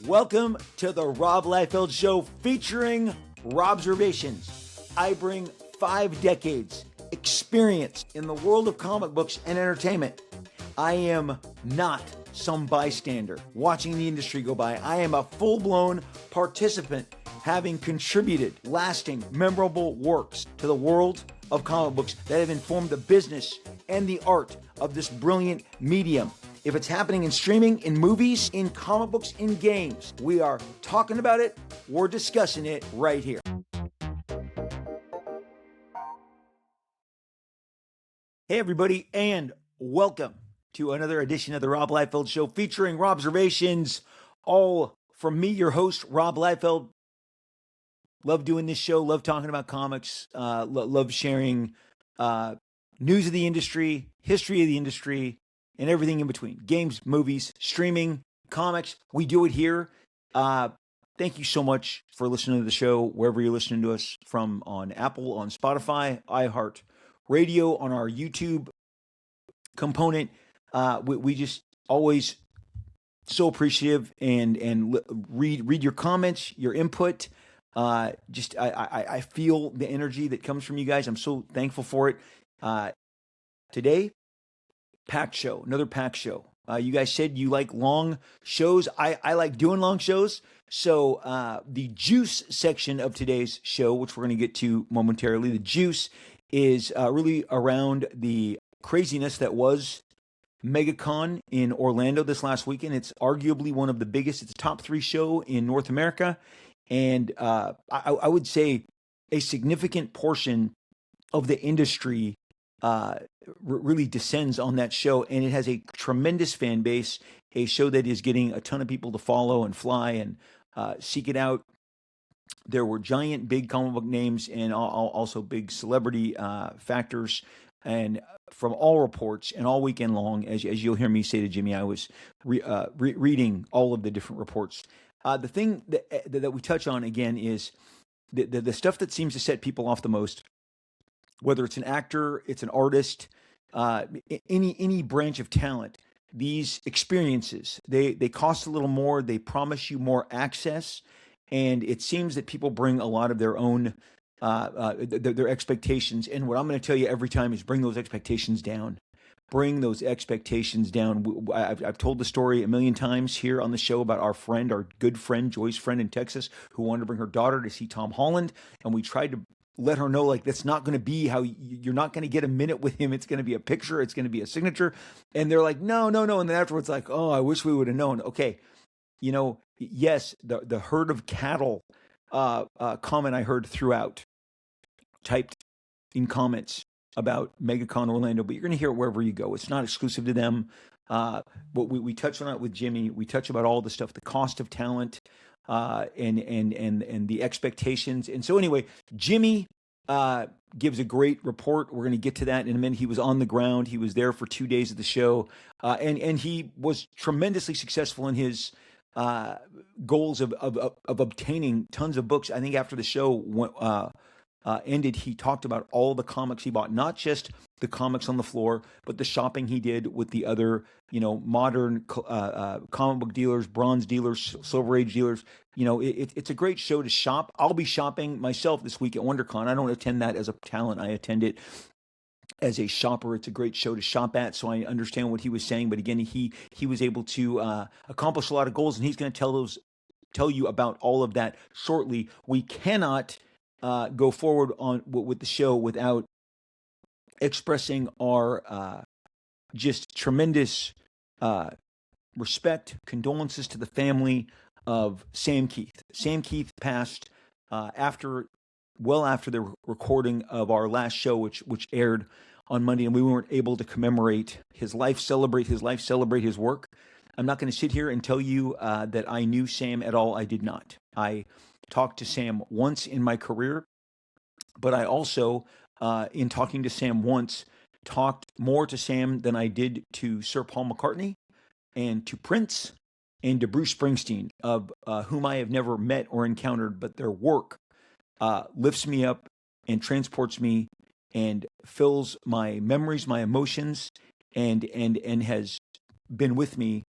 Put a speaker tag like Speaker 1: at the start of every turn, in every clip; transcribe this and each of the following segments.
Speaker 1: Welcome to the Rob Liefeld Show featuring Robservations. I bring 5 decades experience in the world of comic books and entertainment. I am not some bystander watching the industry go by. I am a full-blown participant, having contributed lasting, memorable works to the world of comic books that have informed the business and the art of this brilliant medium. If it's happening in streaming, in movies, in comic books, in games, we are talking about it, we're discussing it right here. Hey everybody, and welcome to another edition of the Rob Liefeld Show featuring Robservations, all from me, your host, Rob Liefeld. Love doing this show, love talking about comics, love sharing news of the industry, history of the industry, and everything in between. Games, movies, streaming, comics. We do it here. Thank you so much for listening to the show, wherever you're listening to us from, on Apple, on Spotify, iHeart Radio, on our YouTube component. We just always so appreciative and read your comments, your input. I feel the energy that comes from you guys. I'm so thankful for it. Today, packed show, another packed show. You guys said you like long shows. I like doing long shows. So the juice section of today's show, which we're going to get to momentarily, the juice is really around the craziness that was MegaCon in Orlando this last weekend. It's arguably one of the biggest. It's a top 3 show in North America. And I would say a significant portion of the industry really descends on that show, and it has a tremendous fan base, a show that is getting a ton of people to follow and fly and seek it out. There were giant, big comic book names and also big celebrity factors, and from all reports and all weekend long, as you'll hear me say to Jimmy, I was reading all of the different reports. The thing that we touch on again is the stuff that seems to set people off the most. Whether it's an actor, it's an artist, any branch of talent, these experiences, they cost a little more, they promise you more access, and it seems that people bring a lot of their own, their expectations, and what I'm going to tell you every time is bring those expectations down. Bring those expectations down. I've told the story a million times here on the show about our good friend, Joy's friend in Texas, who wanted to bring her daughter to see Tom Holland, and we tried to let her know, like, that's not going to be how you're not going to get a minute with him. It's going to be a picture. It's going to be a signature. And they're like, no. And then afterwards, like, oh, I wish we would have known. Okay. Yes, the herd of cattle comment I heard throughout, typed in comments about MegaCon Orlando, but you're going to hear it wherever you go. It's not exclusive to them. But we touch on it with Jimmy. We touch about all the stuff, the cost of talent, and the expectations. And so anyway, Jimmy gives a great report. We're going to get to that in a minute. He was on the ground. He was there for 2 days of the show, and he was tremendously successful in his goals of obtaining tons of books. I think after the show ended, he talked about all the comics he bought, not just the comics on the floor, but the shopping he did with the other, modern comic book dealers, bronze dealers, silver age dealers. It's a great show to shop. I'll be shopping myself this week at WonderCon. I don't attend that as a talent. I attend it as a shopper. It's a great show to shop at, so I understand what he was saying. But again, he was able to accomplish a lot of goals, and he's going to tell you about all of that shortly. We cannot go forward with the show without expressing our just tremendous respect, condolences to the family of Sam Keith. Sam Keith passed after the recording of our last show, which aired on Monday, and we weren't able to commemorate his life, celebrate his work. I'm not going to sit here and tell you that I knew Sam at all. I did not. I talked to Sam once in my career, but I also, in talking to Sam once, talked more to Sam than I did to Sir Paul McCartney and to Prince and to Bruce Springsteen, of whom I have never met or encountered, but their work lifts me up and transports me and fills my memories, my emotions, and has been with me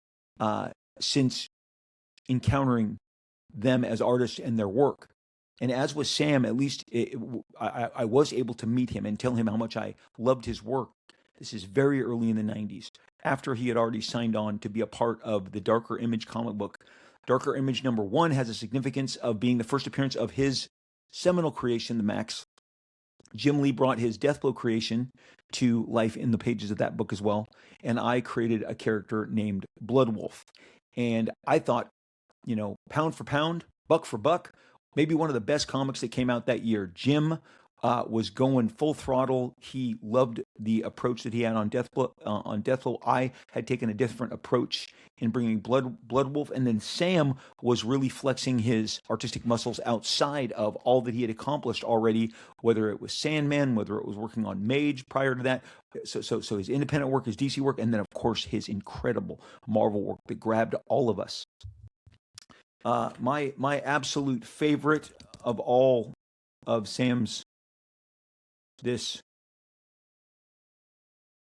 Speaker 1: since encountering them as artists and their work. And as with Sam, at least I was able to meet him and tell him how much I loved his work. This is very early in the 90s, after he had already signed on to be a part of the Darker Image comic book. Darker Image #1 has a significance of being the first appearance of his seminal creation, the Max. Jim Lee brought his Deathblow creation to life in the pages of that book as well. And I created a character named Bloodwolf. And I thought, pound for pound, buck for buck, maybe one of the best comics that came out that year. Jim was going full throttle. He loved the approach that he had on Deathblow. I had taken a different approach in bringing Bloodwolf, and then Sam was really flexing his artistic muscles outside of all that he had accomplished already, whether it was Sandman, whether it was working on Mage prior to that. So his independent work, his DC work, and then of course his incredible Marvel work that grabbed all of us. My absolute favorite of all of Sam's, this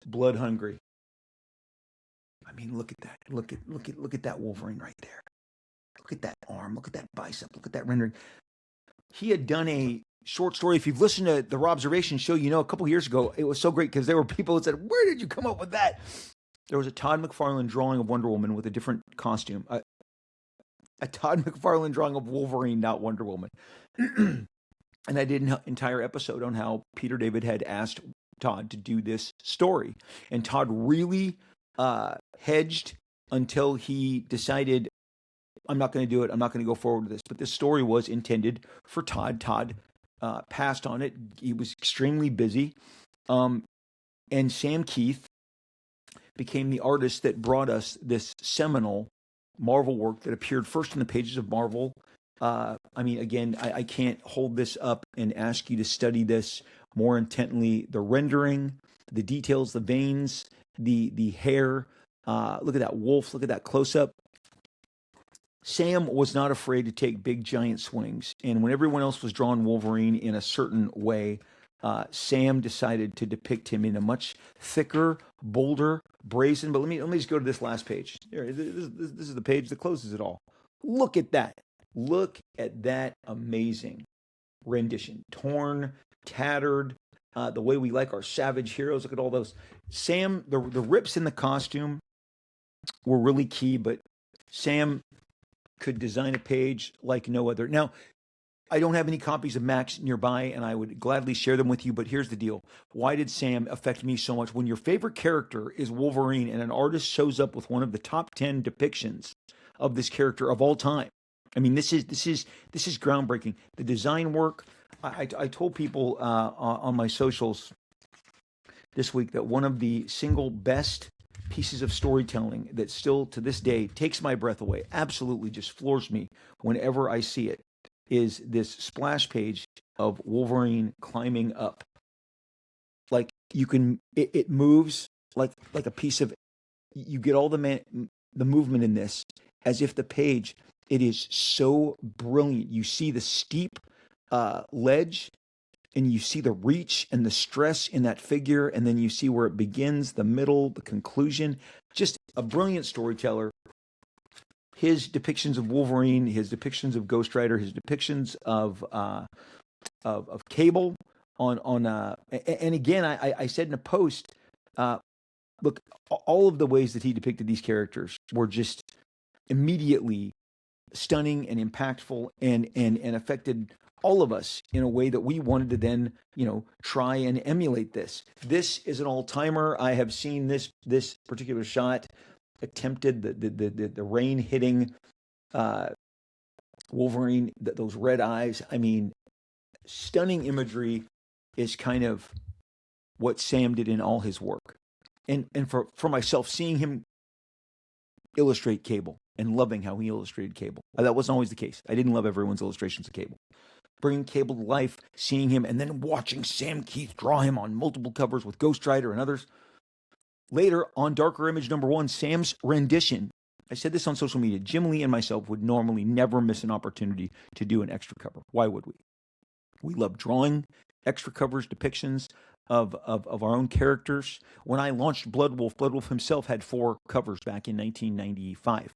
Speaker 1: Blood Hungry. I mean, look at that. Look at that Wolverine right there. Look at that arm. Look at that bicep. Look at that rendering. He had done a short story. If you've listened to the Robservation show, a couple years ago, it was so great because there were people that said, "Where did you come up with that?" There was a Todd McFarlane drawing of Wonder Woman with a different costume. A Todd McFarlane drawing of Wolverine, not Wonder Woman. And I did an entire episode on how Peter David had asked Todd to do this story. And Todd really hedged until he decided, I'm not going to do it. I'm not going to go forward with this. But this story was intended for Todd. Todd passed on it. He was extremely busy. And Sam Keith became the artist that brought us this seminal Marvel work that appeared first in the pages of Marvel. I can't hold this up and ask you to study this more intently. The rendering, the details, the veins, the hair. Look at that wolf. Look at that close-up. Sam was not afraid to take big, giant swings. And when everyone else was drawing Wolverine in a certain way, Sam decided to depict him in a much thicker, bolder, brazen. But let me just go to this last page. Here, this is the page that closes it all. Look at that. Look at that amazing rendition. Torn, tattered, the way we like our savage heroes. Look at all those. Sam, the rips in the costume were really key, but Sam could design a page like no other. Now, I don't have any copies of Max nearby, and I would gladly share them with you, but here's the deal. Why did Sam affect me so much? When your favorite character is Wolverine and an artist shows up with one of the top 10 depictions of this character of all time, I mean, this is groundbreaking. The design work, I told people on my socials this week that one of the single best pieces of storytelling that still to this day takes my breath away, absolutely just floors me whenever I see it, is this splash page of Wolverine climbing up. Like it moves like a piece of, you get all the movement in this as if the page, it is so brilliant. You see the steep ledge, and you see the reach and the stress in that figure, and then you see where it begins, the middle, the conclusion. Just a brilliant storyteller. His depictions of Wolverine, his depictions of Ghost Rider, his depictions of Cable and again, I said in a post, look, all of the ways that he depicted these characters were just immediately stunning and impactful and affected all of us in a way that we wanted to then, try and emulate this. This is an all-timer. I have seen this particular shot attempted, the rain hitting Wolverine, those red eyes. I mean, stunning imagery is kind of what Sam did in all his work. And for myself, seeing him illustrate Cable and loving how he illustrated Cable. That wasn't always the case. I didn't love everyone's illustrations of Cable. Bringing Cable to life, seeing him, and then watching Sam Keith draw him on multiple covers with Ghost Rider and others. Later, on Darker Image #1, Sam's rendition. I said this on social media. Jim Lee and myself would normally never miss an opportunity to do an extra cover. Why would we? We love drawing extra covers, depictions of our own characters. When I launched Bloodwolf, Bloodwolf himself had 4 covers back in 1995.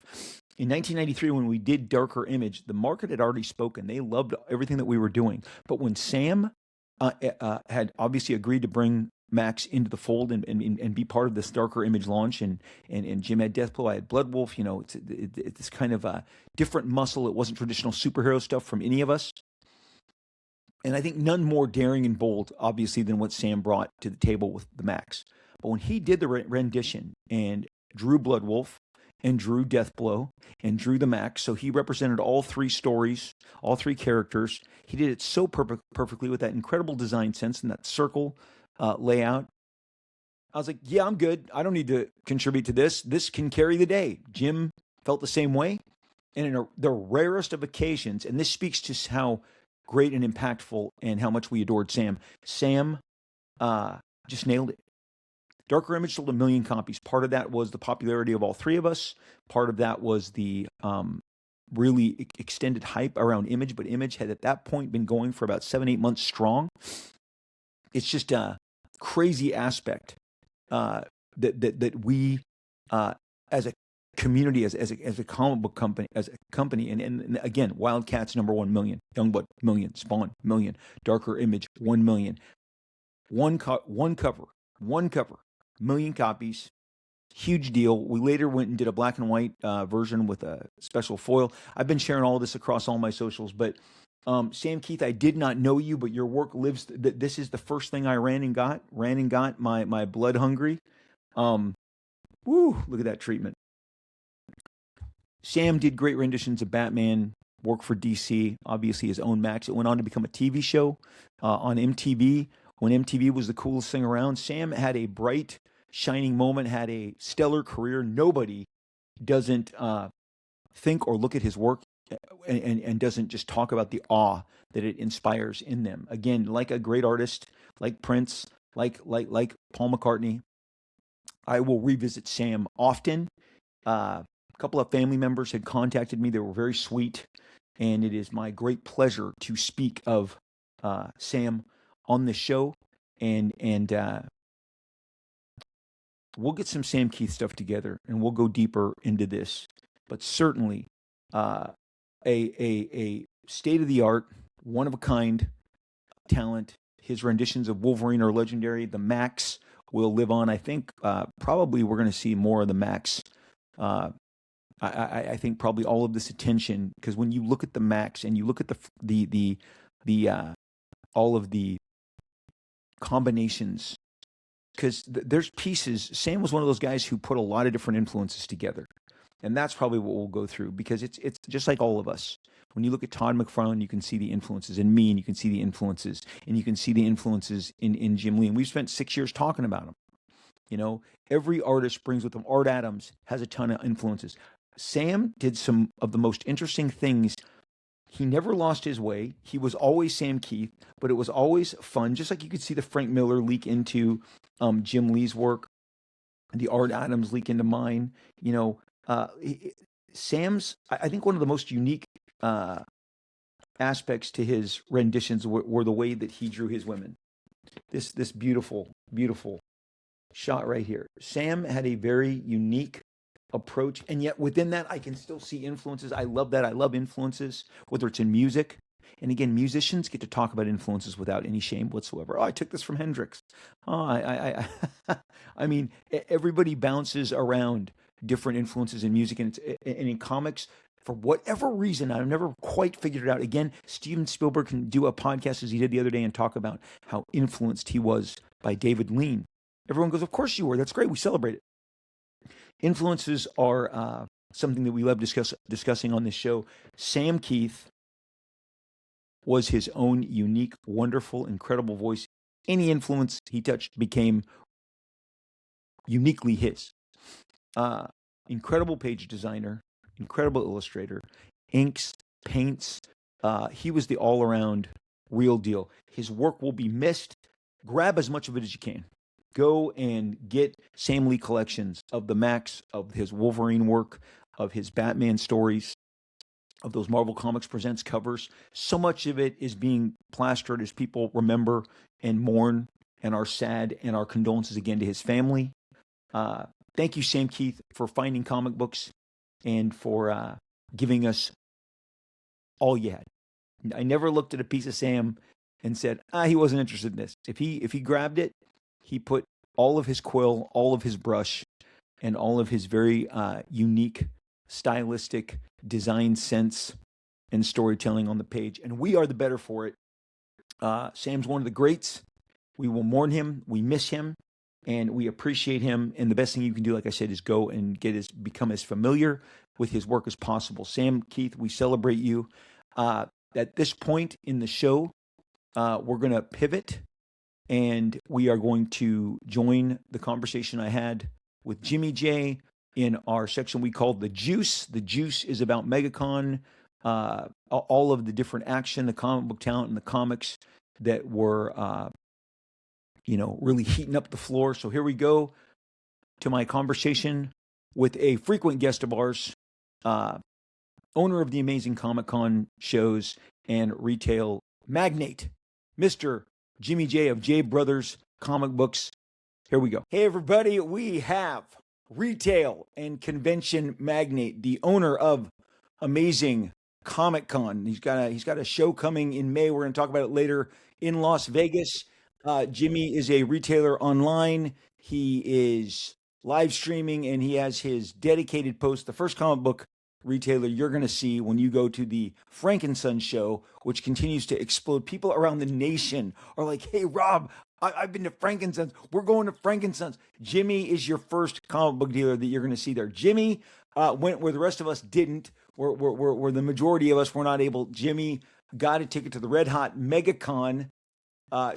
Speaker 1: In 1993, when we did Darker Image, the market had already spoken. They loved everything that we were doing. But when Sam had obviously agreed to bring Max into the fold and be part of this Darker Image launch, and Jim had Deathblow, I had Blood Wolf. It's kind of a different muscle. It wasn't traditional superhero stuff from any of us. And I think none more daring and bold, obviously, than what Sam brought to the table with the Max. But when he did the rendition and drew Blood Wolf and drew Deathblow and drew the Max, so he represented all three stories, all three characters. He did it so perfectly with that incredible design sense and that circle layout. I was like, yeah, I'm good. I don't need to contribute to this. This can carry the day. Jim felt the same way. And in the rarest of occasions, and this speaks to how great and impactful and how much we adored Sam, Sam just nailed it. Darker Image sold 1 million copies. Part of that was the popularity of all three of us. Part of that was the really extended hype around Image, but Image had at that point been going for about 7-8 months strong. It's just a crazy aspect that we as a community, as a comic book company, and again, Wildcats #1 million, Youngblood million, Spawn million, Darker Image 1 million, one cover, 1 million copies, huge deal. We later went and did a black and white version with a special foil. I've been sharing all of this across all my socials, but Sam Keith, I did not know you, but your work lives. This is the first thing I ran and got my Blood Hungry. Look at that treatment. Sam did great renditions of Batman, worked for DC, obviously his own Max. It went on to become a TV show on MTV. When MTV was the coolest thing around, Sam had a bright, shining moment, had a stellar career. Nobody doesn't think or look at his work and doesn't just talk about the awe that it inspires in them. Again, like a great artist, like Prince, like Paul McCartney, I will revisit Sam often. A couple of family members had contacted me. They were very sweet, and it is my great pleasure to speak of Sam on the show, and we'll get some Sam Keith stuff together, and we'll go deeper into this. But certainly, a state of the art, one of a kind talent. His renditions of Wolverine are legendary. The Max will live on. I think probably we're going to see more of the Max. I think probably all of this attention, because when you look at the Max and you look at the all of the combinations, because there's pieces. Sam was one of those guys who put a lot of different influences together, and that's probably what we'll go through, because it's just like all of us. When you look at Todd McFarlane, you can see the influences in me, and you can see the influences, and you can see the influences in Jim Lee. And we've spent 6 years talking about him. You know, every artist brings with them. Art Adams has a ton of influences. Sam did some of the most interesting things. He never lost his way. He was always Sam Keith, but it was always fun. Just like you could see the Frank Miller leak into Jim Lee's work, the Art Adams leak into mine. You know, Sam's, I think one of the most unique aspects to his renditions were the way that he drew his women. This beautiful, beautiful shot right here. Sam had a very unique approach, and yet within that I can still see influences. I love that. I love influences, whether it's in music. And again, musicians get to talk about influences without any shame whatsoever. Oh, I took this from Hendrix. Oh, I mean, everybody bounces around different influences in music, and in comics, for whatever reason, I've never quite figured it out. Again, Steven Spielberg can do a podcast as he did the other day and talk about how influenced he was by David Lean. Everyone goes, of course you were. That's great. We celebrate it. Influences are something that we love discussing on this show. Sam Keith was his own unique, wonderful, incredible voice. Any influence he touched became uniquely his. Incredible page designer, incredible illustrator, inks, paints. He was the all-around real deal. His work will be missed. Grab as much of it as you can. Go and get Sam Lee collections of the Max, of his Wolverine work, of his Batman stories, of those Marvel Comics Presents covers. So much of it is being plastered as people remember and mourn and are sad, and our condolences again to his family. Thank you, Sam Keith, for finding comic books and for giving us all you had. I never looked at a piece of Sam and said, he wasn't interested in this. If he grabbed it, he put all of his quill, all of his brush, and all of his very unique stylistic design sense and storytelling on the page. And we are the better for it. Sam's one of the greats. We will mourn him. We miss him. And we appreciate him. And the best thing you can do, like I said, is go and become as familiar with his work as possible. Sam, Keith, we celebrate you. At this point in the show, we're going to pivot, and we are going to join the conversation I had with Jimmy J in our section we called The Juice. The Juice is about MegaCon, all of the different action, the comic book talent, and the comics that were, really heating up the floor. So here we go to my conversation with a frequent guest of ours, owner of the Amazing Comic Con shows and retail magnate, Mr. Jimmy J of J Brothers Comic Books. Here we go. Hey, everybody. We have retail and convention magnate, the owner of Amazing Comic Con. He's got a show coming in May. We're going to talk about it later in Las Vegas. Jimmy is a retailer online. He is live streaming, and he has his dedicated post, the first comic book retailer you're going to see when you go to the Frankenson show, which continues to explode. People around the nation are like, hey, Rob, I've been to Frankenson's. We're going to Frankenson's. Jimmy is your first comic book dealer that you're going to see there. Jimmy went where the rest of us didn't, where the majority of us were not able. Jimmy got a ticket to the Red Hot MegaCon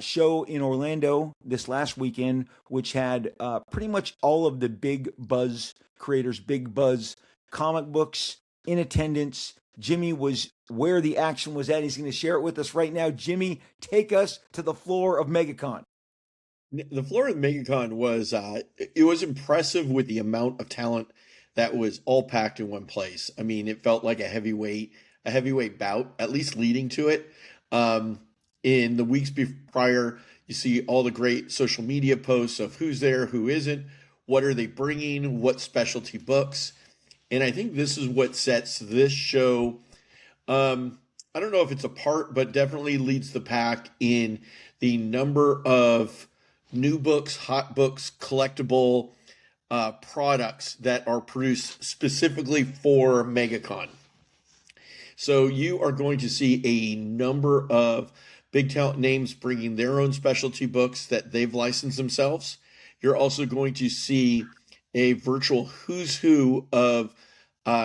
Speaker 1: show in Orlando this last weekend, which had pretty much all of the big buzz creators, big buzz comic books in attendance. Jimmy was where the action was at. He's going to share it with us right now. Jimmy, take us to the floor of MegaCon.
Speaker 2: The floor of MegaCon was it was impressive with the amount of talent that was all packed in one place. I mean, it felt like a heavyweight bout, at least leading to it. In the weeks prior, you see all the great social media posts of who's there, who isn't, what are they bringing, what specialty books. And I think this is what sets this show, I don't know if it's apart, but definitely leads the pack in the number of new books, hot books, collectible products that are produced specifically for MegaCon. So you are going to see a number of big talent names bringing their own specialty books that they've licensed themselves. You're also going to see a virtual who's who of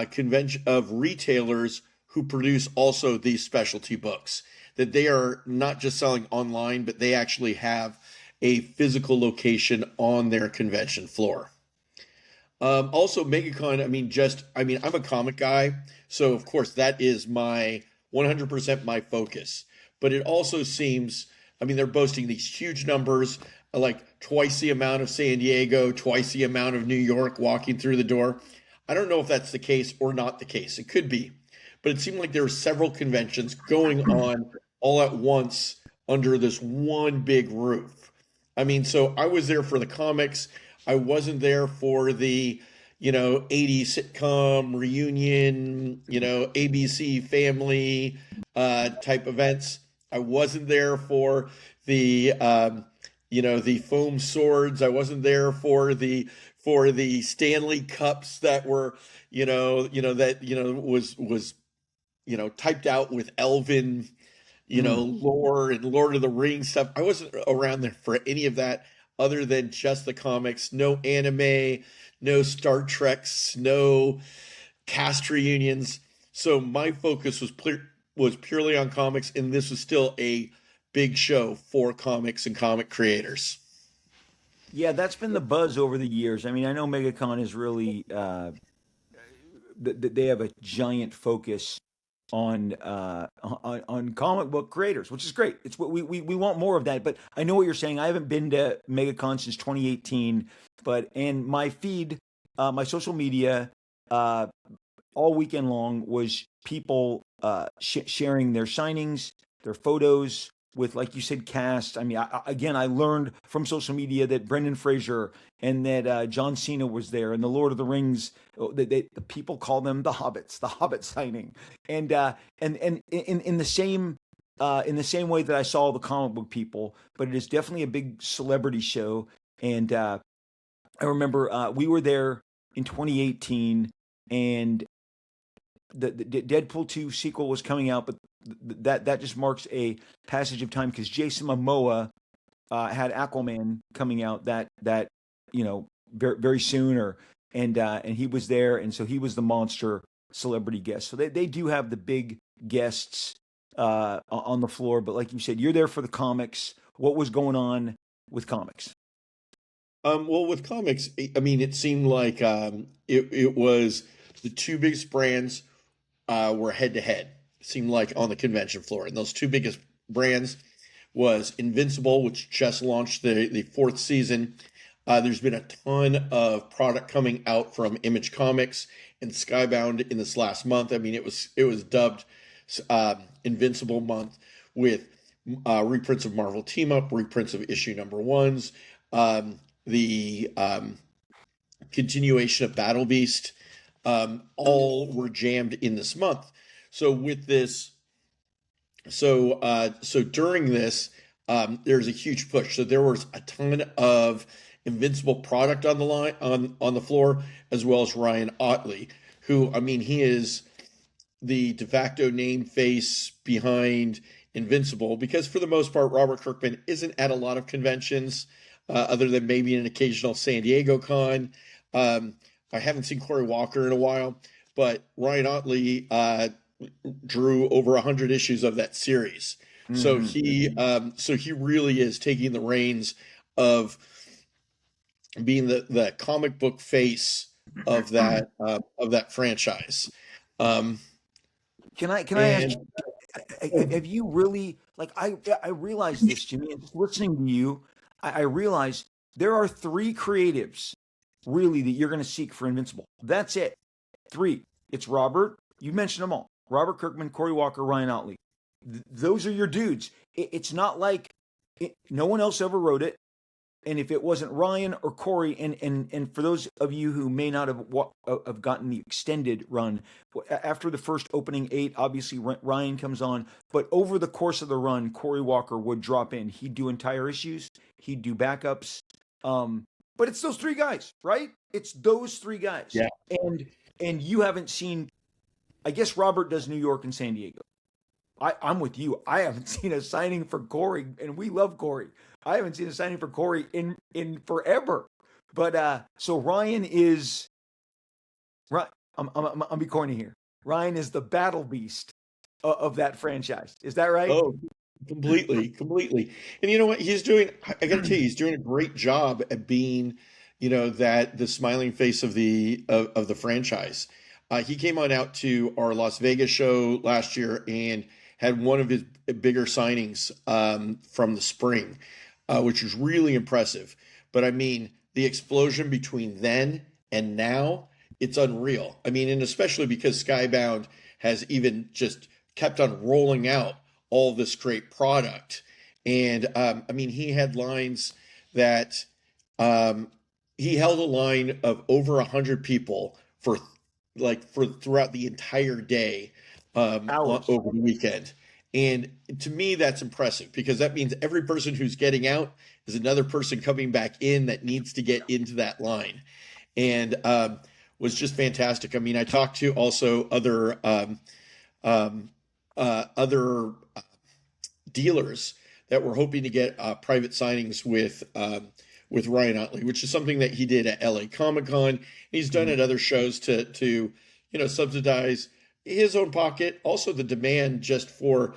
Speaker 2: convention of retailers who produce also these specialty books, that they are not just selling online, but they actually have a physical location on their convention floor. Also MegaCon, I'm a comic guy, so of course that is my 100% my focus. But it also seems, they're boasting these huge numbers, like twice the amount of San Diego, twice the amount of New York walking through the door. I don't know if that's the case or not the case. It could be. But it seemed like there were several conventions going on all at once under this one big roof. So I was there for the comics. I wasn't there for the, 80s sitcom reunion, ABC family type events. I wasn't there for the, the foam swords. I wasn't there for the Stanley Cups that were, was typed out with Elven, lore and Lord of the Rings stuff. I wasn't around there for any of that other than just the comics. No anime, no Star Treks, no cast reunions. So my focus was purely on comics, and this was still a big show for comics and comic creators.
Speaker 1: Yeah, that's been the buzz over the years. I know MegaCon is really they have a giant focus on comic book creators, which is great. It's what we want more of that. But I know what you're saying. I haven't been to MegaCon since 2018, and my feed, my social media, all weekend long was people sharing their signings, their photos, with, like you said, cast. I mean, again, I learned from social media that Brendan Fraser and that John Cena was there, and the Lord of the Rings. The people call them the Hobbits, the Hobbit signing, and in the same way that I saw the comic book people, but it is definitely a big celebrity show. And I remember we were there in 2018, and the Deadpool 2 sequel was coming out, but that just marks a passage of time because Jason Momoa had Aquaman coming out that very very soon, and he was there, and so he was the monster celebrity guest. So they do have the big guests on the floor, but like you said, you're there for the comics. What was going on with comics?
Speaker 2: Well, with comics, I mean, it seemed like it was the two biggest brands were head to head. Seemed like on the convention floor, and those two biggest brands was Invincible, which just launched the fourth season. There's been a ton of product coming out from Image Comics and Skybound in this last month. I mean, it was dubbed Invincible Month with reprints of Marvel Team Up, reprints of issue number ones, the continuation of Battle Beast, all were jammed in this month. So with this, so during this, there's a huge push. So there was a ton of Invincible product on the line on the floor, as well as Ryan Otley, who, I mean, he is the de facto name face behind Invincible, because for the most part, Robert Kirkman isn't at a lot of conventions, other than maybe an occasional San Diego con. I haven't seen Cory Walker in a while, but Ryan Otley drew over 100 issues of that series. So he really is taking the reins of being the comic book face of that franchise. Um,
Speaker 1: Can I ask
Speaker 2: and
Speaker 1: you, have you really, like, I realize this, Jimmy, and just listening to you, I realize there are three creatives really that you're going to seek for Invincible. That's it. Three. It's Robert. You mentioned them all. Robert Kirkman, Cory Walker, Ryan Otley. Those are your dudes. It's not like no one else ever wrote it. And if it wasn't Ryan or Cory, and for those of you who may not have gotten the extended run, after the first opening 8, obviously Ryan comes on, but over the course of the run, Cory Walker would drop in. He'd do entire issues, he'd do backups, but it's those three guys, right? It's those three guys,
Speaker 2: yeah,
Speaker 1: and you haven't seen. I guess Robert does New York and San Diego. I'm with you. I haven't seen a signing for Cory, and we love Cory. I haven't seen a signing for Cory in forever. But so Ryan is right. I'm be corny here. Ryan is the battle beast of that franchise. Is that right?
Speaker 2: oh, completely, completely. And you know what he's doing? I got to tell you, he's doing a great job at being, that the smiling face of the franchise. He came on out to our Las Vegas show last year and had one of his bigger signings from the spring, which was really impressive. But I mean, the explosion between then and now, it's unreal. I mean, and especially because Skybound has even just kept on rolling out all this great product. And I mean, he had lines that um, he held a line of over 100 people for throughout the entire day
Speaker 1: Hours.
Speaker 2: over the weekend. And to me, that's impressive because that means every person who's getting out is another person coming back in that needs to get into that line. And was just fantastic. I mean, I talked to also other dealers that were hoping to get private signings with Ryan Otley, which is something that he did at LA Comic Con. He's done at other shows to subsidize his own pocket, also the demand just for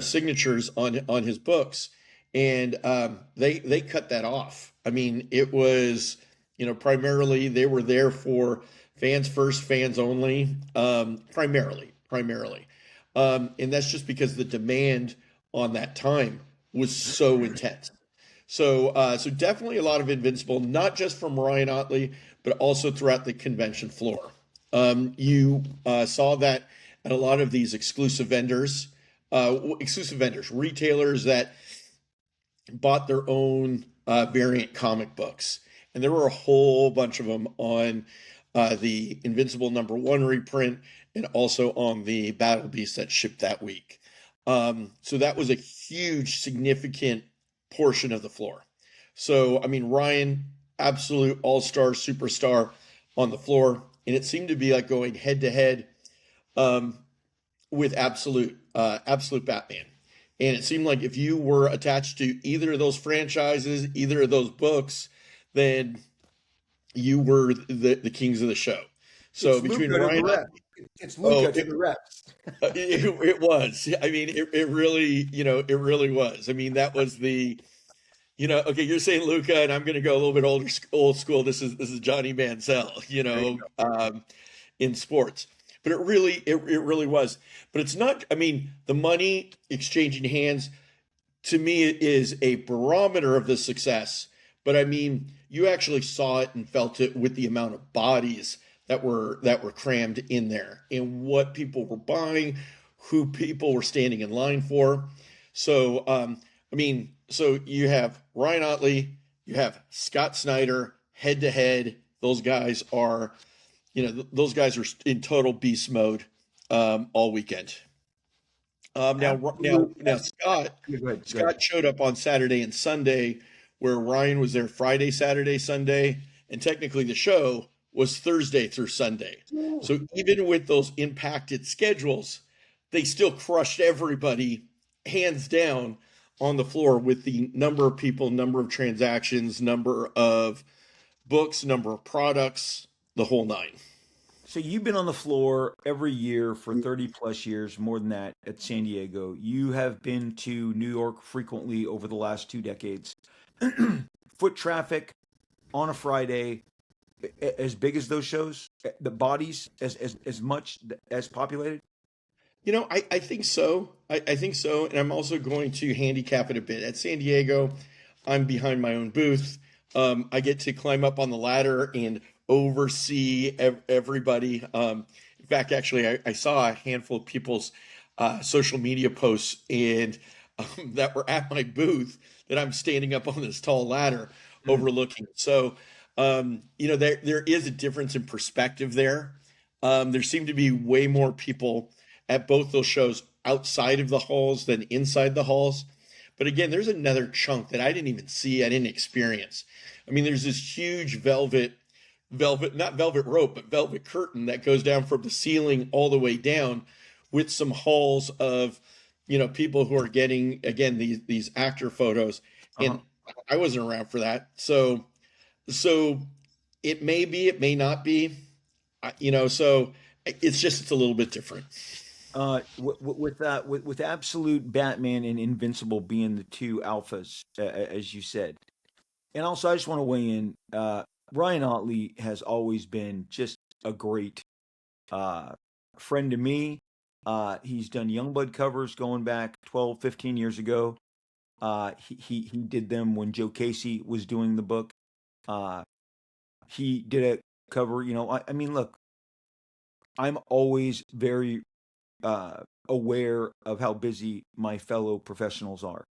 Speaker 2: signatures on his books, and they cut that off. I mean, it was primarily they were there for fans first, fans only, primarily, and that's just because the demand on that time was so intense. So definitely a lot of Invincible, not just from Ryan Otley, but also throughout the convention floor. You saw that at a lot of these exclusive vendors exclusive vendors, retailers that bought their own variant comic books, and there were a whole bunch of them on the Invincible #1 reprint, and also on the Battle Beast that shipped that week. So that was a huge, significant portion of the floor. So I mean, Ryan, absolute all-star superstar on the floor, and it seemed to be like going head to head with absolute Batman. And it seemed like if you were attached to either of those franchises, either of those books, then you were the kings of the show. So
Speaker 1: It's
Speaker 2: between
Speaker 1: Luca to the
Speaker 2: Ryan,
Speaker 1: rep. It's
Speaker 2: oh,
Speaker 1: Luca to the reps.
Speaker 2: it was. I mean, it really, it really was. I mean, that was the, okay, you're saying Luca, and I'm going to go a little bit old school. This is Johnny Manziel,
Speaker 1: There you
Speaker 2: in sports. But it really was. But it's not. I mean, the money exchanging hands to me is a barometer of the success. But I mean, you actually saw it and felt it with the amount of bodies that were crammed in there, and what people were buying, who people were standing in line for. So, I mean, so you have Ryan Otley, you have Scott Snyder head to head. Those guys are in total beast mode all weekend.
Speaker 1: Absolute.
Speaker 2: Now Scott
Speaker 1: Yeah, go ahead. Go ahead.
Speaker 2: Scott showed up on Saturday and Sunday, where Ryan was there Friday, Saturday, Sunday, and technically the show was Thursday through Sunday. So even with those impacted schedules, they still crushed everybody hands down on the floor with the number of people, number of transactions, number of books, number of products, the whole nine.
Speaker 1: So you've been on the floor every year for 30 plus years, more than that at San Diego. You have been to New York frequently over the last 2 decades. Foot traffic on a Friday, as big as those shows, the bodies as much as populated.
Speaker 2: I think so. I think so. And I'm also going to handicap it a bit. At San Diego, I'm behind my own booth. I get to climb up on the ladder and oversee everybody. In fact, actually, I saw a handful of people's social media posts and that were at my booth that I'm standing up on this tall ladder
Speaker 1: Mm.
Speaker 2: overlooking. So, there is a difference in perspective there. There seem to be way more people at both those shows outside of the halls than inside the halls. But again, there's another chunk that I didn't even see, I didn't experience. I mean, there's this huge not velvet rope, but velvet curtain that goes down from the ceiling all the way down with some halls of, people who are getting, again, these actor photos.
Speaker 1: Uh-huh.
Speaker 2: And I wasn't around for that. So it may be, it may not be, so it's a little bit different.
Speaker 1: With absolute Batman and Invincible being the two alphas, as you said, and also I just want to weigh in. Ryan Otley has always been just a great uh, friend to me. He's done Youngblood covers going back 12, 15 years ago. He did them when Joe Casey was doing the book. Uh, he did a cover. I mean, look, I'm always very uh, aware of how busy my fellow professionals are.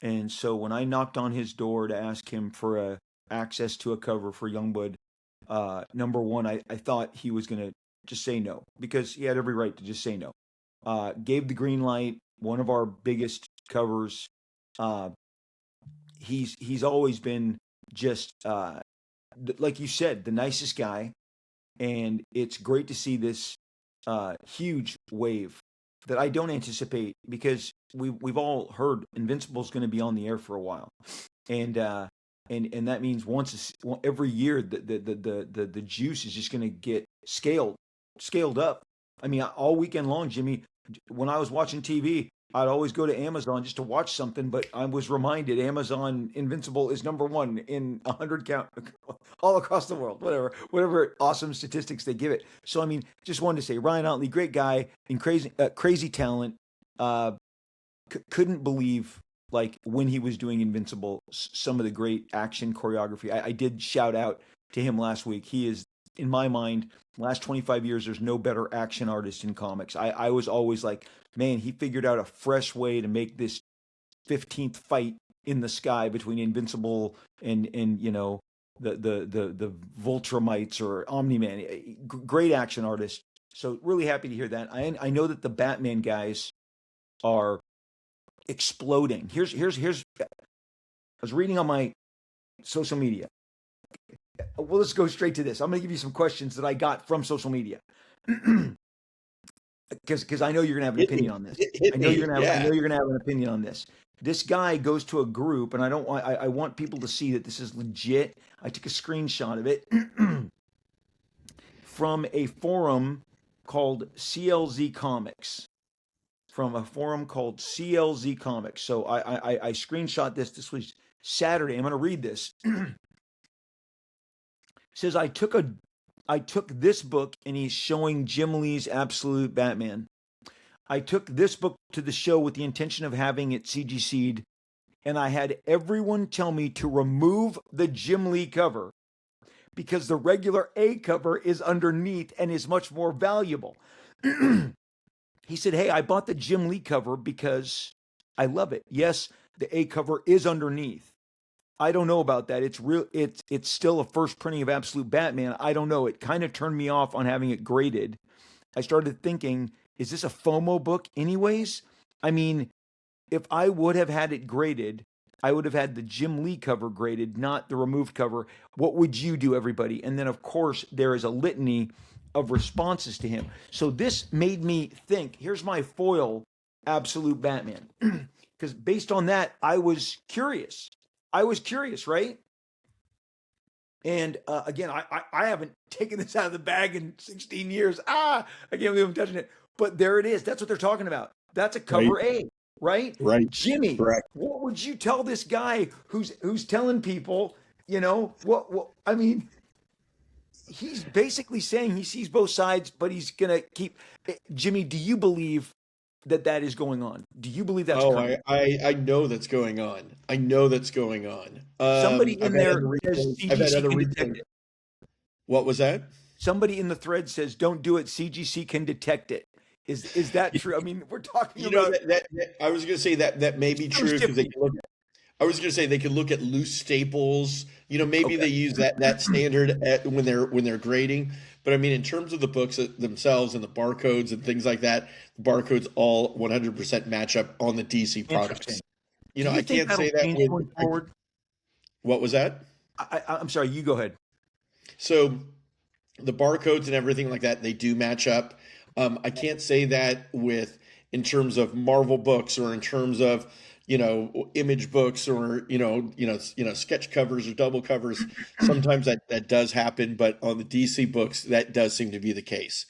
Speaker 1: And so when I knocked on his door to ask him for access to a cover for Youngblood #1, I thought he was going to just say no because he had every right to just say no. Gave the green light, one of our biggest covers. Uh, he's always been just like you said, the nicest guy, and it's great to see this huge wave that I don't anticipate because we've all heard Invincible's going to be on the air for a while, and and that means every year the juice is just going to get scaled up. I mean, all weekend long, Jimmy. When I was watching TV, I'd always go to Amazon just to watch something, but I was reminded Amazon Invincible is #1 in 100 count all across the world. Whatever awesome statistics they give it. So I mean, just wanted to say Ryan Otley, great guy and crazy talent. Uh, couldn't believe like when he was doing Invincible, some of the great action choreography. I did shout out to him last week. He is in my mind, last 25 years, there's no better action artist in comics. I was always like, man, he figured out a fresh way to make this 15th fight in the sky between Invincible and the Voltramites or Omni Man. Great action artist. So really happy to hear that. I know that the Batman guys are exploding. I was reading on my social media. Well, let's go straight to this. I'm going to give you some questions that I got from social media. Because I know you're gonna have an opinion on this. I know you're gonna have an opinion on this. This guy goes to a group, and I want people to see that this is legit. I took a screenshot of it from a forum called CLZ Comics. From a forum called CLZ Comics. So I screenshot this. This was Saturday. I'm gonna read this. It says I took this book, and he's showing Jim Lee's Absolute Batman. I took this book to the show with the intention of having it CGC'd, and I had everyone tell me to remove the Jim Lee cover because the regular A cover is underneath and is much more valuable. He said, hey, I bought the Jim Lee cover because I love it. Yes, the A cover is underneath. I don't know about that. It's still a first printing of Absolute Batman. I don't know. It kind of turned me off on having it graded. I started thinking, is this a FOMO book anyways? I mean, if I would have had it graded, I would have had the Jim Lee cover graded, not the removed cover. What would you do, everybody? And then, of course, there is a litany of responses to him. So this made me think, here's my foil Absolute Batman. Because based on that, I was curious. Right? And again, I haven't taken this out of the bag in 16 years. I can't believe I'm touching it. But there it is. That's what they're talking about. That's a cover A, right?
Speaker 2: Right.
Speaker 1: Jimmy,
Speaker 2: Correct.
Speaker 1: what would you tell this guy who's telling people, what I mean, he's basically saying he sees both sides, but he's gonna keep Jimmy, do you believe that is going on? Do you believe that's coming?
Speaker 2: I know that's going on. I know that's going on.
Speaker 1: Somebody
Speaker 2: I've
Speaker 1: in
Speaker 2: had
Speaker 1: there
Speaker 2: other
Speaker 1: says
Speaker 2: replays. I've had
Speaker 1: CGC
Speaker 2: other
Speaker 1: can detect
Speaker 2: replays.
Speaker 1: it.
Speaker 2: What was that?
Speaker 1: Somebody in the thread says, "Don't do it. CGC can detect it." Is that true? I mean, we're talking
Speaker 2: You know
Speaker 1: about
Speaker 2: that I was going to say that may be true because they can look. I was going to say they could look at loose staples. You know, maybe
Speaker 1: okay.
Speaker 2: they use that standard when they're grading. But I mean, in terms of the books themselves and the barcodes and things like that, the barcodes all 100% match up on the DC
Speaker 1: Interesting.
Speaker 2: products. You
Speaker 1: Do
Speaker 2: know,
Speaker 1: you
Speaker 2: I
Speaker 1: think
Speaker 2: can't
Speaker 1: that'll
Speaker 2: say that
Speaker 1: change
Speaker 2: with.
Speaker 1: going forward?
Speaker 2: What was that?
Speaker 1: I'm sorry. You go ahead.
Speaker 2: So the barcodes and everything like that, they do match up. I can't say that with in terms of Marvel books or in terms of image books or sketch covers or double covers. Sometimes that does happen, but on the DC books, that does seem to be the case.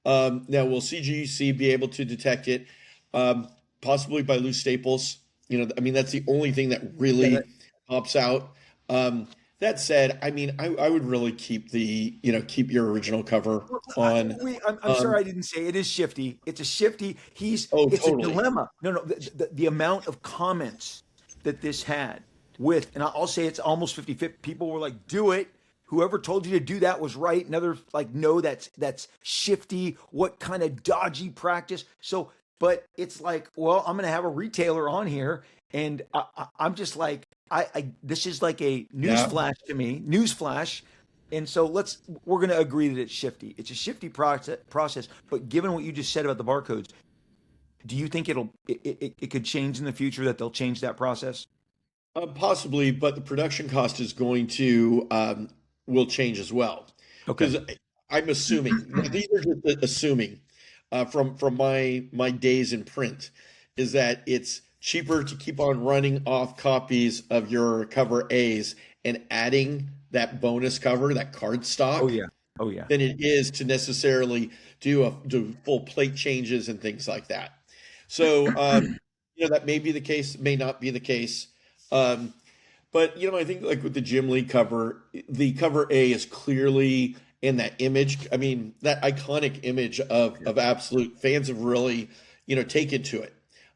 Speaker 2: Now, will CGC be able to detect it? Possibly by loose staples. I mean, that's the only thing that
Speaker 1: Yeah,
Speaker 2: really pops out. That said, I mean, I would really keep keep your original cover on.
Speaker 1: I'm sorry
Speaker 2: Um,
Speaker 1: I didn't say it is shifty. It's a shifty.
Speaker 2: oh,
Speaker 1: It's a
Speaker 2: totally.
Speaker 1: dilemma. No, the amount of comments that this had with, and I'll say it's almost 50-50. People were like, "Do it." Whoever told you to do that was right. And others like, "No, that's shifty. What kind of dodgy practice?" So, but it's like, well, I'm going to have a retailer on here, and I'm just like, this is like a
Speaker 2: Yeah.
Speaker 1: newsflash to me. Newsflash. And so we're going to agree that it's shifty. It's a shifty process. But given what you just said about the barcodes, do you think it could change in the future, that they'll change that process?
Speaker 2: Possibly, but the production cost is going to will change as well.
Speaker 1: Okay.
Speaker 2: Because I'm assuming now these are just assuming from my days in print is that it's cheaper to keep on running off copies of your cover A's and adding that bonus cover, that card
Speaker 1: Oh
Speaker 2: stock,
Speaker 1: yeah. Oh yeah.
Speaker 2: than it is to necessarily do full plate changes and things like that. So that may be the case, may not be the case. Um, but I think like with the Jim Lee cover, the cover A is clearly in that image. I mean, that iconic image of Absolute fans have really, taken to it.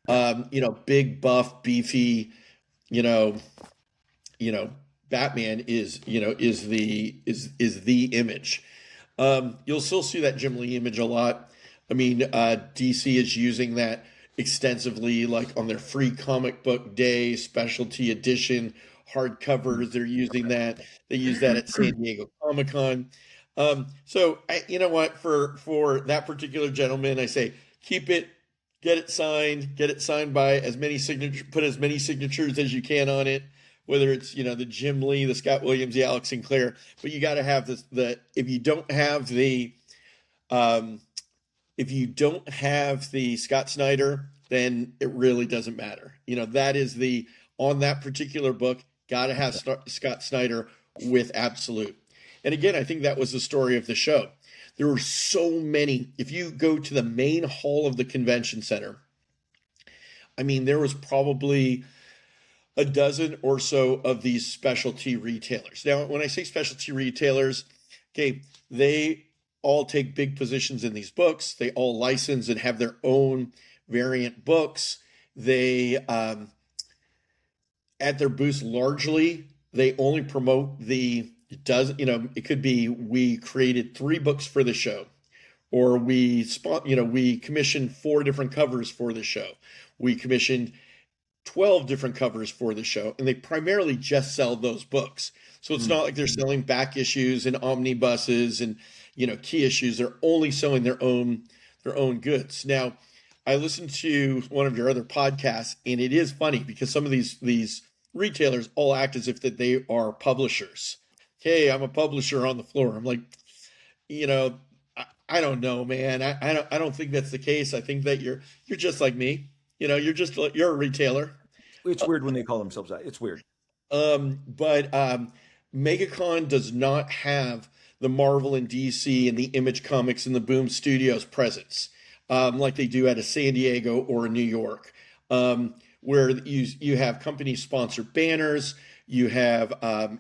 Speaker 1: Yeah.
Speaker 2: Big, buff, beefy, you know, you know, Batman is the image. You'll still see that Jim Lee image a lot. I mean, DC is using that extensively, like on their free comic book day specialty edition hardcovers. They're using that. They use that at San Diego Comic Con. You know what? For that particular gentleman, I say keep it, get it signed by as many signatures, put as many signatures as you can on it. Whether it's the Jim Lee, the Scott Williams, the Alex Sinclair, but you got to have this. If you don't have the um, if you don't have the Scott Snyder, then it really doesn't matter. That is the on that particular book. Got to have Scott Snyder with absolute. And again, I think that was the story of the show. There were so many. If you go to the main hall of the convention center, I mean, there was probably a dozen or so of these specialty retailers. Now, when I say specialty retailers, okay, they all take big positions in these books. They all license and have their own variant books. They, at their booths, largely, they only promote it could be we created 3 books for the show, or we commissioned 4 different covers for the show. We commissioned 12 different covers for the show, and they primarily just sell those books. So it's not like they're selling back issues and omnibuses and key issues. They're only selling their own goods. Now, I listened to one of your other podcasts, and it is funny because some of these retailers all act as if that they are publishers. Hey, I'm a publisher on the floor. I'm like, I don't know, man. I don't think that's the case. I think that you're just like me. You're a retailer.
Speaker 1: It's weird when they call themselves that. It's weird.
Speaker 2: But MegaCon does not have the Marvel and DC and the Image Comics and the Boom Studios presence like they do at a San Diego or a New York, where you have company sponsored banners, you have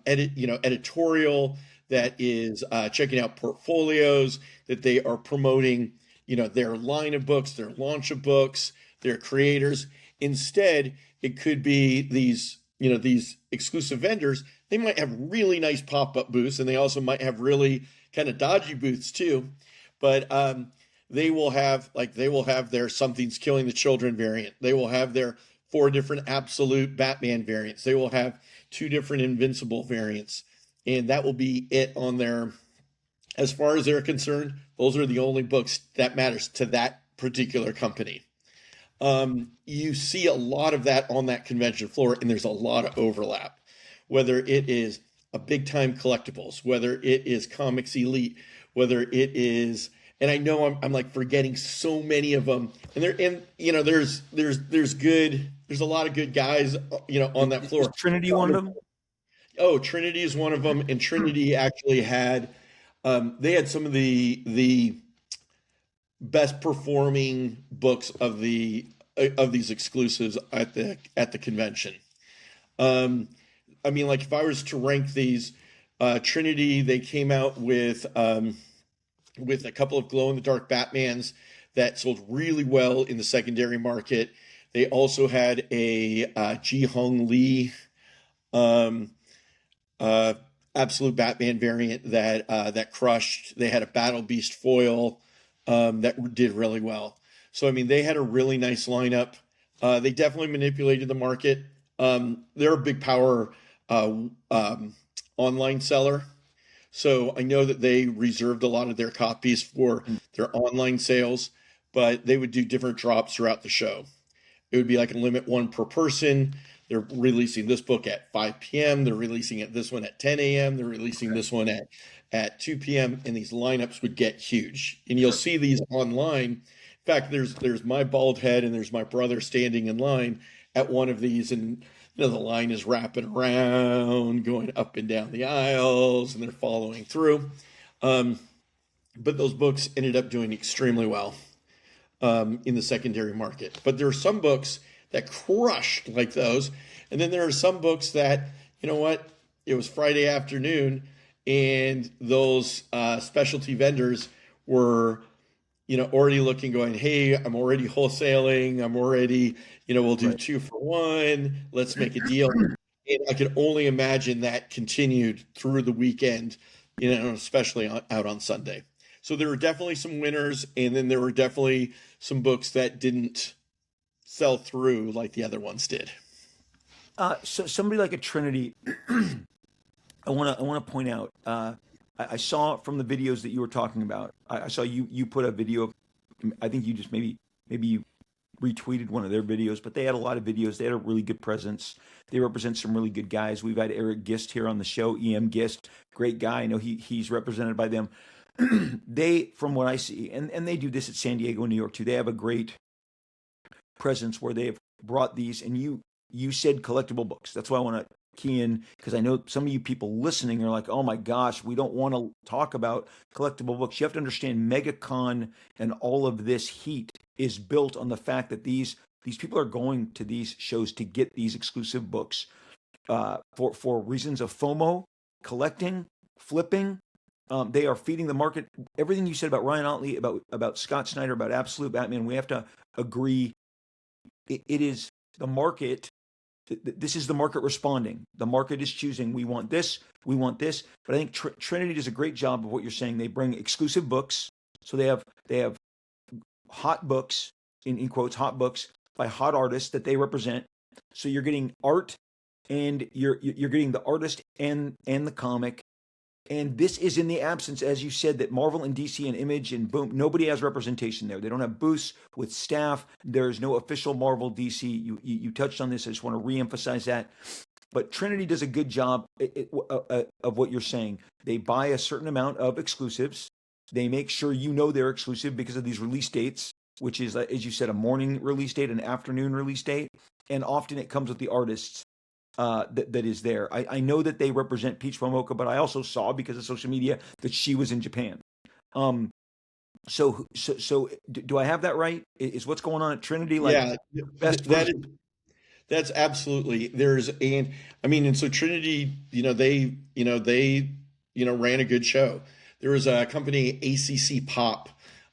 Speaker 2: editorial that is checking out portfolios, that they are promoting their line of books, their launch of books, their creators. Instead, it could be these exclusive vendors. They might have really nice pop-up booths, and they also might have really kind of dodgy booths too. But they will have their Something's Killing the Children variant. They will have their 4 different absolute Batman variants. They will have 2 different Invincible variants, and that will be it on their. As far as they're concerned, those are the only books that matters to that particular company. You see a lot of that on that convention floor, and there's a lot of overlap, whether it is a big time collectibles, whether it is Comics Elite, whether it is, and I know I'm like forgetting so many of them, and there's a lot of good guys, on that floor.
Speaker 1: Is Trinity one of them?
Speaker 2: Oh, Trinity is one of them, and Trinity actually had, they had some of the best performing books of these exclusives at the convention. I mean, like if I was to rank these, Trinity, they came out with a couple of glow in the dark Batmans that sold really well in the secondary market. They also had a Ji Hong Lee absolute Batman variant that crushed. They had a Battle Beast foil that did really well. So I mean, they had a really nice lineup. They definitely manipulated the market. They're a big power online seller. So I know that they reserved a lot of their copies for their online sales, but they would do different drops throughout the show. It would be like a limit 1 per person. They're releasing this book at 5 p.m. They're releasing this one at 10 a.m. They're releasing this one at 2 p.m. And these lineups would get huge. And you'll see these online. In fact, there's my bald head and there's my brother standing in line at one of these, and the line is wrapping around, going up and down the aisles, and they're following through. But those books ended up doing extremely well in the secondary market. But there are some books that crushed like those, and then there are some books that, it was Friday afternoon, and those specialty vendors were already looking, going, hey, I'm already wholesaling. I'm already, we'll do 2 for 1. Let's make a deal. And I could only imagine that continued through the weekend, especially out on Sunday. So there were definitely some winners, and then there were definitely some books that didn't sell through like the other ones did.
Speaker 1: So somebody like a Trinity, I want to point out. I saw from the videos that you were talking about. I saw you put a video of. I think you just maybe you retweeted one of their videos, but they had a lot of videos. They had a really good presence. They represent some really good guys. We've had Eric Gist here on the show. EM Gist, great guy. I know he's represented by them. They, from what I see, and they do this at San Diego and New York too. They have a great presence where they've brought these, and you said collectible books. That's why I want to key in, because I know some of you people listening are like, oh my gosh, we don't want to talk about collectible books. You have to understand MegaCon and all of this heat is built on the fact that these people are going to these shows to get these exclusive books for reasons of FOMO, collecting, flipping. They are feeding the market. Everything you said about Ryan Otley, about Scott Snyder, about Absolute Batman, we have to agree. It is the market. This is the market responding. The market is choosing. We want this. We want this. But I think Trinity does a great job of what you're saying. They bring exclusive books. So they have hot books, in quotes, hot books by hot artists that they represent. So you're getting art, and you're getting the artist and the comic. And this is in the absence, as you said, that Marvel and DC and Image and boom, nobody has representation there. They don't have booths with staff. There's no official Marvel DC. You touched on this. I just want to reemphasize that. But Trinity does a good job of what you're saying. They buy a certain amount of exclusives. They make sure you know they're exclusive because of these release dates, which is, as you said, a morning release date, an afternoon release date. And often it comes with the artists that is there. I know that they represent Peach Momoko, but I also saw, because of social media, that she was in Japan. So do I have that right? Is what's going on at Trinity like
Speaker 2: Yeah,
Speaker 1: best
Speaker 2: that
Speaker 1: version?
Speaker 2: is that's absolutely there's and I mean and so Trinity, they ran a good show. There was a company ACC Pop.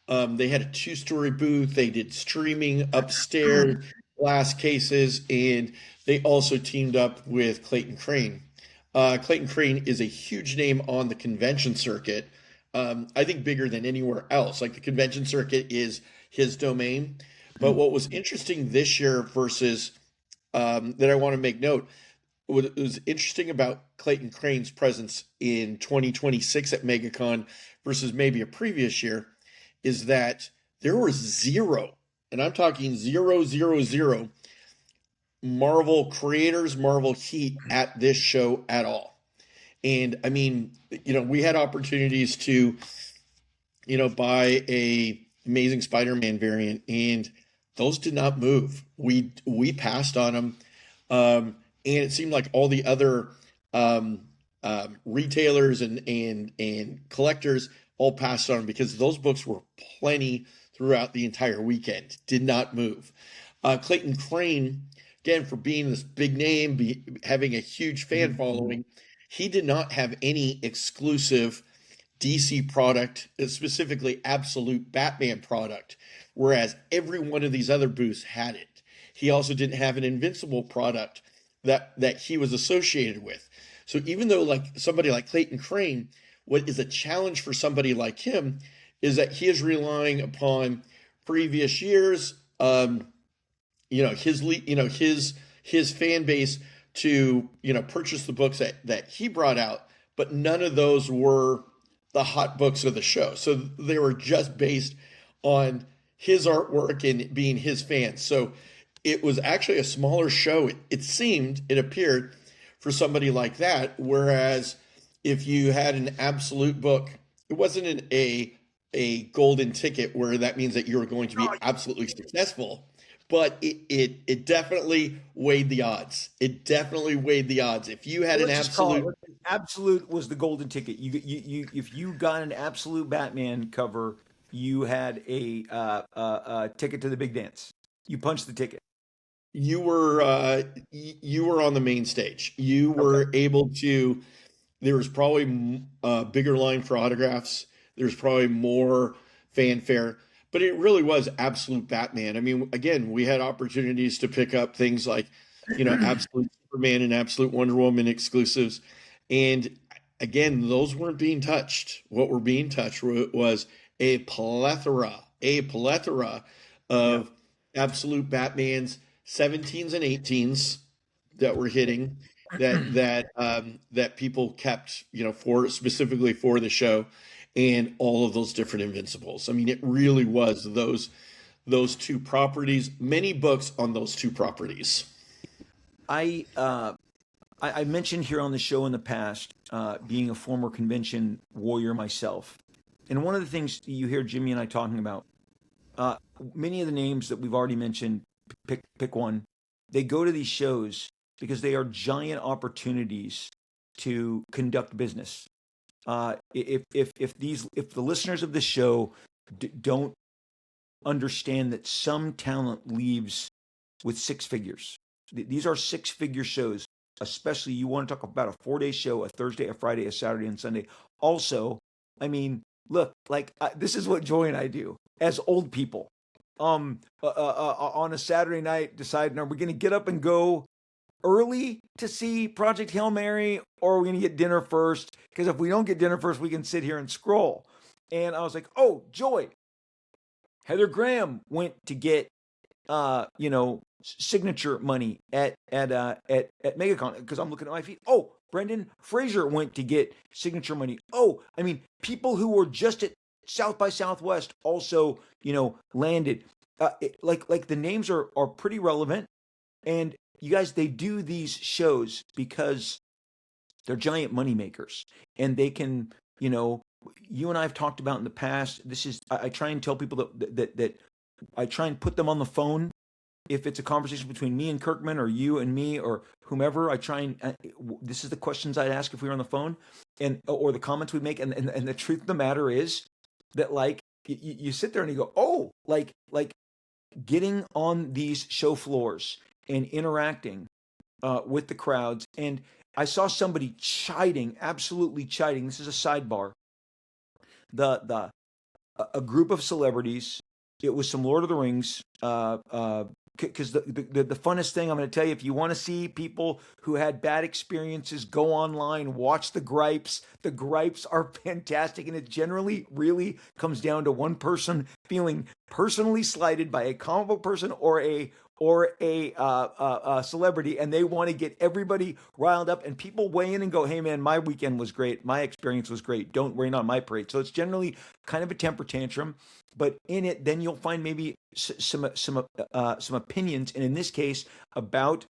Speaker 2: They had a two-story booth. They did streaming upstairs, glass cases, and they also teamed up with Clayton Crane. Clayton Crane is a huge name on the convention circuit. I think bigger than anywhere else. Like the convention circuit is his domain. But what was interesting this year versus that I want to make note. What was interesting about Clayton Crane's presence in 2026 at MegaCon versus maybe a previous year is that there was zero, and I'm talking zero, zero, zero Marvel creators, Marvel heat at this show at all. And I mean, we had opportunities to buy a Amazing Spider-Man variant, and those did not move. We passed on them, and it seemed like all the other retailers and collectors all passed on them because those books were plenty throughout the entire weekend. Did not move. Clayton Crane, again, for being this big name, having a huge fan following, he did not have any exclusive DC product, specifically Absolute Batman product, whereas every one of these other booths had it. He also didn't have an Invincible product that he was associated with. So even though like somebody like Clayton Crane, what is a challenge for somebody like him is that he is relying upon previous years, his fan base to purchase the books that he brought out, but none of those were the hot books of the show. So they were just based on his artwork and being his fans. So it was actually a smaller show. It appeared for somebody like that. Whereas if you had an absolute book, it wasn't a golden ticket where that means that you were going to be absolutely successful. But it definitely weighed the odds. It definitely weighed the odds. If you had
Speaker 1: Well,
Speaker 2: an
Speaker 1: let's just call it.
Speaker 2: absolute
Speaker 1: Absolute was the golden ticket. If you got an Absolute Batman cover, you had a ticket to the big dance. You punched the ticket.
Speaker 2: you were on the main stage. You
Speaker 1: Okay.
Speaker 2: were able to. There was probably a bigger line for autographs. There's probably more fanfare, but it really was absolute Batman. I mean, again, we had opportunities to pick up things like, absolute Superman and absolute Wonder Woman exclusives, and again, those weren't being touched. What were being touched was a plethora
Speaker 1: Yeah.
Speaker 2: of absolute Batmans 17s and 18s that were hitting that people kept, for specifically for the show, and all of those different Invincibles. I mean, it really was those two properties, many books on those two properties.
Speaker 1: I I mentioned here on the show in the past, being a former convention warrior myself, and one of the things you hear Jimmy and I talking about, uh, many of the names that we've already mentioned, pick one, they go to these shows because they are giant opportunities to conduct business. If the listeners of the show don't understand that some talent leaves with six figures. These are six-figure shows, especially you want to talk about a 4 day show, a Thursday, a Friday, a Saturday, and Sunday. Also, I mean, look, like this is what Joy and I do as old people. On a Saturday night, deciding are we going to get up and go early to see Project Hail Mary, or are we going to get dinner first? Because if we don't get dinner first, we can sit here and scroll. And I was like, oh, Joy, Heather Graham went to get signature money at MegaCon because I'm looking at my feet. Oh, Brendan Fraser went to get signature money. Oh, I mean, people who were just at South by Southwest also, landed. Like the names are pretty relevant, and you guys, they do these shows because they're giant money makers, and they can, you and I have talked about in the past. This is I try and tell people that I try and put them on the phone if it's a conversation between me and Kirkman or you and me or whomever. I try and this is the questions I'd ask if we were on the phone, and or the comments we make. And the truth of the matter is that like you sit there and you go, oh, like getting on these show floors and interacting with the crowds. And I saw somebody chiding, absolutely chiding. This is a sidebar. The a group of celebrities. It was some Lord of the Rings. Because the funnest thing I'm going to tell you, if you want to see people who had bad experiences, go online, watch the gripes. The gripes are fantastic, and it generally really comes down to one person feeling personally slighted by a comic book person or a celebrity, and they want to get everybody riled up. And people weigh in and go, "Hey, man, my weekend was great. My experience was great. Don't rain on my parade." So it's generally kind of a temper tantrum, but in it, then you'll find maybe some opinions, and in this case, about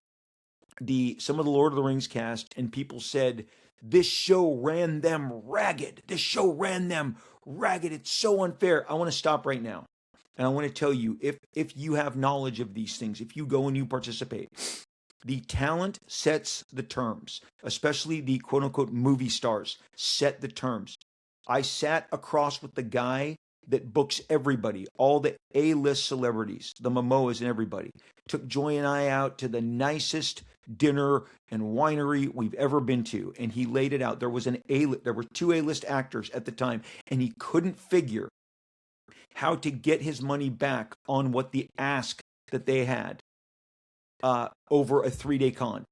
Speaker 1: the some of the Lord of the Rings cast, and people said this show ran them ragged. This show ran them ragged. It's so unfair. I want to stop right now. And I want to tell you, if you have knowledge of these things, if you go and you participate, the talent sets the terms, especially the quote unquote movie stars set the terms. I sat across with the guy that books everybody, all the A-list celebrities, the Momoas and everybody. Took Joy and I out to the nicest dinner and winery we've ever been to, and he laid it out. There were two A-list actors at the time, and he couldn't figure how to get his money back on what the ask that they had over a 3 day con.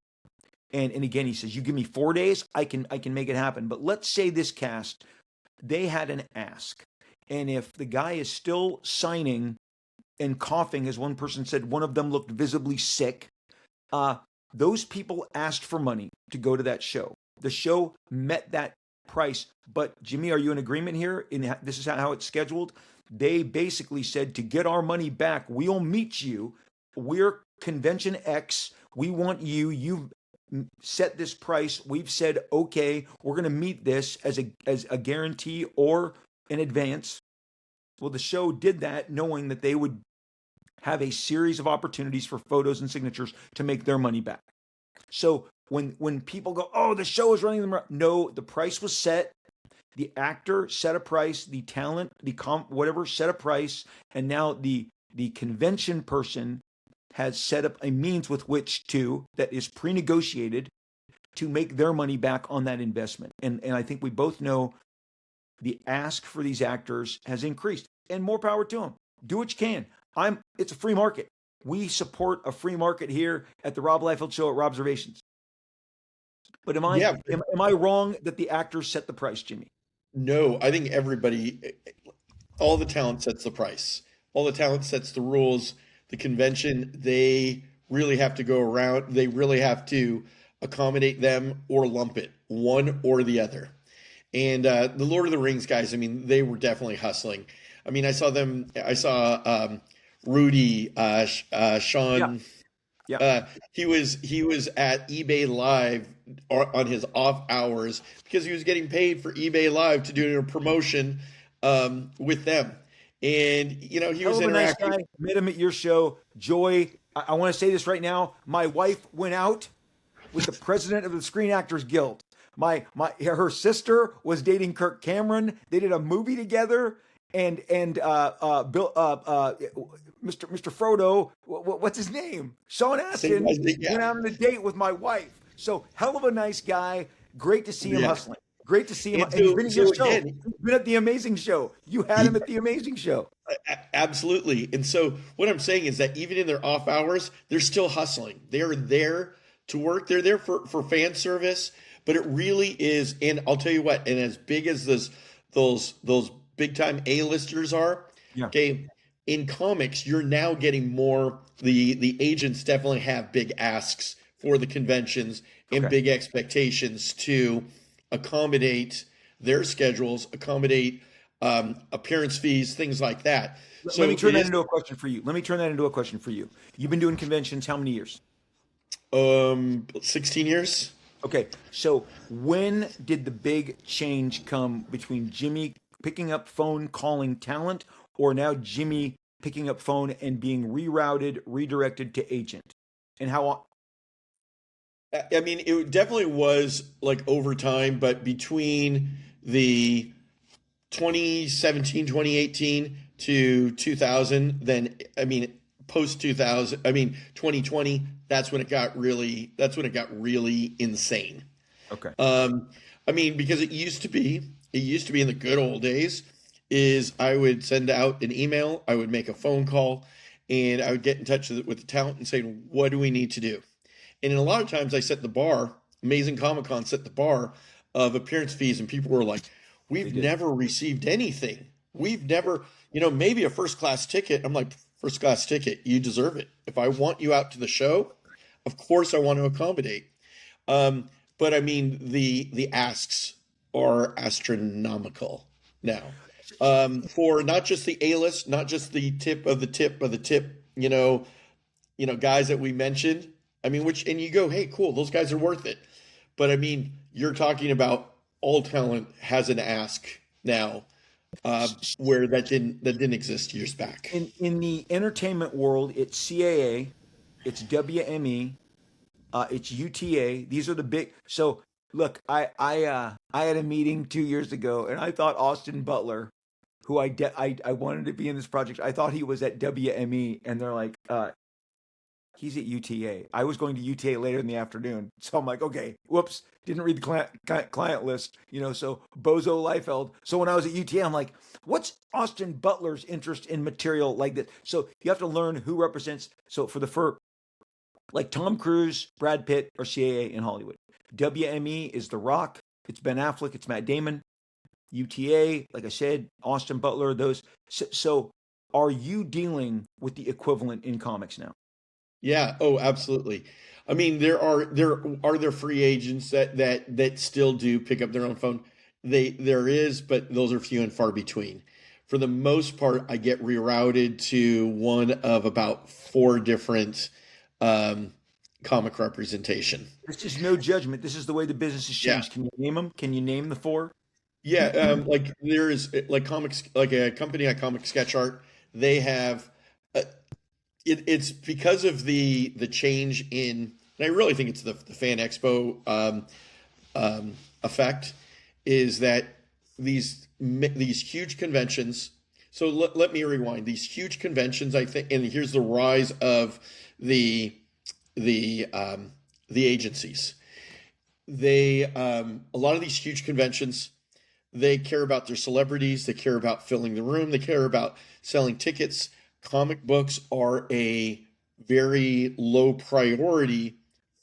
Speaker 1: And again, he says, "You give me 4 days, I can make it happen." But let's say this cast, they had an ask, and if the guy is still signing and coughing, as one person said, one of them looked visibly sick. Those people asked for money to go to that show. The show met that price. But Jimmy, are you in agreement here? This is how it's scheduled. They basically said, to get our money back, we'll meet you. We're Convention X. We want you. You've set this price. We've said, okay, we're going to meet this as a guarantee or an advance. Well, the show did that knowing that they would have a series of opportunities for photos and signatures to make their money back. So when people go, oh, the show is running them, no, the price was set. The actor set a price, the talent, whatever set a price, and now the convention person has set up a means with which that is pre-negotiated to make their money back on that investment. And I think we both know the ask for these actors has increased, and more power to them. Do what you can. It's a free market. We support a free market here at the Rob Liefeld Show at Robservations. But am I
Speaker 2: Yeah,
Speaker 1: am I wrong that the actors set the price, Jimmy?
Speaker 2: no, I think everybody, all the talent sets the price. All the talent sets the rules. The convention, they really have to go around, they really have to accommodate them or lump it, one or the other. And the Lord of the Rings guys, I mean, they were definitely hustling. I mean, I saw Rudy,
Speaker 1: Yeah,
Speaker 2: Sean.
Speaker 1: yeah.
Speaker 2: He was at eBay Live on his off hours because he was getting paid for eBay Live to do a promotion with them, and he
Speaker 1: Hell
Speaker 2: was
Speaker 1: of a nice
Speaker 2: interacting.
Speaker 1: guy. Met him at your show. Joy, I want to say this right now. My wife went out with the president of the Screen Actors Guild. Her sister was dating Kirk Cameron. They did a movie together, and Bill Mr. Frodo, what's his name? Sean
Speaker 2: Same
Speaker 1: Astin
Speaker 2: guys, yeah,
Speaker 1: went out on a date with my wife. So hell of a nice guy. Great to see him
Speaker 2: yeah.
Speaker 1: hustling. Great to see him,
Speaker 2: And
Speaker 1: and he's
Speaker 2: so,
Speaker 1: been at your
Speaker 2: so
Speaker 1: show.
Speaker 2: again,
Speaker 1: He's been at the Amazing Show. You had him at the Amazing Show.
Speaker 2: absolutely. And so what I'm saying is that even in their off hours, they're still hustling. They're there to work. They're there for fan service, but it really is. And I'll tell you what, and as big as those big time A-listers are,
Speaker 1: Yeah.
Speaker 2: okay, in comics, you're now getting more, the agents definitely have big asks for the conventions and
Speaker 1: Okay.
Speaker 2: big expectations to accommodate their schedules, accommodate appearance fees, things like that.
Speaker 1: Let me
Speaker 2: So
Speaker 1: turn
Speaker 2: it
Speaker 1: that
Speaker 2: is
Speaker 1: into a question for you. Let me turn that into a question for you. You've been doing conventions how many years?
Speaker 2: 16 years.
Speaker 1: Okay, so when did the big change come between Jimmy picking up phone calling talent or now Jimmy picking up phone and being rerouted, redirected to agent? And how
Speaker 2: I mean, it definitely was like over time, but between the 2017, 2018 to 2000, then I mean post 2000, I mean 2020, that's when it got really insane.
Speaker 1: okay.
Speaker 2: Um, I mean, because it used to be in the good old days, is I would send out an email, I would make a phone call, and I would get in touch with the talent and say, what do we need to do? And in a lot of times I set the bar, Amazing Comic Con set the bar of appearance fees, and people were like,
Speaker 1: They
Speaker 2: we've
Speaker 1: did.
Speaker 2: never received anything. We've never, maybe a first class ticket. I'm like, first class ticket, you deserve it. If I want you out to the show, of course I want to accommodate. Um, but I mean, the asks are astronomical now. For not just the A list, not just the tip of the tip of the tip, guys that we mentioned. I mean, which, and you go, hey, cool, those guys are worth it. But I mean, you're talking about all talent has an ask now, where that didn't exist years back.
Speaker 1: In the entertainment world, it's CAA, it's WME, it's UTA. These are the big. So look, I had a meeting 2 years ago, and I thought Austin Butler, who I wanted to be in this project, I thought he was at WME, and they're like, he's at UTA. I was going to UTA later in the afternoon, so I'm like, okay, whoops, didn't read the client list, So Bozo Liefeld. So when I was at UTA, I'm like, what's Austin Butler's interest in material like this? So you have to learn who represents. So for like Tom Cruise, Brad Pitt, or CAA in Hollywood. WME is The Rock. It's Ben Affleck. It's Matt Damon. UTA, like I said, Austin Butler. Those. So are you dealing with the equivalent in comics now?
Speaker 2: Yeah. Oh, absolutely. I mean, there free agents that still do pick up their own phone. There is, but those are few and far between. For the most part, I get rerouted to one of about four different um, comic representation.
Speaker 1: This is no judgment. This is the way the business has
Speaker 2: Yeah.
Speaker 1: changed. Can you name them? Can you name the four?
Speaker 2: Yeah, like there is like comics, like a company like Comic Sketch Art. They have it's because of the change in, and I really think it's the Fan Expo effect, is that these huge conventions. So let me rewind. These huge conventions, I think, and here's the rise of the the um, the agencies. They A lot of these huge conventions, they care about their celebrities, they care about filling the room, they care about selling tickets. Comic books are a very low priority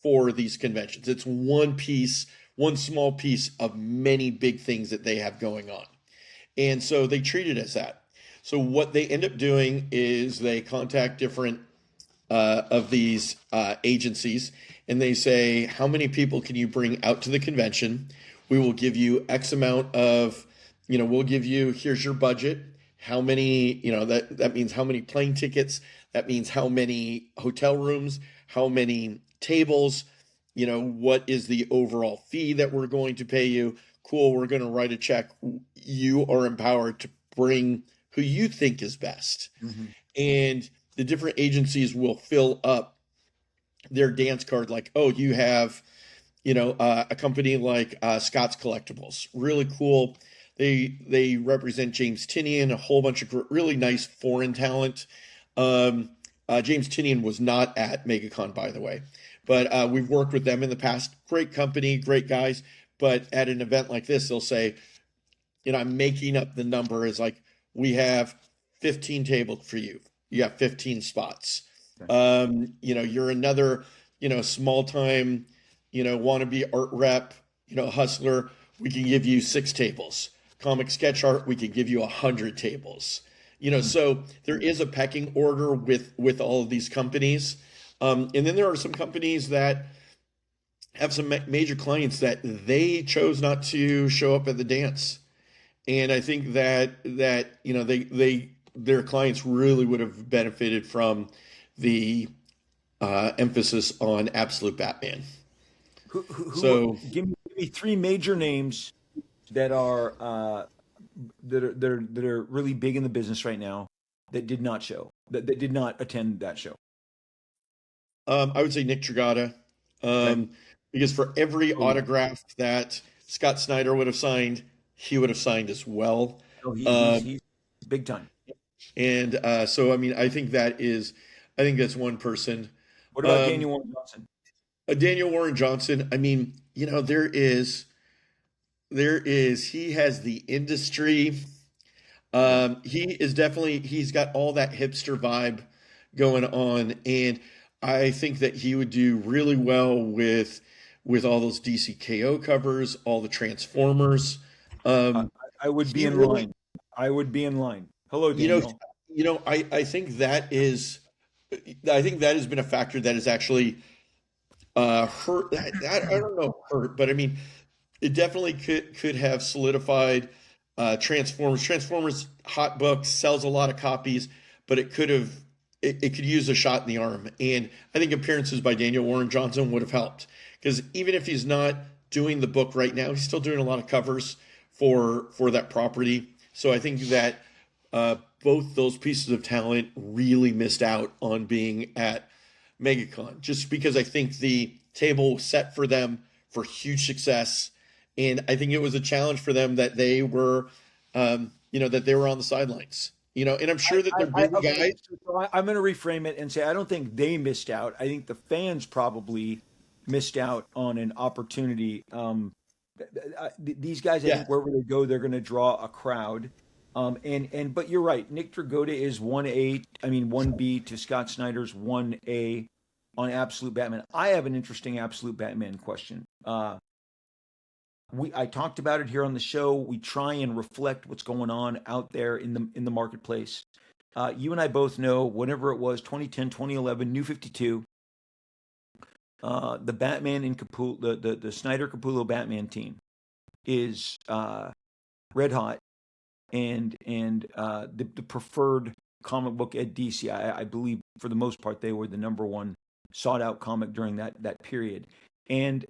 Speaker 2: for these conventions. It's one piece, one small piece of many big things that they have going on. And so they treat it as that. So what they end up doing is they contact different of these agencies, and they say, how many people can you bring out to the convention? We will give you X amount of, we'll give you, here's your budget. How many, that means how many plane tickets, that means how many hotel rooms, how many tables, what is the overall fee that we're going to pay you? Cool, we're going to write a check. You are empowered to bring who you think is best.
Speaker 1: Mm-hmm.
Speaker 2: And the different agencies will fill up their dance card like, oh, you have, a company like Scott's Collectibles, really cool. They represent James Tinian, a whole bunch of really nice foreign talent. James Tinian was not at MegaCon, by the way, but we've worked with them in the past. Great company, great guys. But at an event like this, they'll say, I'm making up the number is like, we have 15 tables for you. You have 15 spots. You're another, small time, wannabe art rep, hustler. We can give you 6 tables. Comic sketch art, we can give you 100 tables. So there is a pecking order with all of these companies. And then there are some companies that have some major clients that they chose not to show up at the dance. And I think that their clients really would have benefited from the emphasis on Absolute Batman.
Speaker 1: Who give me 3 major names that are really big in the business right now that did not did not attend that show.
Speaker 2: I would say Nick Dragata,
Speaker 1: Okay.
Speaker 2: because for every
Speaker 1: Oh yeah.
Speaker 2: autograph that Scott Snyder would have signed, he would have signed as well.
Speaker 1: Oh,
Speaker 2: Um,
Speaker 1: he's big time.
Speaker 2: and so, I mean, I think that's one person.
Speaker 1: What about
Speaker 2: Um,
Speaker 1: Daniel Warren Johnson?
Speaker 2: Daniel Warren Johnson. I mean, he has the industry.
Speaker 1: Yeah.
Speaker 2: He's got all that hipster vibe going on, and I think that he would do really well with all those DCKO covers, all the Transformers.
Speaker 1: I,
Speaker 2: Um,
Speaker 1: I would be
Speaker 2: he
Speaker 1: in
Speaker 2: really,
Speaker 1: line. I would be in line. Hello,
Speaker 2: you know,
Speaker 1: Daniel.
Speaker 2: I think I think that has been a factor that has actually hurt. I don't know hurt, but I mean, it definitely could have solidified Transformers. Transformers hot book sells a lot of copies, but it could use a shot in the arm. And I think appearances by Daniel Warren Johnson would have helped, because even if he's not doing the book right now, he's still doing a lot of covers for that property. So I think that both those pieces of talent really missed out on being at MegaCon, just because I think the table was set for them for huge success. And I think it was a challenge for them that they were, that they were on the sidelines. And I'm sure that they're busy
Speaker 1: Okay.
Speaker 2: guys.
Speaker 1: I'm going to reframe it and say I don't think they missed out. I think the fans probably missed out on an opportunity. These guys, I
Speaker 2: Yeah,
Speaker 1: think wherever they go, they're going to draw a crowd. But you're right. Nick Dragotta is 1A, I mean 1B to Scott Snyder's 1A on Absolute Batman. I have an interesting Absolute Batman question. I talked about it here on the show. We try and reflect what's going on out there in the marketplace. You and I both know whenever it was 2010, 2011, New 52, the Batman in Capullo, the Snyder Capullo Batman team is red hot and the preferred comic book at DC. I believe for the most part they were the number one sought out comic during that period, and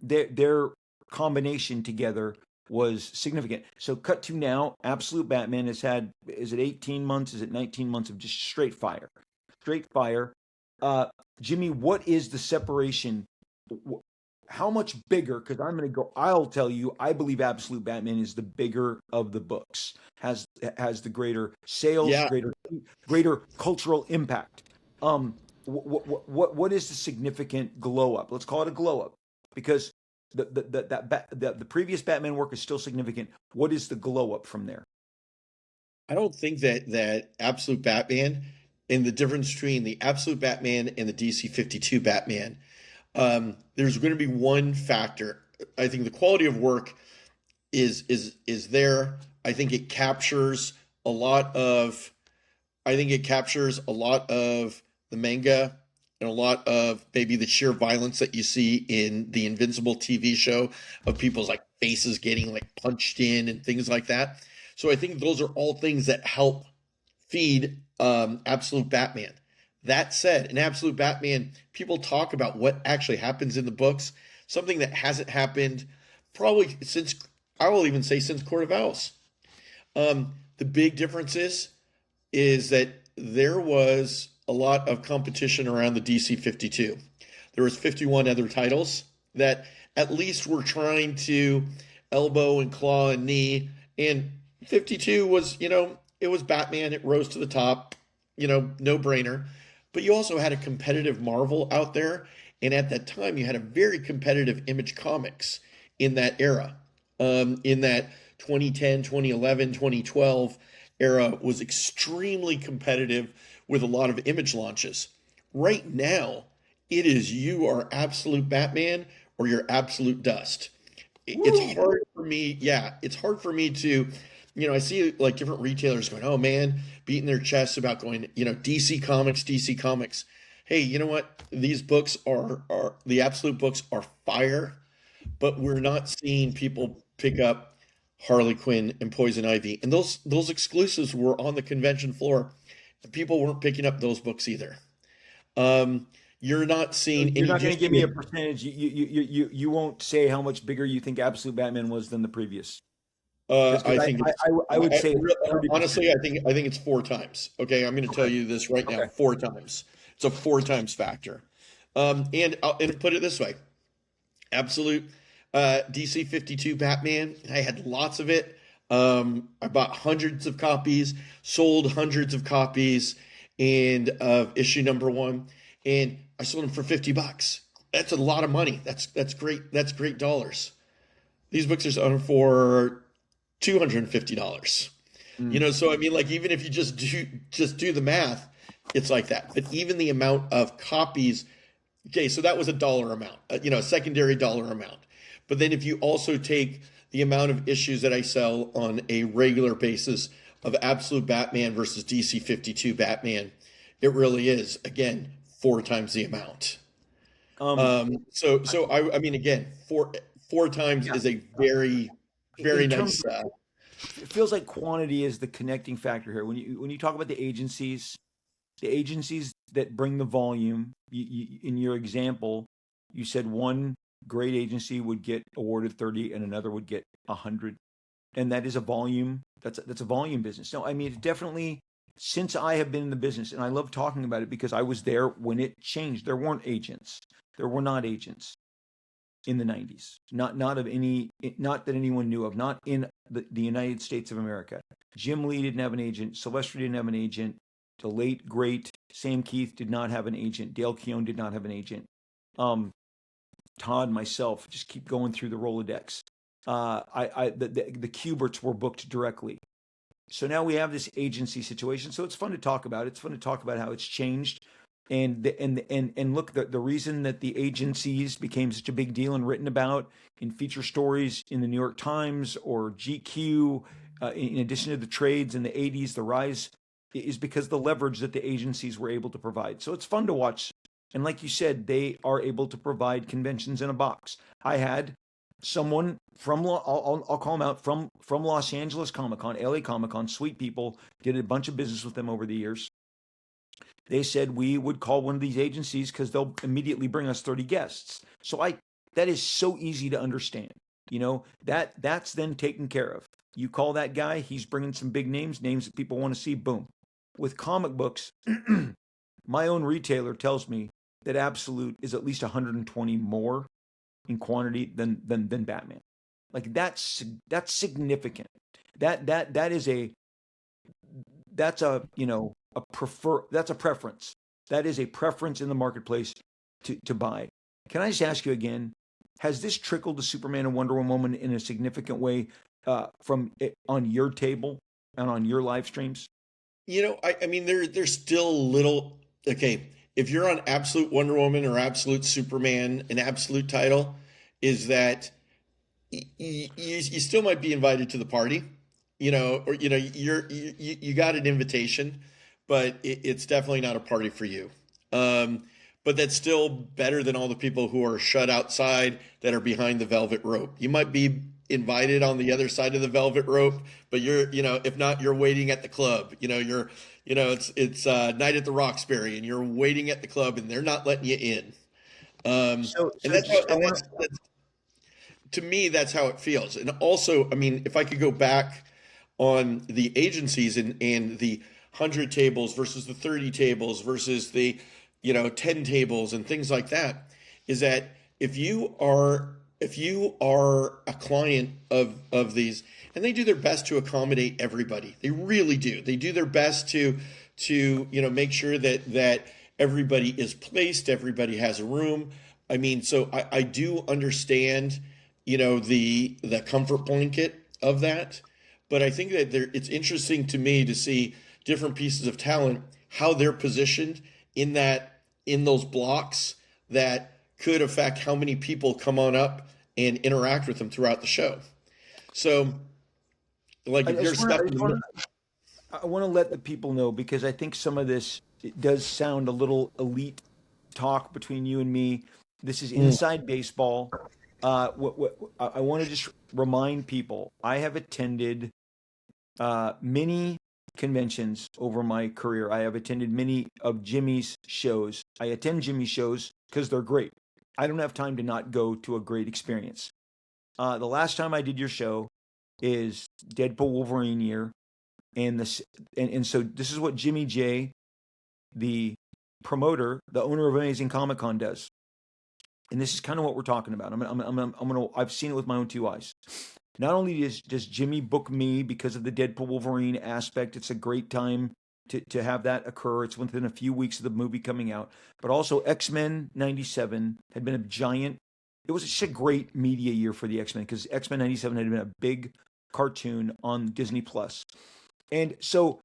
Speaker 1: their combination together was significant. So cut to now, Absolute Batman has had, is it 18 months? Is it 19 months of just straight fire? Straight fire. Jimmy, what is the separation? How much bigger? Because I'm going to go. I'll tell you. I believe Absolute Batman is the bigger of the books. Has the greater sales,
Speaker 2: yeah.
Speaker 1: greater cultural impact. What is the significant glow up? Let's call it a glow up, because the previous Batman work is still significant. What is the glow up from there?
Speaker 2: I don't think that Absolute Batman, and the difference between the Absolute Batman and the DC 52 Batman, There's going to be one factor. I think the quality of work is there. I think it captures a lot of I think it captures a lot of the manga and a lot of maybe the sheer violence that you see in the Invincible TV show of people's like faces getting like punched in and things like that. So I think those are all things that help feed Absolute Batman. That said, in Absolute Batman, people talk about what actually happens in the books, something that hasn't happened probably since, I will even say, since Court of Owls. The big difference is that there was a lot of competition around the DC 52. There was 51 other titles that at least were trying to elbow and claw and knee, and 52 was, it was Batman. It rose to the top, no brainer. But you also had a competitive Marvel out there, and at that time you had a very competitive Image Comics in that era. In that 2010, 2011, 2012 era was extremely competitive with a lot of Image launches. Right now, it is you are absolute Batman or you're absolute dust. It's
Speaker 1: Woo!
Speaker 2: hard for me, yeah, it's hard for me to, I see like different retailers going, oh man, beating their chests about going, DC Comics, DC Comics. Hey, you know what? These books are the absolute books are fire, but we're not seeing people pick up Harley Quinn and Poison Ivy. And those exclusives were on the convention floor. And people weren't picking up those books either. You're not
Speaker 1: So
Speaker 2: seeing
Speaker 1: you're
Speaker 2: any
Speaker 1: not going
Speaker 2: just
Speaker 1: to give me a percentage. You won't say how much bigger you think Absolute Batman was than the previous. Because
Speaker 2: I think it's
Speaker 1: I would say
Speaker 2: honestly,
Speaker 1: 30%.
Speaker 2: I think it's four times. Okay, I'm going to tell
Speaker 1: Okay.
Speaker 2: you this right now,
Speaker 1: Okay.
Speaker 2: four times. It's a four times factor. And put it this way, absolute DC 52 Batman. I had lots of it. I bought hundreds of copies, sold hundreds of copies, and of issue number one, and I sold them for $50. That's a lot of money. That's great. That's great dollars. These books are selling for $250.
Speaker 1: Mm.
Speaker 2: So I mean, like even if you just do the math, it's like that. But even the amount of copies. Okay, so that was a dollar amount, a secondary dollar amount. But then if you also take the amount of issues that I sell on a regular basis of Absolute Batman versus DC 52 Batman, it really is again four times the amount.
Speaker 1: Um,
Speaker 2: I mean, again, four times
Speaker 1: yeah.
Speaker 2: is a very, very
Speaker 1: In terms
Speaker 2: nice.
Speaker 1: it feels like quantity is the connecting factor here. When you talk about the agencies that bring the volume, in your example, you said one great agency would get awarded 30 and another would get 100. And that is a volume. That's a volume business. No, I mean, it definitely, since I have been in the business, and I love talking about it because I was there when it changed. There weren't agents. There were not agents in the 90s. Not that anyone knew of, not in the United States of America. Jim Lee didn't have an agent. Sylvester didn't have an agent. The late great Sam Keith did not have an agent. Dale Keown did not have an agent. Um, Todd, myself, just keep going through the Rolodex. The Kuberts were booked directly. So now we have this agency situation. So it's fun to talk about. It's fun to talk about how it's changed. And look, the reason that the agencies became such a big deal and written about in feature stories in the New York Times or GQ, in addition to the trades in the 80s, the rise is because the leverage that the agencies were able to provide. So it's fun to watch. And like you said, they are able to provide conventions in a box. I had someone from I'll call them out from Los Angeles Comic Con, LA Comic Con, sweet people, did a bunch of business with them over the years. They said we would call one of these agencies because they'll immediately bring us 30 guests. So that is so easy to understand. That's then taken care of. You call that guy, he's bringing some big names that people want to see. Boom. With comic books, my own retailer tells me that Absolute is at least 120 more in quantity than Batman. Like that's significant. That is that's a preference. That is a preference in the marketplace to buy. Can I just ask you again? Has this trickled to Superman and Wonder Woman in a significant way from on your table and on your live streams?
Speaker 2: I mean, there's still little. Okay, if you're on absolute Wonder Woman or absolute Superman, an absolute title is that you still might be invited to the party, or you got an invitation, but it's definitely not a party for you. Um, but that's still better than all the people who are shut outside that are behind the velvet rope. You might be invited on the other side of the velvet rope, but if not, you're waiting at the club. It's night at the Roxbury, and you're waiting at the club, and they're not letting you in.
Speaker 1: So,
Speaker 2: And
Speaker 1: so just I want
Speaker 2: that's to me, that's how it feels. And also, I mean, if I could go back on the agencies and the 100 tables versus the 30 tables versus the 10 tables and things like that, is that if you are a client of these, and they do their best to accommodate everybody, they really do. They do their best to make sure that everybody is placed, everybody has a room. I mean, so I do understand, the comfort blanket of that. But I think that it's interesting to me to see different pieces of talent, how they're positioned in those blocks that could affect how many people come on up and interact with them throughout the show. So, like
Speaker 1: I
Speaker 2: if you're
Speaker 1: just want
Speaker 2: stuck
Speaker 1: to
Speaker 2: in the middle,
Speaker 1: I want to let the people know, because I think some of this, it does sound a little elite talk between you and me. This is
Speaker 2: mm,
Speaker 1: inside baseball. I want to just remind people, I have attended many conventions over my career. I have attended many of Jimmy's shows. I attend Jimmy's shows because they're great. I don't have time to not go to a great experience. The last time I did your show is Deadpool Wolverine year, and so this is what Jimmy J, the promoter, the owner of Amazing Comic Con, does. And this is kind of what we're talking about. I've seen it with my own two eyes. Not only does Jimmy book me because of the Deadpool Wolverine aspect, it's a great time to have that occur. It's within a few weeks of the movie coming out, but also X-Men '97 had been a giant. It was just a great media year for the X-Men, because X-Men '97 had been a big cartoon on Disney Plus, and so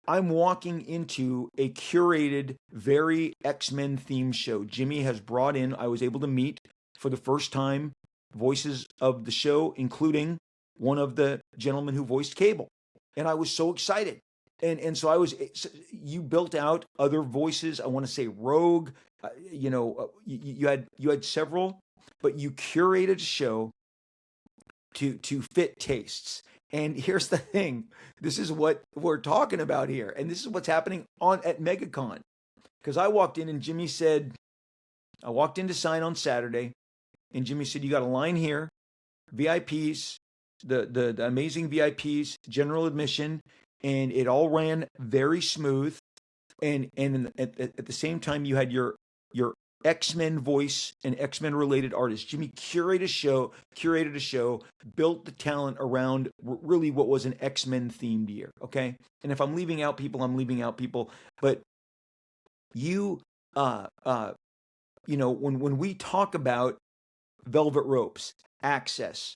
Speaker 1: I'm walking into a curated, very X-Men themed show. Jimmy has brought in, I was able to meet for the first time voices of the show, including one of the gentlemen who voiced Cable. And I was so excited. And so you built out other voices. I want to say Rogue, you had several, but you curated a show to fit tastes. And here's the thing. This is what we're talking about here. And this is what's happening on at MegaCon. Because I walked in and Jimmy said, I walked in to sign on Saturday, and Jimmy said, you got a line here, VIPs, the amazing VIPs, general admission, and it all ran very smooth. And at the same time, you had your X-Men voice and X-Men related artists. Jimmy curated a show, built the talent around really what was an X-Men themed year. Okay. And if I'm leaving out people, I'm leaving out people. But you, uh, uh, when we talk about Velvet Ropes, Access,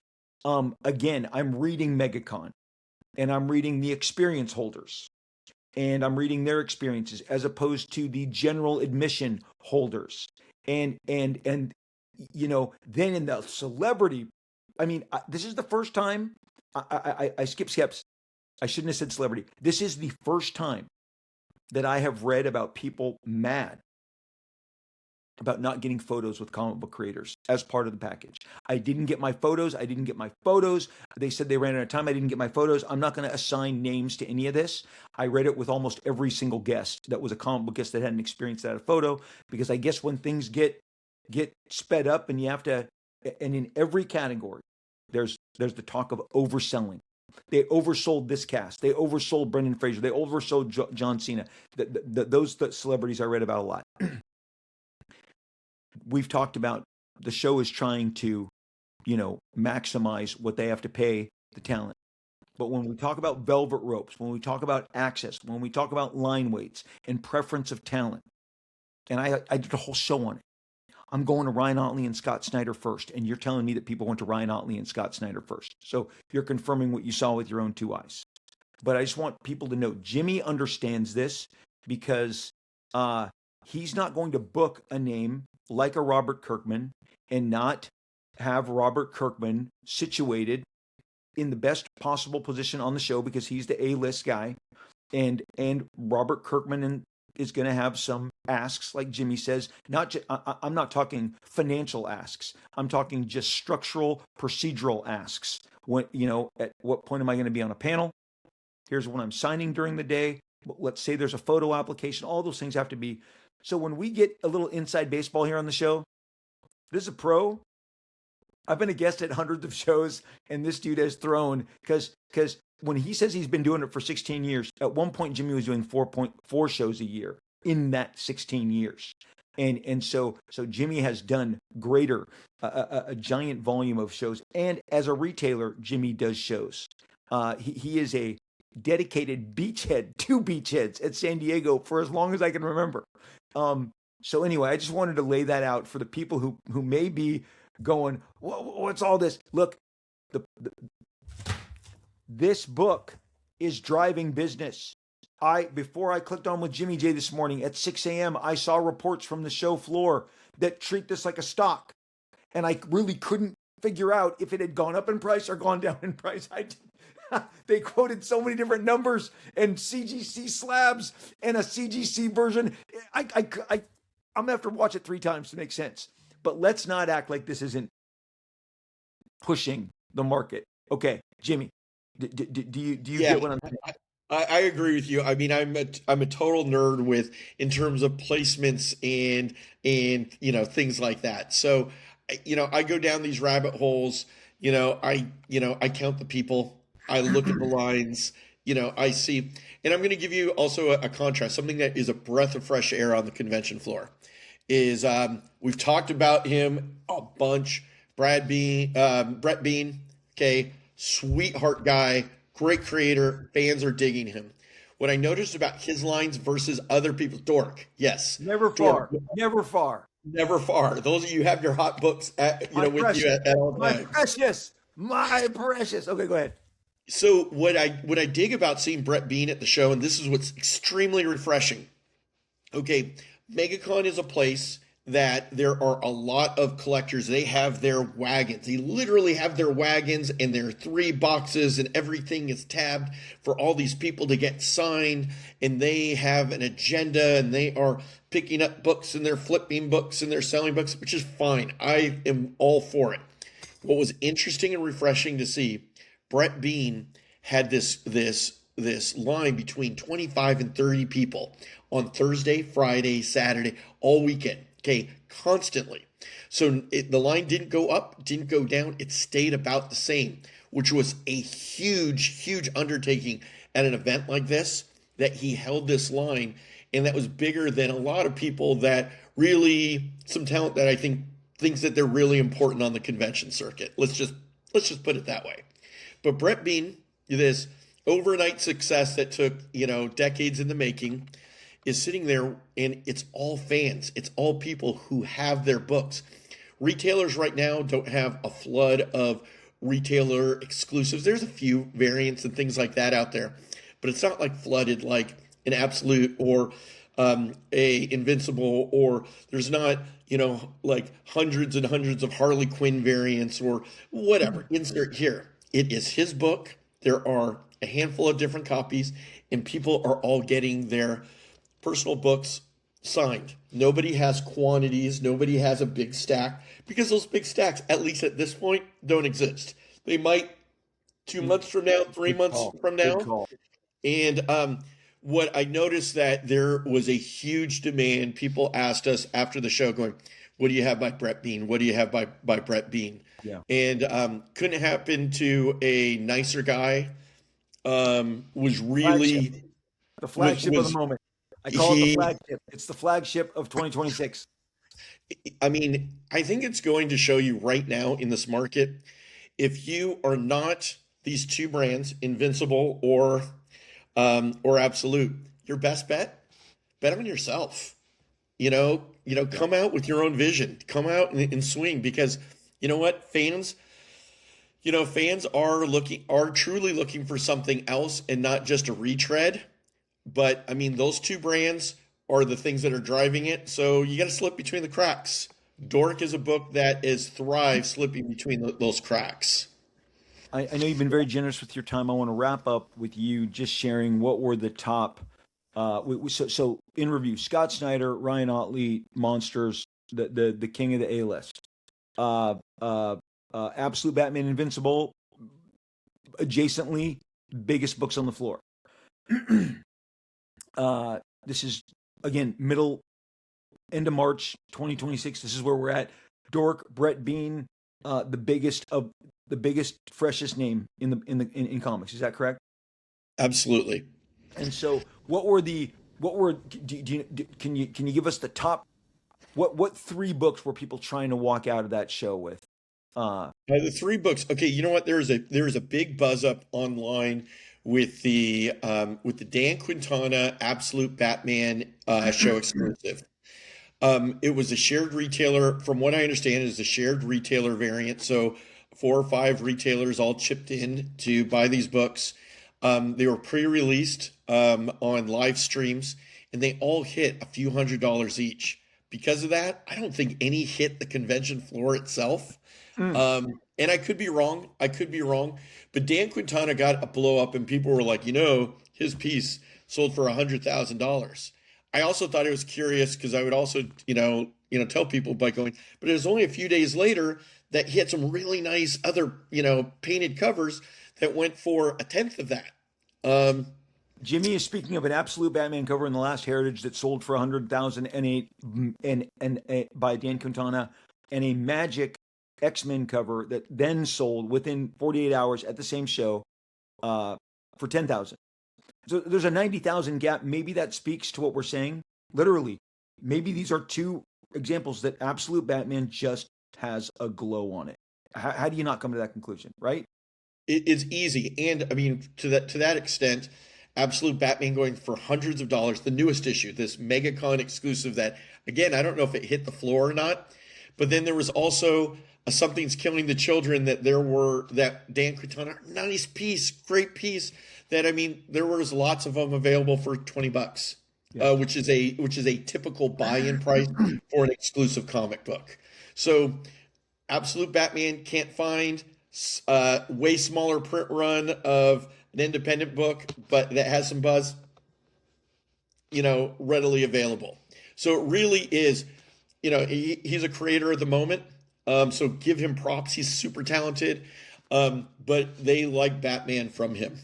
Speaker 1: again, I'm reading MegaCon, and I'm reading the experience holders, and I'm reading their experiences as opposed to the general admission holders. And then in the celebrity, I mean, this is the first time I skip steps. I shouldn't have said celebrity. This is the first time that I have read about people mad about not getting photos with comic book creators as part of the package. I didn't get my photos. I didn't get my photos. They said they ran out of time. I didn't get my photos. I'm not going to assign names to any of this. I read it with almost every single guest that was a comic book guest that hadn't experienced that photo, because I guess when things get sped up and you have to, and in every category, there's the talk of overselling. They oversold this cast. They oversold Brendan Fraser. They oversold John Cena. Those celebrities I read about a lot. We've talked about the show is trying to, maximize what they have to pay the talent. But when we talk about velvet ropes, when we talk about access, when we talk about line weights and preference of talent, and I did a whole show on it. I'm going to Ryan Otley and Scott Snyder first, and you're telling me that people went to Ryan Otley and Scott Snyder first. So you're confirming what you saw with your own two eyes. But I just want people to know Jimmy understands this, because he's not going to book a name like a Robert Kirkman and not have Robert Kirkman situated in the best possible position on the show because he's the A-list guy. And Robert Kirkman is going to have some asks, like Jimmy says. I'm not talking financial asks. I'm talking just structural, procedural asks. When at what point am I going to be on a panel? Here's when I'm signing during the day. Let's say there's a photo application. All those things have to be. So when we get a little inside baseball here on the show, this is a pro. I've been a guest at hundreds of shows, and this dude has thrown because when he says he's been doing it for 16 years, at one point Jimmy was doing 4.4 shows a year in that 16 years. And so Jimmy has done greater, a giant volume of shows. And as a retailer, Jimmy does shows. He is a dedicated beachhead, 2 beachheads at San Diego for as long as I can remember. So anyway, I just wanted to lay that out for the people who may be going, what's all this? Look, this book is driving business. Before I clicked on with Jimmy J this morning at 6 a.m., I saw reports from the show floor that treat this like a stock. And I really couldn't figure out if it had gone up in price or gone down in price. They quoted so many different numbers and CGC slabs and a CGC version. I'm going to have to watch it 3 times to make sense. But let's not act like this isn't pushing the market. Okay, Jimmy, do you get what I'm saying?
Speaker 2: I agree with you. I mean, I'm a total nerd in terms of placements and things like that. So, I go down these rabbit holes. I count the people. I look at the lines. I see, and I'm going to give you also a contrast, something that is a breath of fresh air on the convention floor. Is we've talked about him a bunch. Brett Bean, okay, sweetheart guy, great creator. Fans are digging him. What I noticed about his lines versus other people's, dork, yes,
Speaker 1: never
Speaker 2: dork,
Speaker 1: far, never far,
Speaker 2: never far. Those of you who have your hot books with
Speaker 1: precious,
Speaker 2: you at all
Speaker 1: times. My precious. Okay, go ahead.
Speaker 2: So what I dig about seeing Brett Bean at the show, and this is what's extremely refreshing. Okay, MegaCon is a place that there are a lot of collectors. They have their wagons. They literally have their wagons and their 3 boxes and everything is tabbed for all these people to get signed. And they have an agenda and they are picking up books and they're flipping books and they're selling books, which is fine. I am all for it. What was interesting and refreshing to see, Brett Bean had this line between 25 and 30 people on Thursday, Friday, Saturday, all weekend, okay, constantly. So the line didn't go up, didn't go down, it stayed about the same, which was a huge, huge undertaking at an event like this, that he held this line, and that was bigger than a lot of people that really, some talent that I think thinks that they're really important on the convention circuit. Let's just put it that way. But Brett Bean, this overnight success that took, decades in the making, is sitting there, and it's all fans. It's all people who have their books. Retailers right now don't have a flood of retailer exclusives. There's a few variants and things like that out there, but it's not like flooded like an Absolute or a Invincible, or there's not, like hundreds and hundreds of Harley Quinn variants or whatever. Insert here. It is his book. There are a handful of different copies, and people are all getting their personal books signed. Nobody has quantities. Nobody has a big stack, because those big stacks, at least at this point, don't exist. They might 2 months from now, 3 months from now. And what I noticed, that there was a huge demand. People asked us after the show going, what do you have by Brett Bean? What do you have by Brett Bean?
Speaker 1: Yeah.
Speaker 2: And couldn't happen to a nicer guy. Was really
Speaker 1: the flagship of the moment. I call it the flagship. It's the flagship of 2026.
Speaker 2: I mean, I think it's going to show you right now in this market, if you are not these 2 brands, Invincible or Absolute, your best bet on yourself. Come out with your own vision. Come out and swing, because you know what, fans are truly looking for something else and not just a retread. But I mean, those 2 brands are the things that are driving it. So you got to slip between the cracks. Dork is a book that is thrive slipping between those cracks.
Speaker 1: I know you've been very generous with your time. I want to wrap up with you just sharing what were the top. So in review, Scott Snyder, Ryan Otley, Monsters, the king of the A list. Uh, uh, Absolute Batman Invincible, adjacently, biggest books on the floor. This is again middle end of March 2026. This is where we're at. Dork, Brett Bean, the biggest, freshest name in comics. Is that correct?
Speaker 2: Absolutely.
Speaker 1: And so, what were can you give us the top? What three books were people trying to walk out of that show with? Uh,
Speaker 2: The three books. Okay, you know what? There is a big buzz up online with the Dan Quintana Absolute Batman show exclusive. It was a shared retailer. From what I understand, is a shared retailer variant. So four or five retailers all chipped in to buy these books. They were pre-released on live streams, and they all hit a few $100s each. Because of that, I don't think any hit the convention floor itself.
Speaker 1: mm.
Speaker 2: And I could be wrong. I could be wrong. But Dan Quintana got a blow up, and people were like, his piece sold for $100,000. I also thought it was curious because I would also, tell people by going, but it was only a few days later that he had some really nice other, painted covers that went for a tenth of that. Um,
Speaker 1: Jimmy is speaking of an Absolute Batman cover in the last Heritage that sold for 100,000 and by Dan Quintana, and a Magic X-Men cover that then sold within 48 hours at the same show for 10,000. So there's a 90,000 gap. Maybe that speaks to what we're saying. Literally, maybe these are two examples that Absolute Batman just has a glow on it. How do you not come to that conclusion, right?
Speaker 2: it's easy, and I mean to that extent, Absolute Batman going for hundreds of dollars. The newest issue, this MegaCon exclusive, that again I don't know if it hit the floor or not. But then there was also a Something's Killing the Children that Dan Quintana, nice piece, great piece. That I mean, there was lots of them available for $20,
Speaker 1: Yeah.
Speaker 2: which is a typical buy-in price for an exclusive comic book. So Absolute Batman can't find way smaller print run of an independent book, but that has some buzz, readily available. So it really is, he's a creator at the moment. So give him props. He's super talented. But they like Batman from him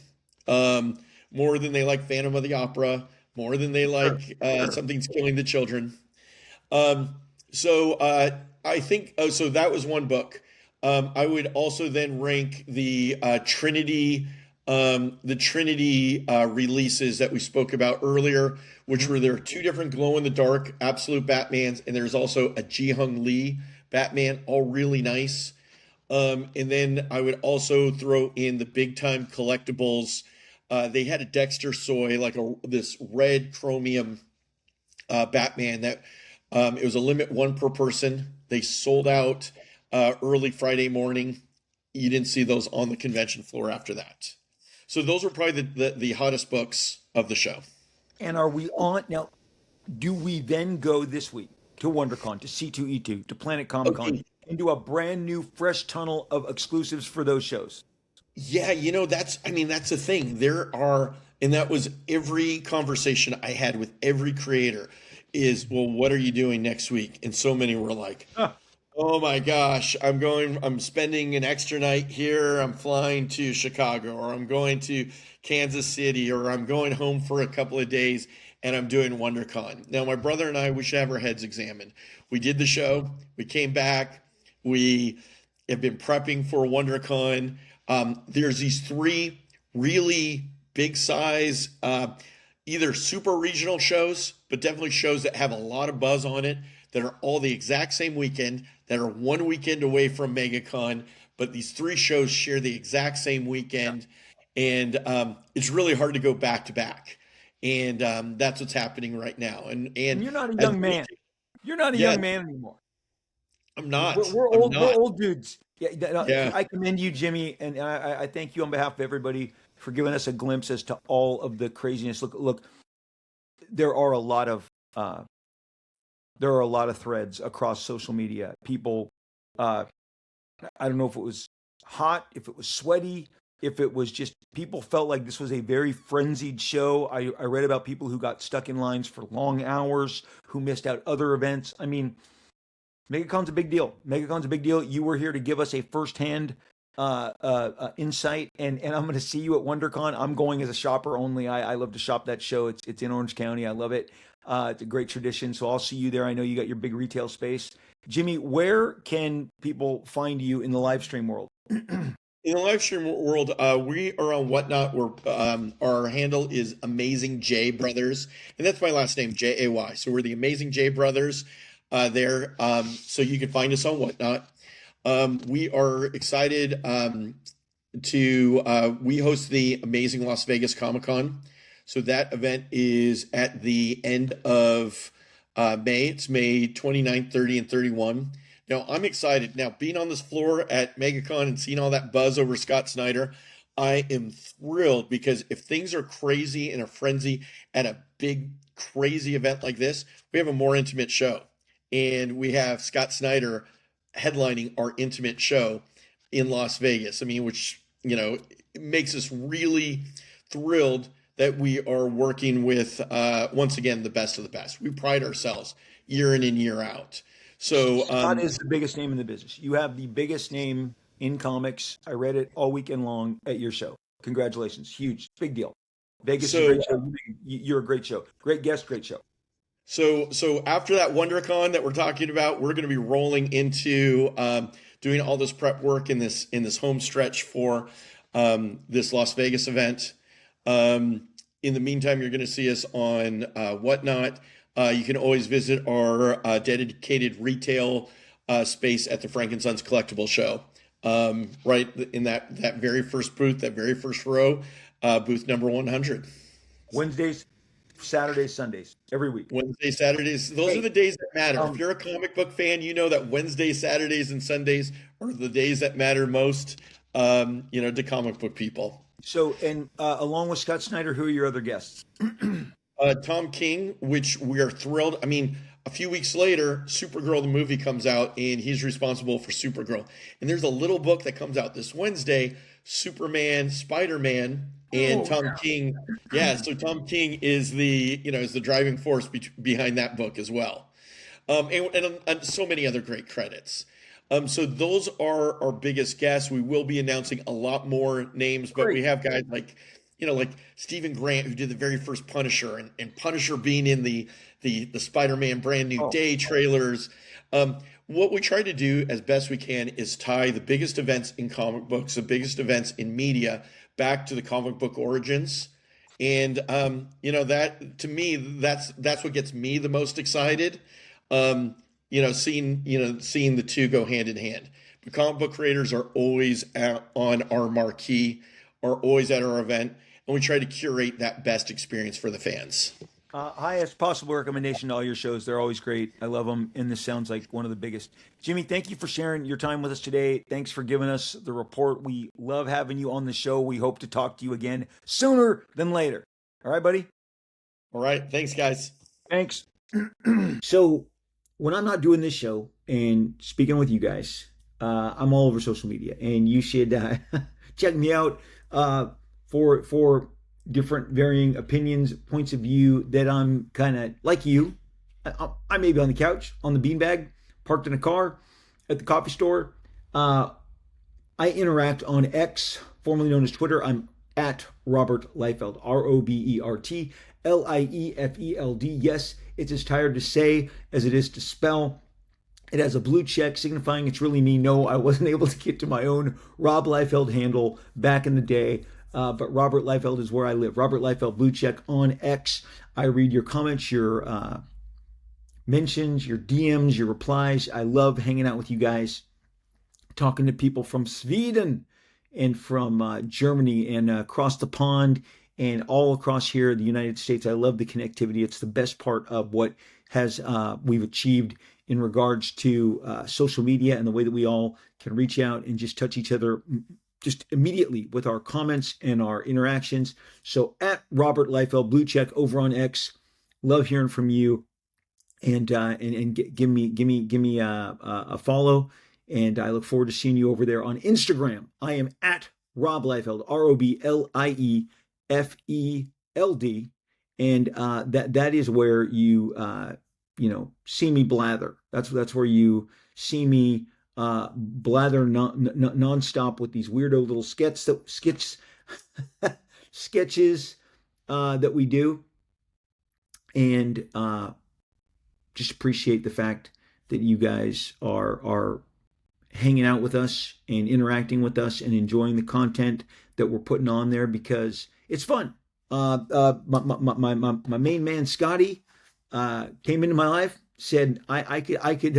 Speaker 2: more than they like Phantom of the Opera, more than they
Speaker 1: Sure,
Speaker 2: like
Speaker 1: sure.
Speaker 2: Something's Killing the Children. Um, I think, oh, so that was one book. I would also then rank the Trinity releases that we spoke about earlier, which
Speaker 1: Mhm.
Speaker 2: were there are two different glow in the dark Absolute Batmans, and there's also a Ji Hung Lee Batman, all really nice. And then I would also throw in the big time collectibles. They had a Dexter Soy, like this red chromium Batman that it was a limit one per person. They sold out early Friday morning. You didn't see those on the convention floor after that. So those were probably the hottest books of the show.
Speaker 1: And are we on now? Do we then go this week to WonderCon, to C2E2, to Planet Comic Con,
Speaker 2: Okay.
Speaker 1: into a brand new, fresh tunnel of exclusives for those shows?
Speaker 2: Yeah, that's the thing. There are, and that was every conversation I had with every creator is, well, what are you doing next week? And so many were like,
Speaker 1: Huh.
Speaker 2: oh my gosh, I'm spending an extra night here. I'm flying to Chicago, or I'm going to Kansas City, or I'm going home for a couple of days and I'm doing WonderCon. Now, my brother and I, we should have our heads examined. We did the show, we came back, we have been prepping for WonderCon. There's these three really big size, either super regional shows, but definitely shows that have a lot of buzz on it, that are all the exact same weekend, that are one weekend away from MegaCon, but these three shows share the exact same
Speaker 1: Yeah.
Speaker 2: weekend, and it's really hard to go back to back, and that's what's happening right now. And
Speaker 1: And you're not a
Speaker 2: as
Speaker 1: young
Speaker 2: we,
Speaker 1: man. You're not a
Speaker 2: yeah,
Speaker 1: young man anymore.
Speaker 2: I'm
Speaker 1: We're,
Speaker 2: not,
Speaker 1: we're
Speaker 2: I'm
Speaker 1: old. We're
Speaker 2: not,
Speaker 1: old dudes. Yeah,
Speaker 2: yeah.
Speaker 1: I commend you, Jimmy, and I thank you on behalf of everybody for giving us a glimpse as to all of the craziness. Look, there are a lot of uh, there are a lot of threads across social media. People, uh, I don't know if it was hot, if it was sweaty, if it was just people felt like this was a very frenzied show. I read about people who got stuck in lines for long hours, who missed out other events. I mean, MegaCon's a big deal. MegaCon's a big deal. You were here to give us a firsthand insight, and I'm going to see you at WonderCon. I'm going as a shopper only. I love to shop that show. It's in Orange County. I love it. It's a great tradition. So I'll see you there. I know you got your big retail space. Jimmy, where can people find you in the live stream world?
Speaker 2: In the live stream world, we are on Whatnot. Where our handle is Amazing J Brothers, and that's my last name, Jay. So we're the Amazing J Brothers there. So you can find us on Whatnot. We are excited to we host the Amazing Las Vegas Comic Con. So that event is at the end of May. It's May 29th, 30, and 31. Now, I'm excited. Now, being on this floor at MegaCon and seeing all that buzz over Scott Snyder, I am thrilled because if things are crazy in a frenzy at a big, crazy event like this, we have a more intimate show. And we have Scott Snyder headlining our intimate show in Las Vegas. I mean, which, it makes us really thrilled that we are working with, once again, the best of the best. We pride ourselves year in and year out. So
Speaker 1: Scott is the biggest name in the business. You have the biggest name in comics. I read it all weekend long at your show. Congratulations. Huge. Big deal. Vegas is a great show. You're a great show. Great guest, great show.
Speaker 2: So after that WonderCon that we're talking about, we're going to be rolling into doing all this prep work in this home stretch for this Las Vegas event. In the meantime, you're going to see us on Whatnot. You can always visit our dedicated retail space at the Frankensons Collectible Show. Right in that very first booth, that very first row, booth number 100.
Speaker 1: Wednesdays, Saturdays, Sundays, every week.
Speaker 2: Wednesdays, Saturdays. Those are the days that matter. If you're a comic book fan, you know that Wednesdays, Saturdays, and Sundays are the days that matter most, to comic book people.
Speaker 1: So, and along with Scott Snyder, who are your other guests?
Speaker 2: Tom King, which we are thrilled. I mean, a few weeks later, Supergirl the movie comes out, and he's responsible for Supergirl. And there's a little book that comes out this Wednesday, Superman, Spider-Man, and Tom King. Yeah, so Tom King is the driving force behind that book as well, and so many other great credits. So those are our biggest guests. We will be announcing a lot more names, but we have guys like Stephen Grant, who did the very first Punisher, and Punisher being in the Spider-Man Brand New Day trailers. What we try to do as best we can is tie the biggest events in comic books, the biggest events in media, back to the comic book origins. And that, to me, that's what gets me the most excited. Seeing the two go hand in hand. But comic book creators are always on our marquee, are always at our event, and we try to curate that best experience for the fans.
Speaker 1: Highest possible recommendation to all your shows. They're always great. I love them, and this sounds like one of the biggest. Jimmy, thank you for sharing your time with us today. Thanks for giving us the report. We love having you on the show. We hope to talk to you again sooner than later. All right, buddy?
Speaker 2: All right. Thanks, guys.
Speaker 1: Thanks. So when I'm not doing this show and speaking with you guys, I'm all over social media, and you should check me out for different varying opinions, points of view that I'm kind of like you. I may be on the couch, on the beanbag, parked in a car, at the coffee store. I interact on X, formerly known as Twitter. I'm at Robert Liefeld, RobertLiefeld. Yes, it's as tired to say as it is to spell. It has a blue check signifying it's really me. No, I wasn't able to get to my own Rob Liefeld handle back in the day. But Robert Liefeld is where I live. Robert Liefeld, blue check on X. I read your comments, your mentions, your DMs, your replies. I love hanging out with you guys, talking to people from Sweden and from Germany and across the pond and all across here in the United States. I love the connectivity. It's the best part of what has we've achieved in regards to social media and the way that we all can reach out and just touch each other just immediately with our comments and our interactions. So at Robert Liefeld, blue check over on X. Love hearing from you. and give me a follow. And I look forward to seeing you over there on Instagram. I am at Rob Liefeld, ROBLIEFELD, and that is where you see me blather. That's where you see me blather nonstop with these weirdo little sketches that we do, and just appreciate the fact that you guys are hanging out with us and interacting with us and enjoying the content that we're putting on there, because it's fun. My main man Scotty came into my life, said I could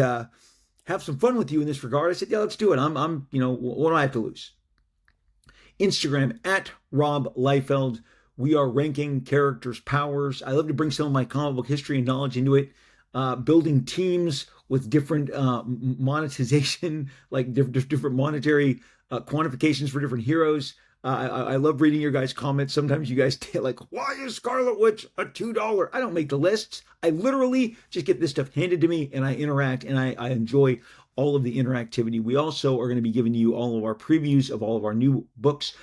Speaker 1: have some fun with you in this regard. I said, yeah, let's do it. I'm what do I have to lose? Instagram at Rob Liefeld. We are ranking characters' powers. I love to bring some of my comic book history and knowledge into it, building teams with different monetization, like different monetary quantifications for different heroes. I love reading your guys' comments. Sometimes you guys like, why is Scarlet Witch a $2? I don't make the lists. I literally just get this stuff handed to me and I interact, and I enjoy all of the interactivity. We also are going to be giving you all of our previews of all of our new books.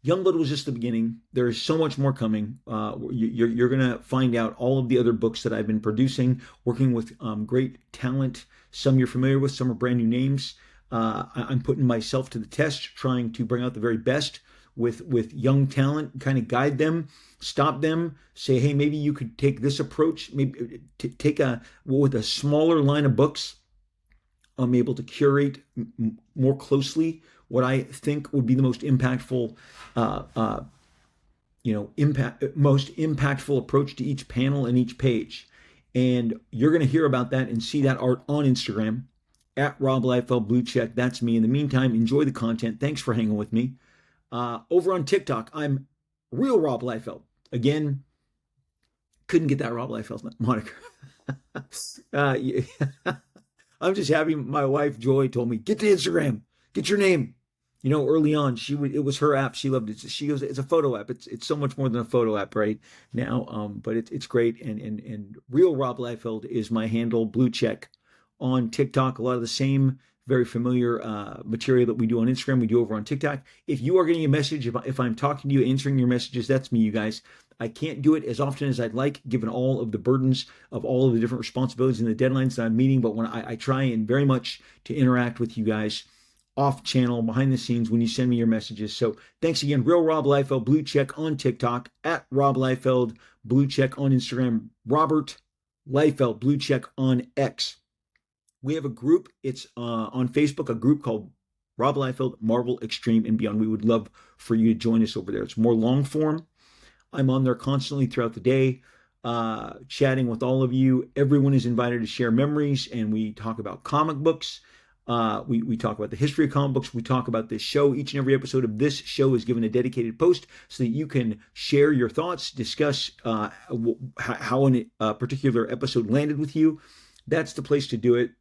Speaker 1: Youngblood was just the beginning. There is so much more coming. You're going to find out all of the other books that I've been producing, working with great talent. Some you're familiar with, some are brand new names. I'm putting myself to the test, trying to bring out the very best with young talent, kind of guide them, stop them, say, hey, maybe you could take this approach, maybe take with a smaller line of books. I'm able to curate more closely what I think would be the most impactful, most impactful approach to each panel and each page. And you're going to hear about that and see that art on Instagram at Rob Liefeld Blue Check. That's me. In the meantime, enjoy the content. Thanks for hanging with me. Over on TikTok, I'm Real Rob Liefeld. Again, couldn't get that Rob Liefeld moniker. I'm just happy my wife Joy told me, get to Instagram, get your name. Early on, it was her app. She loved it. She goes, it's a photo app. It's so much more than a photo app right now. But it's great. And Real Rob Liefeld is my handle, Blue Check, on TikTok. A lot of the same very familiar material that we do on Instagram, we do over on TikTok. If you are getting a message, if I'm talking to you, answering your messages, that's me, you guys. I can't do it as often as I'd like, given all of the burdens of all of the different responsibilities and the deadlines that I'm meeting. But when I try and very much to interact with you guys off channel, behind the scenes, when you send me your messages. So thanks again. Real Rob Liefeld Blue Check on TikTok, at Rob Liefeld Blue Check on Instagram, Robert Liefeld Blue Check on X. We have a group. It's on Facebook, a group called Rob Liefeld Marvel Extreme and Beyond. We would love for you to join us over there. It's more long form. I'm on there constantly throughout the day, chatting with all of you. Everyone is invited to share memories, and we talk about comic books. We talk about the history of comic books. We talk about this show. Each and every episode of this show is given a dedicated post so that you can share your thoughts, discuss how a particular episode landed with you. That's the place to do it.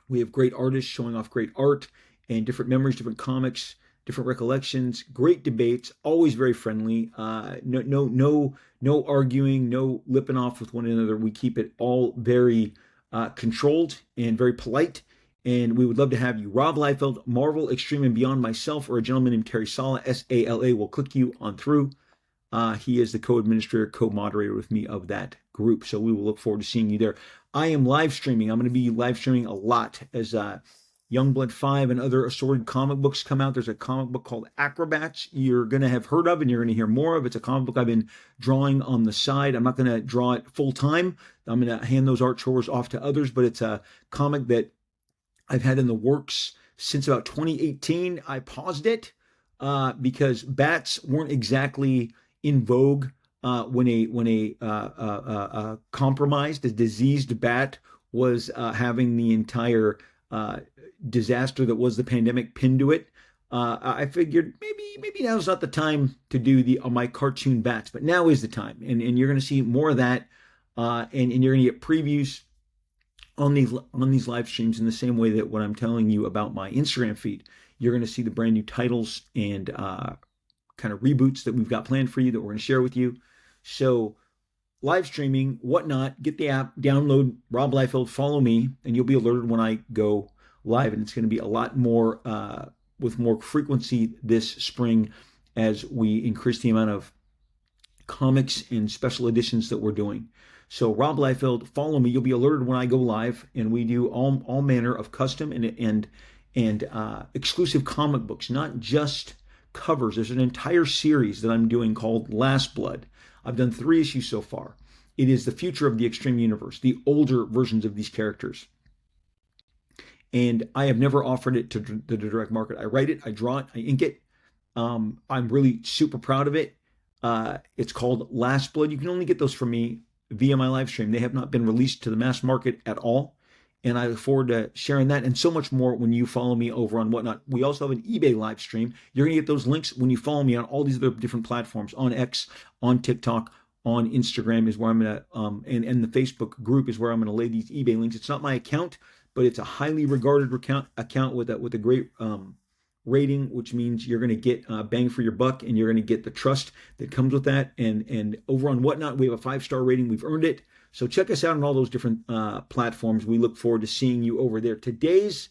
Speaker 1: We have great artists showing off great art and different memories, different comics, different recollections, great debates, always very friendly. No arguing, no lipping off with one another. We keep it all very controlled and very polite. And we would love to have you. Rob Liefeld, Marvel Extreme and Beyond, myself, or a gentleman named Terry Sala, Sala, will click you on through. He is the co-administrator, co-moderator with me of that group. So we will look forward to seeing you there. I am live streaming. I'm going to be live streaming a lot as Youngblood 5 and other assorted comic books come out. There's a comic book called Acrobats you're going to have heard of and you're going to hear more of. It's a comic book I've been drawing on the side. I'm not going to draw it full time. I'm going to hand those art chores off to others, but it's a comic that I've had in the works since about 2018. I paused it because bats weren't exactly in vogue when a compromised, a diseased bat was having the entire disaster that was the pandemic pinned to it. I figured maybe now's not the time to do my cartoon bats, but now is the time, and you're going to see more of that, and you're going to get previews on these live streams in the same way that what I'm telling you about my Instagram feed. You're going to see the brand new titles and kind of reboots that we've got planned for you that we're going to share with you. So live streaming, whatnot, get the app, download Rob Liefeld, follow me, and you'll be alerted when I go live. And it's going to be a lot more with more frequency this spring as we increase the amount of comics and special editions that we're doing. So Rob Liefeld, follow me. You'll be alerted when I go live, and we do all manner of custom and exclusive comic books, not just covers. There's an entire series that I'm doing called Last Blood. I've done 3 issues so far. It is the future of the Extreme Universe, the older versions of these characters. And I have never offered it to the direct market. I write it, I draw it, I ink it. I'm really super proud of it. It's called Last Blood. You can only get those from me via my live stream. They have not been released to the mass market at all. And I look forward to sharing that and so much more when you follow me over on Whatnot. We also have an eBay live stream. You're going to get those links when you follow me on all these other different platforms, on X, on TikTok, on Instagram is where I'm going to, and the Facebook group is where I'm going to lay these eBay links. It's not my account, but it's a highly regarded account with a great rating, which means you're going to get bang for your buck, and you're going to get the trust that comes with that. And over on Whatnot, we have a 5-star rating. We've earned it. So check us out on all those different platforms. We look forward to seeing you over there. Today's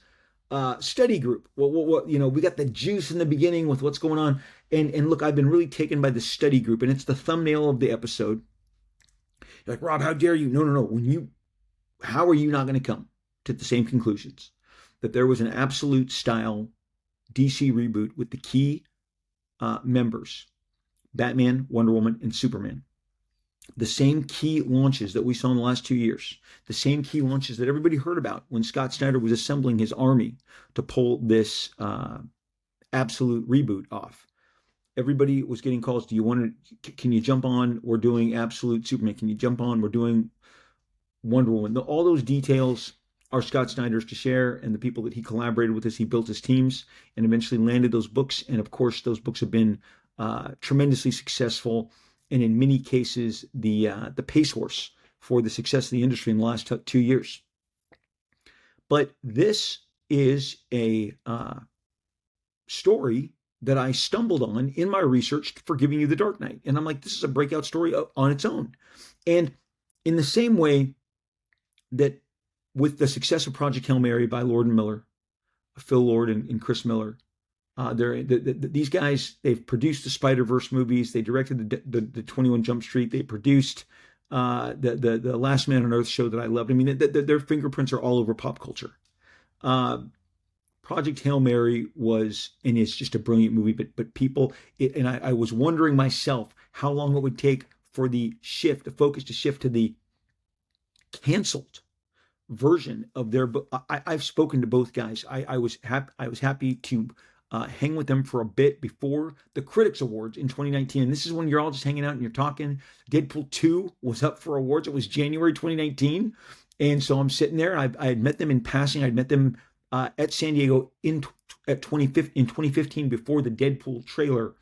Speaker 1: study group. What we got the juice in the beginning with what's going on. And look, I've been really taken by the study group, and it's the thumbnail of the episode. You're like, Rob, how dare you? No. How are you not going to come to the same conclusions? That there was an absolute style DC reboot with the key members, Batman, Wonder Woman, and Superman. The same key launches that we saw in the last 2 years, the same key launches that everybody heard about when Scott Snyder was assembling his army to pull this absolute reboot off. Everybody was getting calls. Can you jump on? We're doing absolute Superman. Can you jump on? We're doing Wonder Woman. All those details are Scott Snyder's to share, and the people that he collaborated with as he built his teams and eventually landed those books. And of course, those books have been tremendously successful, and in many cases, the pace horse for the success of the industry in the last 2 years. But this is a story that I stumbled on in my research for Giving You the Dark Knight. And I'm like, this is a breakout story on its own. And in the same way that with the success of Project Hail Mary by Lord and Miller, Phil Lord and Chris Miller, these guys, they've produced the Spider-Verse movies. They directed the 21 Jump Street. They produced the Last Man on Earth show that I loved. I mean, their fingerprints are all over pop culture. Project Hail Mary was and is just a brilliant movie, but people, and I was wondering myself how long it would take for the focus to shift to the canceled version of their book. I've spoken to both guys. I was happy to hang with them for a bit before the Critics Awards in 2019. And this is when you're all just hanging out and you're talking. Deadpool 2 was up for awards. It was January 2019. And so I'm sitting there. I had met them in passing. I'd met them at San Diego in 2015 before the Deadpool trailer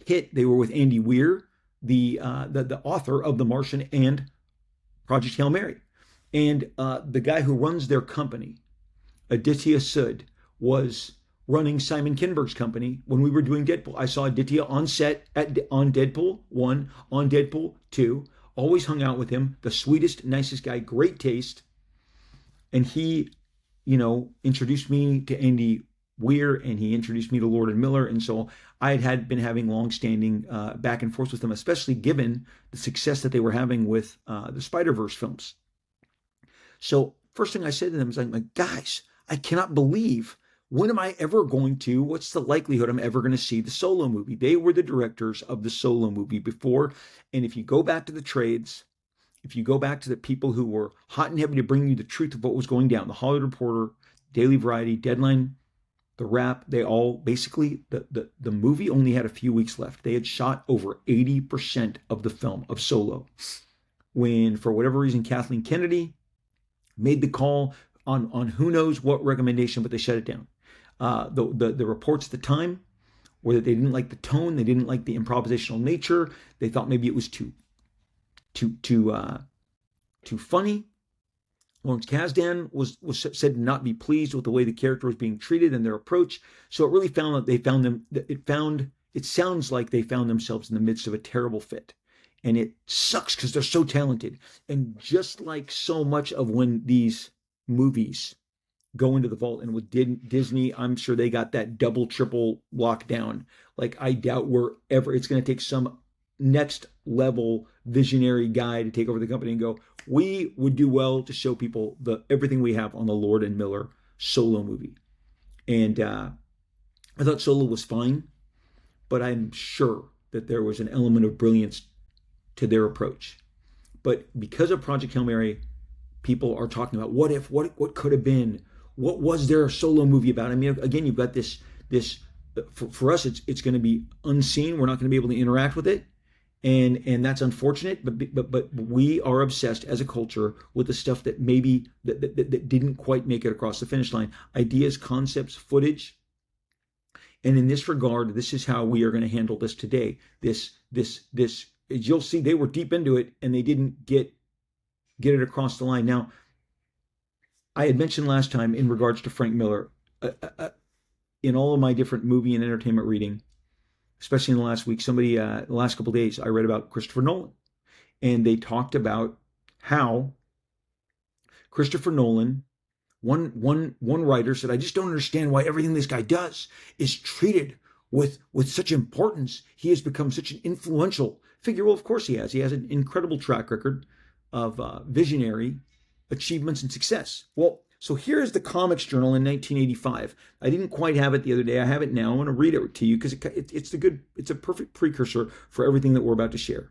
Speaker 1: hit. They were with Andy Weir, the author of The Martian and Project Hail Mary. And the guy who runs their company, Aditya Sud, was running Simon Kinberg's company when we were doing Deadpool. I saw Aditya on set on Deadpool 1, on Deadpool 2, always hung out with him, the sweetest, nicest guy, great taste. And he, introduced me to Andy Weir, and he introduced me to Lord and Miller. And so I had been having long-standing back and forth with them, especially given the success that they were having with the Spider-Verse films. So first thing I said to them is, I'm like, guys, I cannot believe, what's the likelihood I'm ever going to see the Solo movie? They were the directors of the Solo movie before. And if you go back to the trades, if you go back to the people who were hot and heavy to bring you the truth of what was going down, the Hollywood Reporter, Daily Variety, Deadline, The Wrap, they all basically, the movie only had a few weeks left. They had shot over 80% of the film of Solo. When, for whatever reason, Kathleen Kennedy made the call on who knows what recommendation, but they shut it down. The reports at the time were that they didn't like the tone, they didn't like the improvisational nature. They thought maybe it was too funny. Lawrence Kasdan was said to not be pleased with the way the character was being treated and their approach. So it really it sounds like they found themselves in the midst of a terrible fit. And it sucks because they're so talented. And just like so much of when these movies go into the vault, and with Disney, I'm sure they got that double, triple lockdown. Like, I doubt it's going to take some next level visionary guy to take over the company and go, we would do well to show people everything we have on the Lord and Miller Solo movie. And I thought Solo was fine, but I'm sure that there was an element of brilliance to their approach. But because of Project Hail Mary, people are talking about what if, what could have been, what was their Solo movie about? I mean, again, you've got this for us, it's going to be unseen. We're not going to be able to interact with it, and that's unfortunate. But we are obsessed as a culture with the stuff that maybe that didn't quite make it across the finish line. Ideas, concepts, footage. And in this regard, this is how we are going to handle this today. This, you'll see, they were deep into it and they didn't get it across the line. Now, I had mentioned last time in regards to Frank Miller, in all of my different movie and entertainment reading, especially in the last week, the last couple of days, I read about Christopher Nolan, and they talked about how Christopher Nolan, one writer said, I just don't understand why everything this guy does is treated with such importance. He has become such an influential figure. Well, of course he has. He has an incredible track record of visionary achievements and success. Well, so here's the Comics Journal in 1985. I didn't quite have it the other day. I have it now. I want to read it to you because it's a perfect precursor for everything that we're about to share.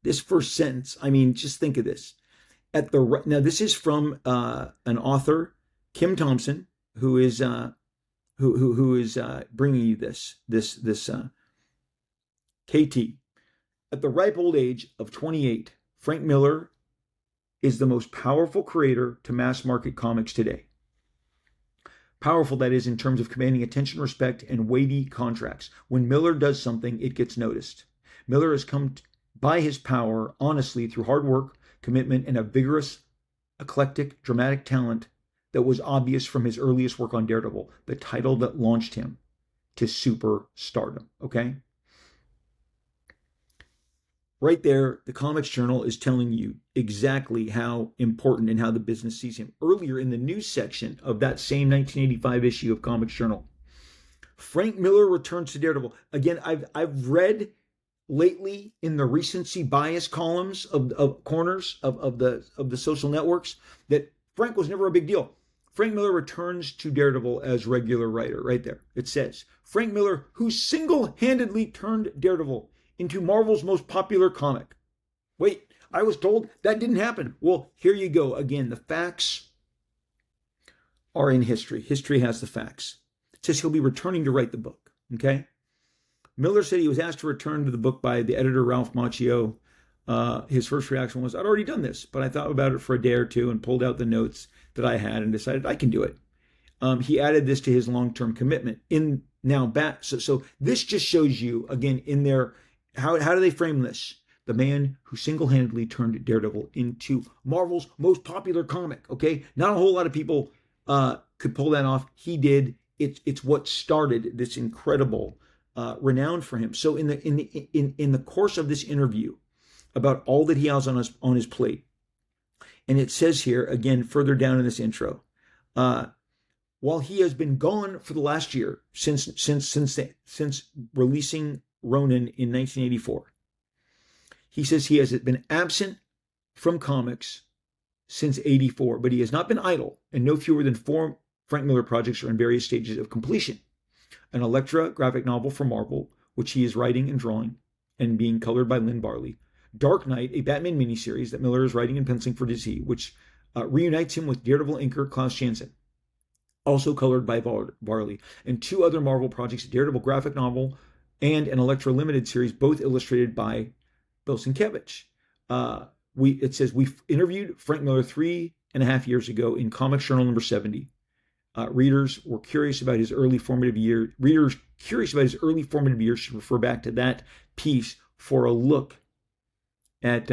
Speaker 1: This first sentence, I mean, just think of this. Now this is from an author, Kim Thompson, who is bringing you this KT. At the ripe old age of 28, Frank Miller is the most powerful creator to mass market comics today. Powerful, that is, in terms of commanding attention, respect, and weighty contracts. When Miller does something, it gets noticed. Miller has come by his power honestly through hard work, commitment, and a vigorous, eclectic, dramatic talent that was obvious from his earliest work on Daredevil, the title that launched him to superstardom. Okay? Right there, the Comics Journal is telling you exactly how important and how the business sees him. Earlier in the news section of that same 1985 issue of Comics Journal, Frank Miller returns to Daredevil. Again, I've read lately in the recency bias columns of corners of the social networks that Frank was never a big deal. Frank Miller returns to Daredevil as regular writer. Right there, it says Frank Miller, who single-handedly turned Daredevil into Marvel's most popular comic. Wait, I was told that didn't happen. Well, here you go. Again, the facts are in history. History has the facts. It says he'll be returning to write the book. Okay? Miller said he was asked to return to the book by the editor, Ralph Macchio. His first reaction was, I'd already done this, but I thought about it for a day or two and pulled out the notes that I had and decided I can do it. He added this to his long-term commitment. So this just shows you, again, in their, how do they frame this? The man who single-handedly turned Daredevil into Marvel's most popular comic. Okay, not a whole lot of people could pull that off. He did. It's what started this incredible renown for him. So in the course of this interview about all that he has on his plate, and it says here again further down in this intro, while he has been gone for the last year since releasing Ronin in 1984. He says he has been absent from comics since 84, but he has not been idle, and no fewer than 4 Frank Miller projects are in various stages of completion. An Elektra graphic novel for Marvel, which he is writing and drawing and being colored by Lynn Barley. Dark Knight, a Batman miniseries that Miller is writing and penciling for DC, which reunites him with Daredevil inker Klaus Janson, also colored by Barley, and 2 other Marvel projects, a Daredevil graphic novel and an Elektra limited series, both illustrated by Bill Sienkiewicz. It says we interviewed Frank Miller 3.5 years ago in Comics Journal number 70. Readers curious about his early formative years should refer back to that piece for a look at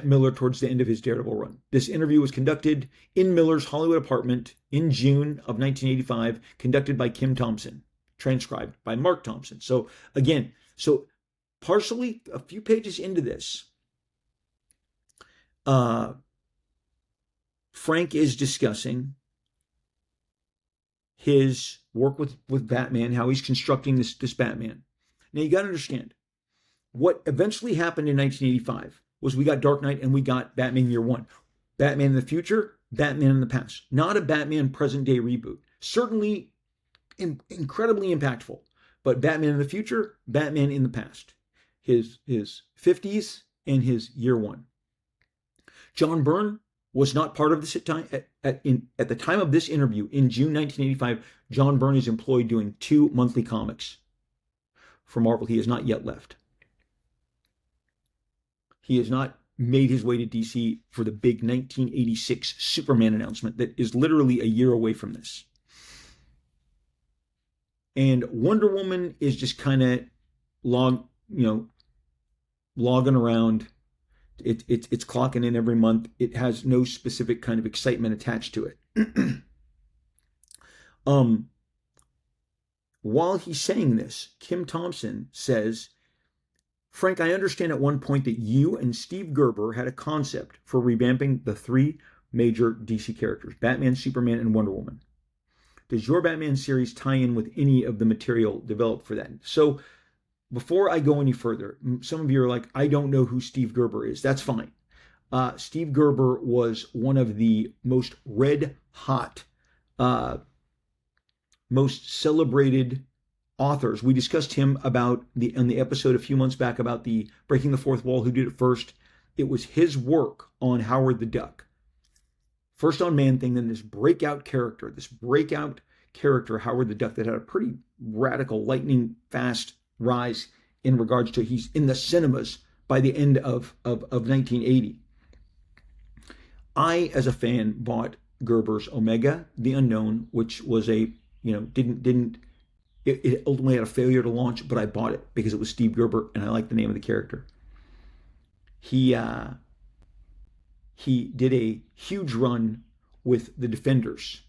Speaker 1: Miller towards the end of his Daredevil run. This interview was conducted in Miller's Hollywood apartment in June of 1985, conducted by Kim Thompson, transcribed by Mark Thompson. So again, partially a few pages into this, Frank is discussing his work with Batman, how he's constructing this Batman. Now you got to understand, what eventually happened in 1985 was we got Dark Knight and we got Batman Year One. Batman in the future, Batman in the past. Not a Batman present day reboot. Certainly incredibly impactful, but Batman in the future, Batman in the past. His 50s and his Year One. John Byrne was not part of this at the time of this interview in June 1985. John Byrne is employed doing 2 monthly comics for Marvel. He has not yet left. He has not made his way to DC for the big 1986 Superman announcement that is literally a year away from this. And Wonder Woman is just kind of logging around. It's clocking in every month. It has no specific kind of excitement attached to it. While he's saying this, Kim Thompson says, Frank, I understand at one point that you and Steve Gerber had a concept for revamping the 3 major DC characters, Batman, Superman, and Wonder Woman. Does your Batman series tie in with any of the material developed for that? So before I go any further, some of you are like, I don't know who Steve Gerber is. That's fine. Steve Gerber was one of the most red hot, most celebrated authors. We discussed him on the episode a few months back about the Breaking the Fourth Wall, who did it first. It was his work on Howard the Duck. First on Man-Thing, then this breakout character, Howard the Duck, that had a pretty radical, lightning fast rise in regards to he's in the cinemas by the end of 1980. I, as a fan, bought Gerber's Omega, the Unknown, which was it ultimately had a failure to launch, but I bought it because it was Steve Gerber and I liked the name of the character. He did a huge run with the Defenders,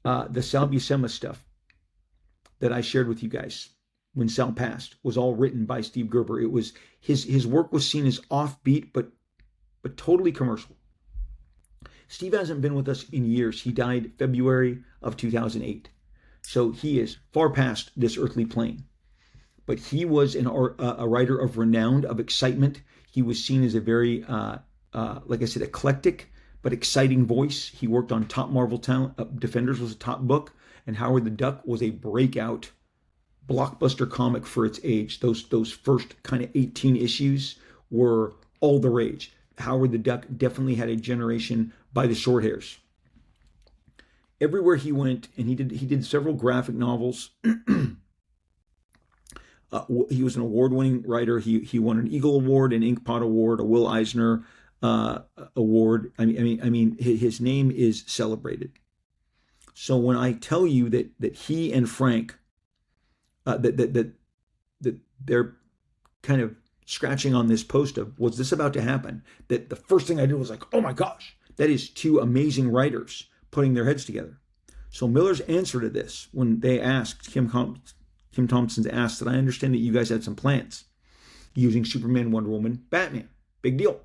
Speaker 1: the Sal Buscema stuff that I shared with you guys when Sal passed was all written by Steve Gerber. It was his work was seen as offbeat, but totally commercial. Steve hasn't been with us in years. He died February of 2008. So he is far past this earthly plane. But he was a writer of renown, of excitement. He was seen as a very, like I said, eclectic but exciting voice. He worked on top Marvel talent. Defenders was a top book, and Howard the Duck was a breakout blockbuster comic for its age. Those first kind of 18 issues were all the rage. Howard the Duck definitely had a generation by the short hairs. Everywhere he went, and he did several graphic novels. He was an award-winning writer. He won an Eagle Award, an Inkpot Award, a Will Eisner Award. I mean, his name is celebrated. So when I tell you that he and Frank, that they're kind of scratching on this post of, was this about to happen? That the first thing I did was like, oh my gosh, that is 2 amazing writers putting their heads together. So Miller's answer to this, when they asked, Kim Thompson asked, that I understand that you guys had some plans using Superman, Wonder Woman, Batman. Big deal.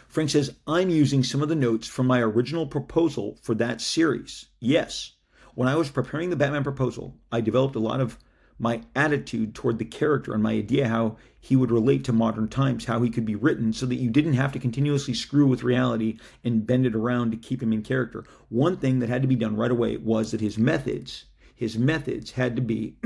Speaker 1: Frank says, I'm using some of the notes from my original proposal for that series. Yes. When I was preparing the Batman proposal, I developed a lot of my attitude toward the character and my idea how he would relate to modern times, how he could be written so that you didn't have to continuously screw with reality and bend it around to keep him in character. One thing that had to be done right away was that his methods had to be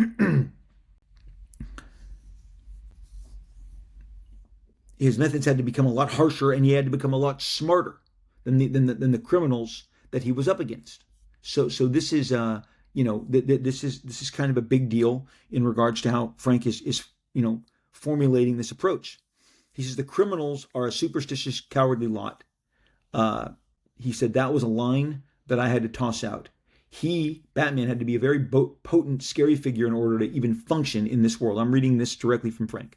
Speaker 1: his methods had to become a lot harsher, and he had to become a lot smarter than the criminals that he was up against. So this is this is kind of a big deal in regards to how Frank is formulating this approach. He says the criminals are a superstitious, cowardly lot. He said that was a line that I had to toss out. Batman, had to be a very potent, scary figure in order to even function in this world. I'm reading this directly from Frank.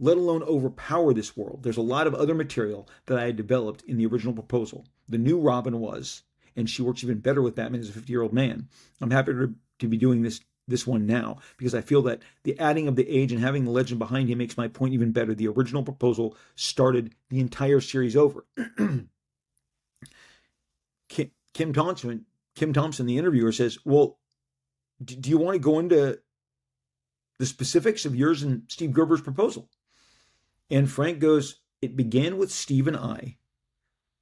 Speaker 1: Let alone overpower this world. There's a lot of other material that I had developed in the original proposal. The new Robin was, and she works even better with Batman as a 50-year-old man. I'm happy to be doing this this one now, because I feel that the adding of the age and having the legend behind him makes my point even better. The original proposal started the entire series over. Kim Thompson, the interviewer, says, well, do you want to go into the specifics of yours and Steve Gerber's proposal? And Frank goes, it began with Steve and I.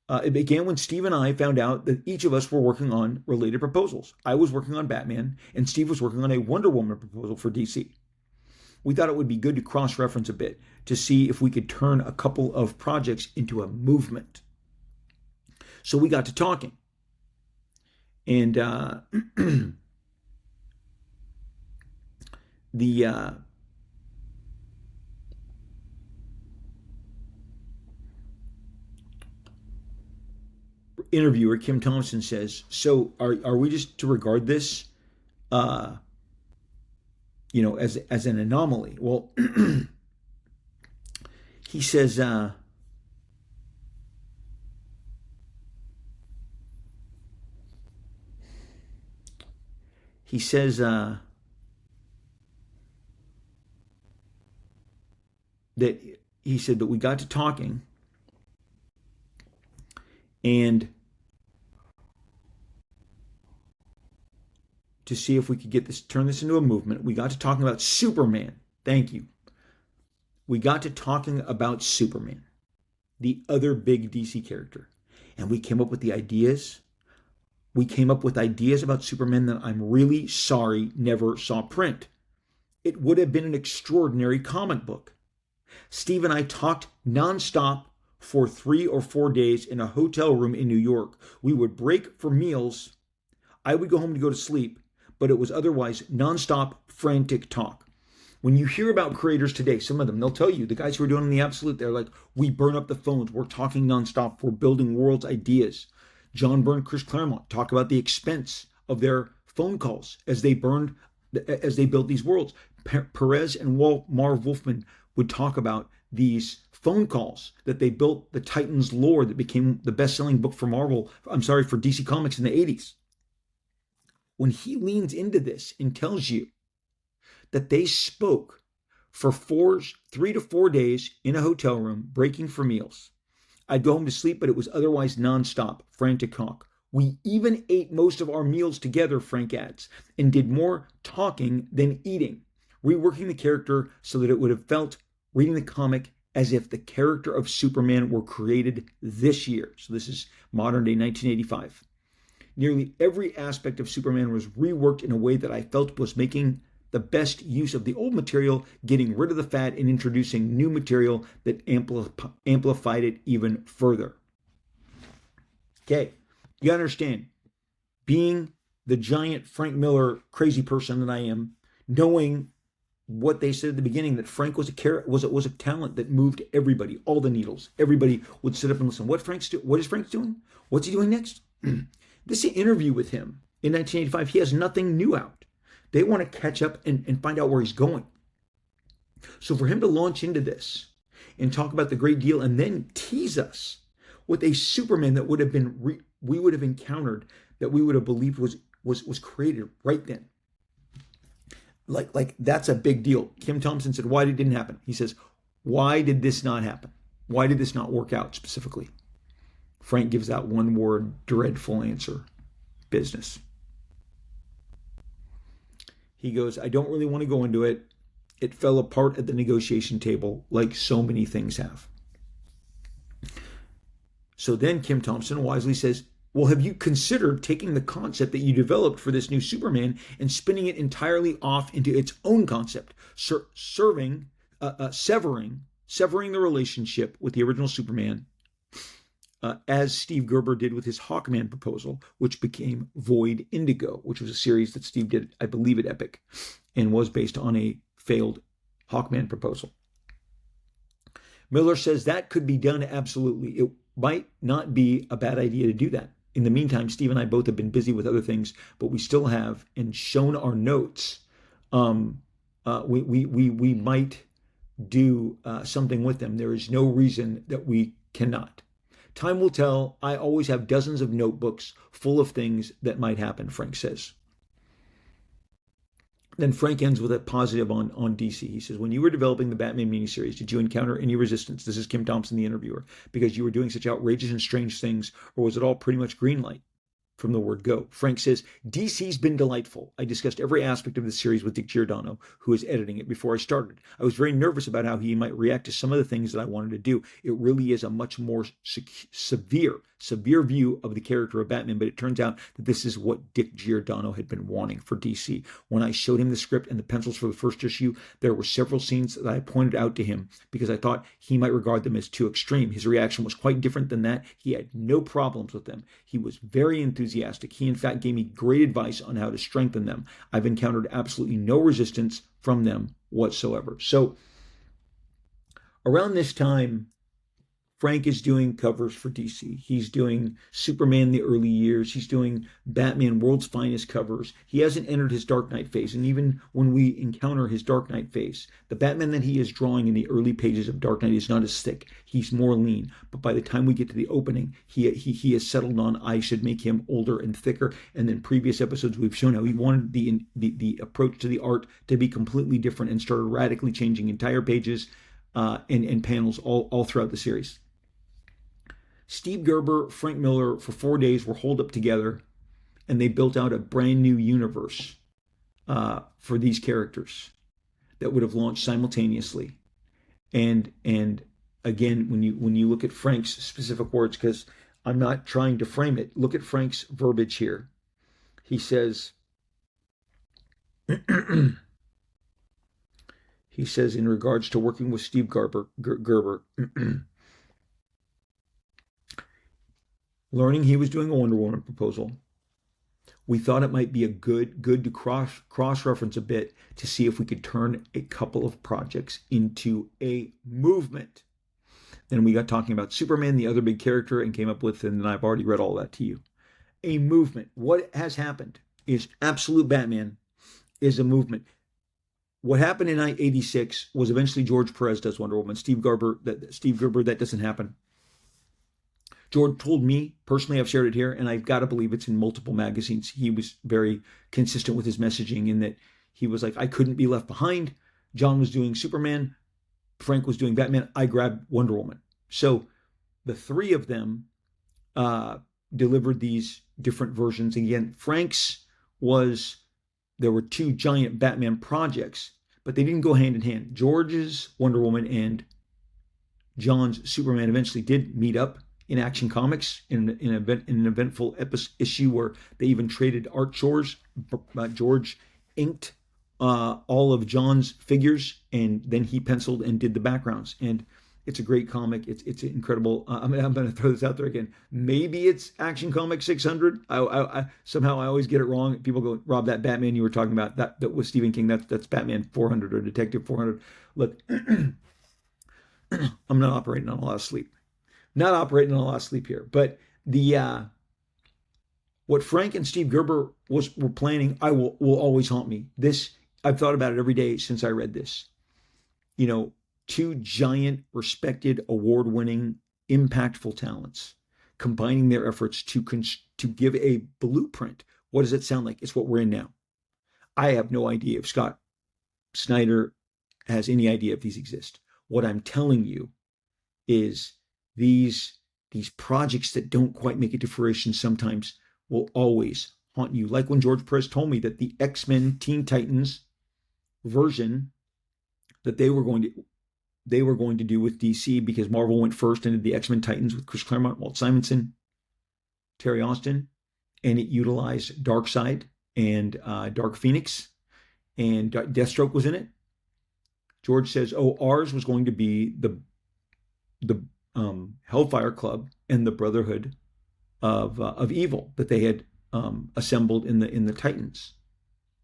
Speaker 1: It began when Steve and I found out that each of us were working on related proposals. I was working on Batman, and Steve was working on a Wonder Woman proposal for DC. We thought it would be good to cross-reference a bit to see if we could turn a couple of projects into a movement. So we got to talking. And the interviewer, Kim Thompson, says, so are we just to regard this as an anomaly? Well, he says that he said that we got to talking, and to see if we could turn this into a movement. We got to talking about Superman. Thank you. We got to talking about Superman, the other big DC character. And we came up with the ideas. We came up with ideas about Superman that I'm really sorry never saw print. It would have been an extraordinary comic book. Steve and I talked nonstop for 3 or 4 days in a hotel room in New York. We would break for meals. I would go home to go to sleep, but it was otherwise nonstop, frantic talk. When you hear about creators today, some of them, they'll tell you, the guys who are doing the absolute, they're like, we burn up the phones, we're talking nonstop, we're building worlds, ideas. John Byrne, Chris Claremont talk about the expense of their phone calls as they built these worlds. Perez and Marv Wolfman would talk about these phone calls that they built, the Titans lore that became the best-selling book for for DC Comics in the 80s. When he leans into this and tells you that they spoke for 3 to 4 days in a hotel room, breaking for meals. I'd go home to sleep, but it was otherwise nonstop, frantic talk. We even ate most of our meals together, Frank adds, and did more talking than eating, reworking the character so that it would have felt, reading the comic, as if the character of Superman were created this year. So this is modern day 1985. Nearly every aspect of Superman was reworked in a way that I felt was making the best use of the old material, getting rid of the fat, and introducing new material that amplified it even further. Okay, you understand, being the giant Frank Miller crazy person that I am, knowing what they said at the beginning, that Frank was a talent that moved everybody, all the needles. Everybody would sit up and listen. What is Frank doing? What's he doing next? This interview with him in 1985, he has nothing new out. They want to catch up and find out where he's going. So for him to launch into this and talk about the great deal and then tease us with a Superman that would have been we would have encountered, that we would have believed was created right then. Like that's a big deal. Kim Thompson said, why did it didn't happen? He says, why did this not happen? Why did this not work out specifically? Frank gives that one word, dreadful answer: business. He goes, I don't really want to go into it. It fell apart at the negotiation table like so many things have. So then Kim Thompson wisely says, well, have you considered taking the concept that you developed for this new Superman and spinning it entirely off into its own concept, severing the relationship with the original Superman, as Steve Gerber did with his Hawkman proposal, which became Void Indigo, which was a series that Steve did, I believe, at Epic, and was based on a failed Hawkman proposal. Miller says that could be done, absolutely. It might not be a bad idea to do that. In the meantime, Steve and I both have been busy with other things, but we still have, and shown our notes, we might do something with them. There is no reason that we cannot. Time will tell. I always have dozens of notebooks full of things that might happen, Frank says. Then Frank ends with a positive on DC. He says, when you were developing the Batman miniseries, did you encounter any resistance? This is Kim Thompson, the interviewer, because you were doing such outrageous and strange things, or was it all pretty much green light from the word go? Frank says, DC's been delightful. I discussed every aspect of the series with Dick Giordano, who is editing it, before I started. I was very nervous about how he might react to some of the things that I wanted to do. It really is a much more severe view of the character of Batman, but it turns out that this is what Dick Giordano had been wanting for DC. When I showed him the script and the pencils for the first issue, there were several scenes that I pointed out to him because I thought he might regard them as too extreme. His reaction was quite different than that. He had no problems with them. He was very enthusiastic. He, in fact, gave me great advice on how to strengthen them. I've encountered absolutely no resistance from them whatsoever. So around this time, Frank is doing covers for DC. He's doing Superman the early years. He's doing Batman World's Finest covers. He hasn't entered his Dark Knight phase. And even when we encounter his Dark Knight phase, the Batman that he is drawing in the early pages of Dark Knight is not as thick. He's more lean. But by the time we get to the opening, he has settled on, I should make him older and thicker. And then previous episodes, we've shown how he wanted the approach to the art to be completely different and started radically changing entire pages and panels all throughout the series. Steve Gerber, Frank Miller, for 4 days were holed up together, and they built out a brand new universe for these characters that would have launched simultaneously. And again, when you look at Frank's specific words, because I'm not trying to frame it, look at Frank's verbiage here. He says, in regards to working with Steve Gerber. Learning he was doing a Wonder Woman proposal, we thought it might be a good to cross-reference a bit to see if we could turn a couple of projects into a movement. Then we got talking about Superman, the other big character, and came up with, and I've already read all that to you, a movement. What has happened is Absolute Batman is a movement. What happened in 86 was eventually George Perez does Wonder Woman. Steve Gerber, that doesn't happen. George told me, personally, I've shared it here, and I've got to believe it's in multiple magazines. He was very consistent with his messaging in that he was like, I couldn't be left behind. John was doing Superman. Frank was doing Batman. I grabbed Wonder Woman. So the three of them delivered these different versions. Again, Frank's there were two giant Batman projects, but they didn't go hand in hand. George's Wonder Woman and John's Superman eventually did meet up in Action Comics in an eventful issue where they even traded art chores. George inked all of John's figures, and then he penciled and did the backgrounds. And it's a great comic. It's incredible. I'm going to throw this out there again. Maybe it's Action Comics 600. I somehow I always get it wrong. People go, Rob, that Batman you were talking about, that was Stephen King. That's Batman 400 or Detective 400. Look, I'm not operating on a lot of sleep. Here, but what Frank and Steve Gerber were planning, will always haunt me. This, I've thought about it every day since I read this. Two giant, respected, award-winning, impactful talents combining their efforts to give a blueprint. What does it sound like? It's what we're in now. I have no idea if Scott Snyder has any idea if these exist. What I'm telling you is these projects that don't quite make it to fruition sometimes will always haunt you. Like when George Perez told me that the X-Men Teen Titans version that they were going to do with DC, because Marvel went first and did the X-Men Titans with Chris Claremont, Walt Simonson, Terry Austin, and it utilized Darkseid and Dark Phoenix, and Deathstroke was in it. George says, ours was going to be the Hellfire Club and the Brotherhood of Evil that they had assembled in the Titans.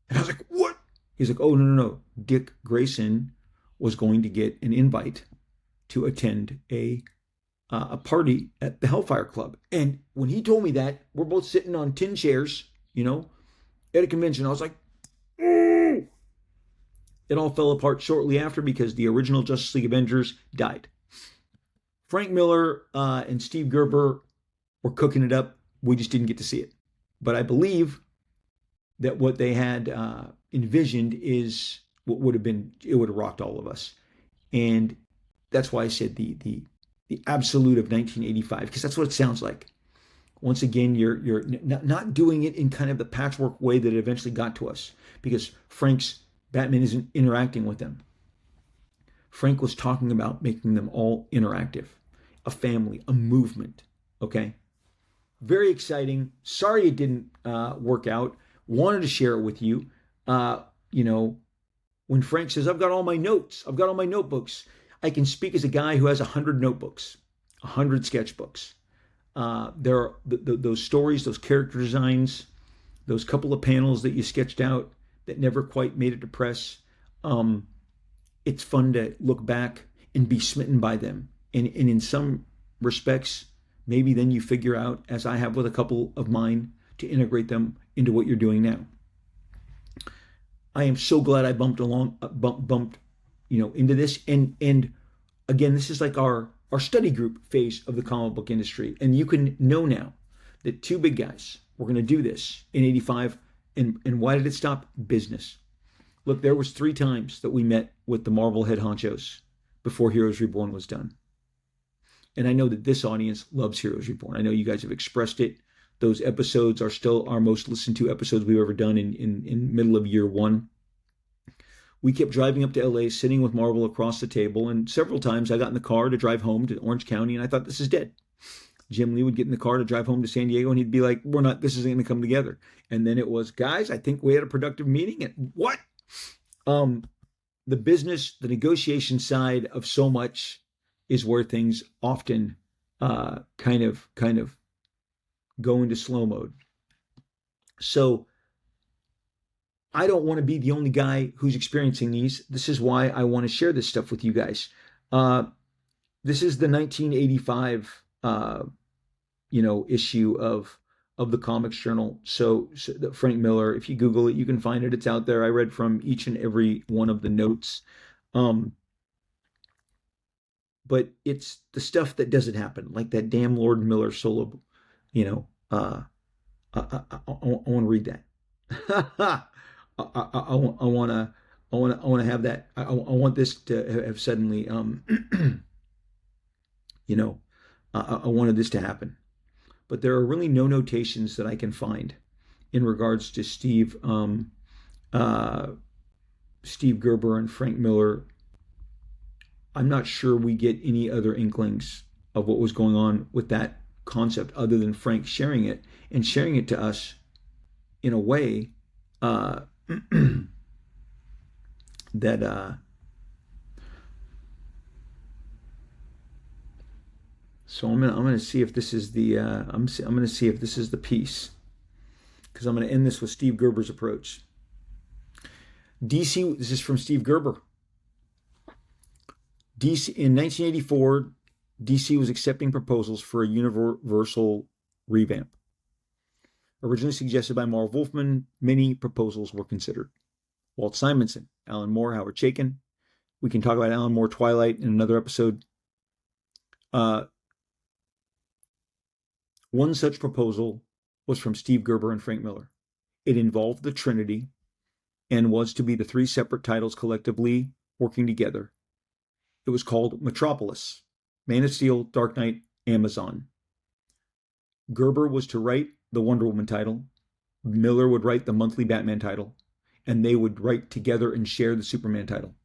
Speaker 1: And I was like, what? He's like, oh, no. Dick Grayson was going to get an invite to attend a party at the Hellfire Club. And when he told me that, we're both sitting on tin chairs, at a convention. I was like, ooh! It all fell apart shortly after because the original Justice League Avengers died. Frank Miller and Steve Gerber were cooking it up. We just didn't get to see it. But I believe that what they had envisioned is what would have been, it would have rocked all of us. And that's why I said the absolute of 1985, because that's what it sounds like. Once again, you're not doing it in kind of the patchwork way that it eventually got to us, because Frank's Batman isn't interacting with them. Frank was talking about making them all interactive, a family, a movement. Okay, very exciting. Sorry it didn't work out. Wanted to share it with you. You know, when Frank says, "I've got all my notes, I've got all my notebooks," I can speak as a guy who has 100 notebooks, 100 sketchbooks. There are those stories, those character designs, those couple of panels that you sketched out that never quite made it to press. It's fun to look back and be smitten by them. And in some respects, maybe then you figure out, as I have with a couple of mine, to integrate them into what you're doing now. I am so glad I bumped into this. And again, this is like our study group phase of the comic book industry. And you can know now that two big guys were going to do this in 85. And why did it stop? Business. Look, there was 3 times that we met with the Marvel head honchos before Heroes Reborn was done. And I know that this audience loves Heroes Reborn. I know you guys have expressed it. Those episodes are still our most listened to episodes we've ever done in middle of year 1. We kept driving up to LA, sitting with Marvel across the table, and several times I got in the car to drive home to Orange County, and I thought, this is dead. Jim Lee would get in the car to drive home to San Diego, and he'd be like, this isn't going to come together. And then it was, guys, I think we had a productive meeting. And what? The business, the negotiation side of so much is where things often kind of go into slow mode. So I don't want to be the only guy who's experiencing these. This is why I want to share this stuff with you guys. This is the 1985 issue of the Comics Journal. So Frank Miller, if you Google it, you can find it. It's out there. I read from each and every one of the notes. But it's the stuff that doesn't happen, like that damn Lord Miller solo. I want to read that. I want to have that. I want this to have suddenly, I wanted this to happen. But there are really no notations that I can find in regards to Steve Gerber and Frank Miller. I'm not sure we get any other inklings of what was going on with that concept other than Frank sharing it to us in a way that so I'm gonna see if this is the I'm gonna see if this is the piece, because I'm gonna end this with Steve Gerber's approach. DC, this is from Steve Gerber. DC in 1984, DC was accepting proposals for a universal revamp. Originally suggested by Marv Wolfman, many proposals were considered. Walt Simonson, Alan Moore, Howard Chaykin. We can talk about Alan Moore Twilight in another episode. One such proposal was from Steve Gerber and Frank Miller. It involved the Trinity and was to be the 3 separate titles collectively working together. It was called Metropolis, Man of Steel, Dark Knight, Amazon. Gerber was to write the Wonder Woman title. Miller would write the monthly Batman title. And they would write together and share the Superman title.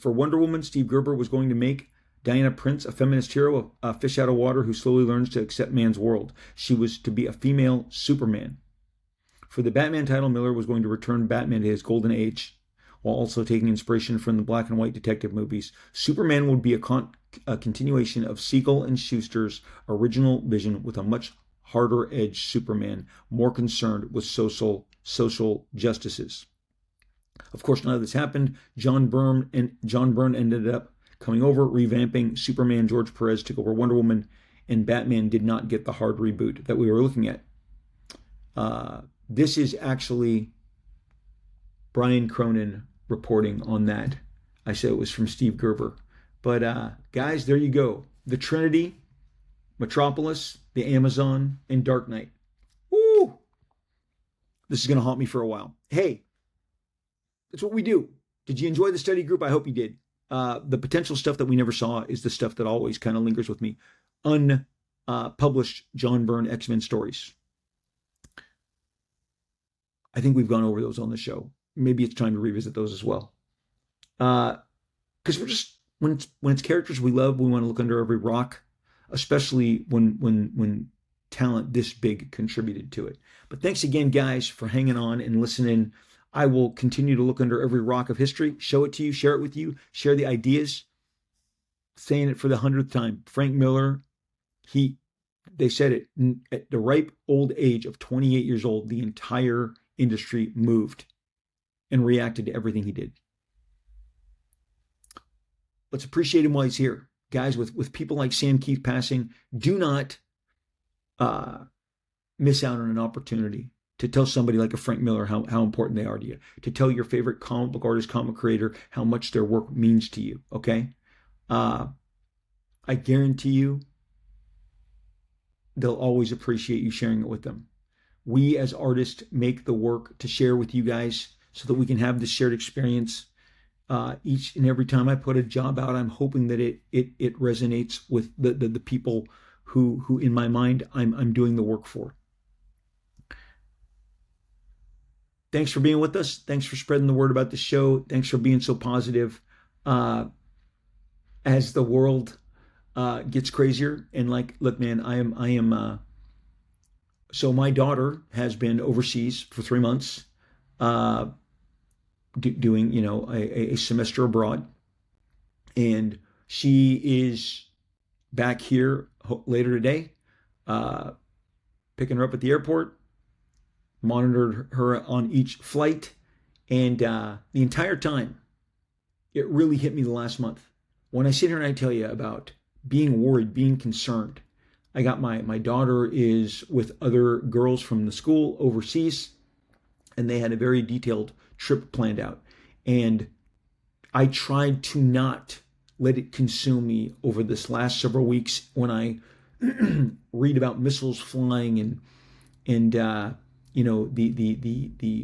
Speaker 1: For Wonder Woman, Steve Gerber was going to make Diana Prince a feminist hero, a fish out of water who slowly learns to accept man's world. She was to be a female Superman. For the Batman title, Miller was going to return Batman to his golden age, while also taking inspiration from the black and white detective movies. Superman would be a continuation of Siegel and Schuster's original vision, with a much harder edged Superman, more concerned with social justices. Of course, none of this happened. John Byrne ended up coming over, revamping Superman. George Perez took over Wonder Woman, and Batman did not get the hard reboot that we were looking at. This is actually Brian Cronin reporting on that. I said it was from Steve Gerber. But guys, there you go. The Trinity, Metropolis, the Amazon, and Dark Knight. Woo! This is going to haunt me for a while. Hey, That's what we do. Did you enjoy the study group? I hope you did. The potential stuff that we never saw is the stuff that always kind of lingers with me. Unpublished John Byrne X-Men stories. I think we've gone over those on the show. Maybe it's time to revisit those as well. Because we're just when it's characters we love, we want to look under every rock, especially when talent this big contributed to it. But thanks again, guys, for hanging on and listening. I will continue to look under every rock of history, show it to you, share it with you, share the ideas. Saying it for the 100th time. Frank Miller, they said it at the ripe old age of 28 years old, the entire industry moved and reacted to everything he did. Let's appreciate him while he's here. Guys, with people like Sam Keith passing, do not miss out on an opportunity to tell somebody like a Frank Miller how important they are to you, to tell your favorite comic book artist, comic creator, how much their work means to you, okay? I guarantee you they'll always appreciate you sharing it with them. We as artists make the work to share with you guys so that we can have this shared experience. Each and every time I put a job out, I'm hoping that it resonates with the people who in my mind I'm doing the work for. Thanks for being with us. Thanks for spreading the word about the show. Thanks for being so positive. As the world gets crazier, and look, man, I am. So my daughter has been overseas for 3 months, doing a semester abroad, and she is back here later today. Picking her up at the airport, monitored her on each flight, and the entire time, it really hit me the last month. When I sit here and I tell you about being worried, being concerned, I got my daughter is with other girls from the school overseas, and they had a very detailed trip planned out. And I tried to not let it consume me over this last several weeks when I read about missiles flying and the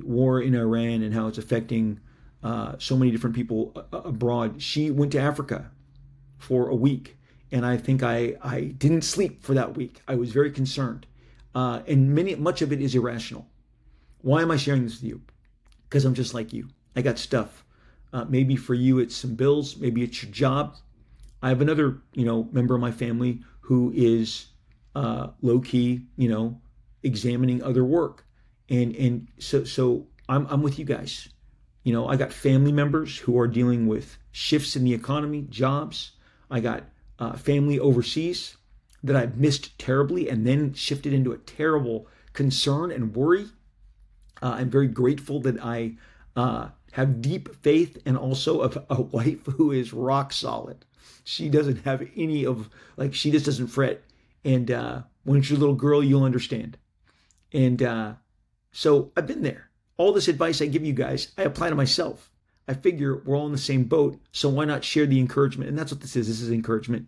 Speaker 1: war in Iran and how it's affecting so many different people abroad. She went to Africa for a week, and I think I didn't sleep for that week. I was very concerned, and much of it is irrational. Why am I sharing this with you? Because I'm just like you. I got stuff. Maybe for you it's some bills. Maybe it's your job. I have another member of my family who is low key examining other work, and so I'm with you guys. I got family members who are dealing with shifts in the economy, jobs. I got family overseas that I've missed terribly and then shifted into a terrible concern and worry. I'm very grateful that I have deep faith and also a wife who is rock solid. She doesn't have any of, she just doesn't fret. And when it's your little girl, you'll understand. And so I've been there. All this advice I give you guys, I apply to myself. I figure we're all in the same boat, so why not share the encouragement? And that's what this is. This is encouragement.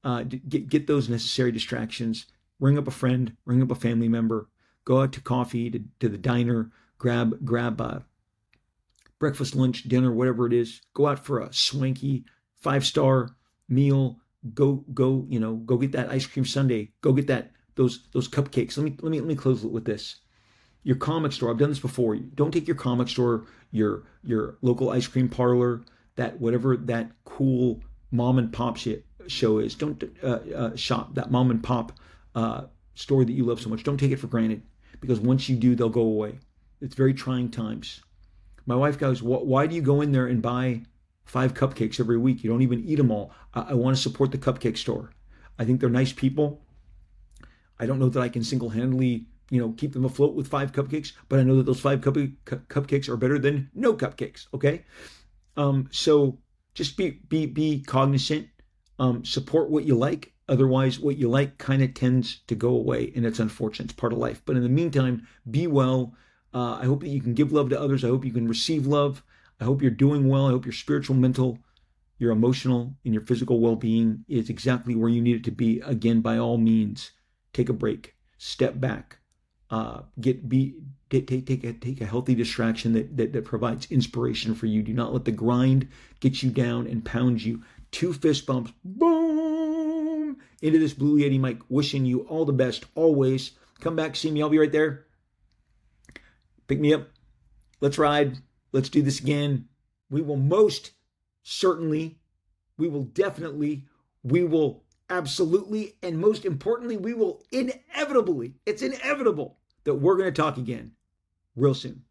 Speaker 1: Get those necessary distractions. Ring up a friend, ring up a family member, go out to coffee, to the diner, grab breakfast, lunch, dinner, whatever it is. Go out for a swanky 5-star meal. Go get that ice cream sundae. Go get those cupcakes. Let me close with this. Your comic store, I've done this before. Don't take your comic store, your local ice cream parlor, whatever that cool mom and pop show is. Don't shop that mom and pop store that you love so much. Don't take it for granted, because once you do, they'll go away. It's very trying times. My wife goes, why do you go in there and buy 5 cupcakes every week? You don't even eat them all. I want to support the cupcake store. I think they're nice people. I don't know that I can single-handedly keep them afloat with 5 cupcakes, but I know that those 5 cupcakes are better than no cupcakes. Okay. So just be cognizant, support what you like. Otherwise, what you like kind of tends to go away, and it's unfortunate. It's part of life. But in the meantime, be well. I hope that you can give love to others. I hope you can receive love. I hope you're doing well. I hope your spiritual, mental, your emotional, and your physical well-being is exactly where you need it to be. Again, by all means, take a break, step back, Take a healthy distraction that provides inspiration for you. Do not let the grind get you down and pound you. 2 fist bumps, boom, into this Blue Yeti mic. Wishing you all the best always. Come back, see me. I'll be right there. Pick me up. Let's ride. Let's do this again. We will most certainly, we will definitely, we will absolutely, and most importantly, we will inevitably, it's inevitable that we're going to talk again real soon.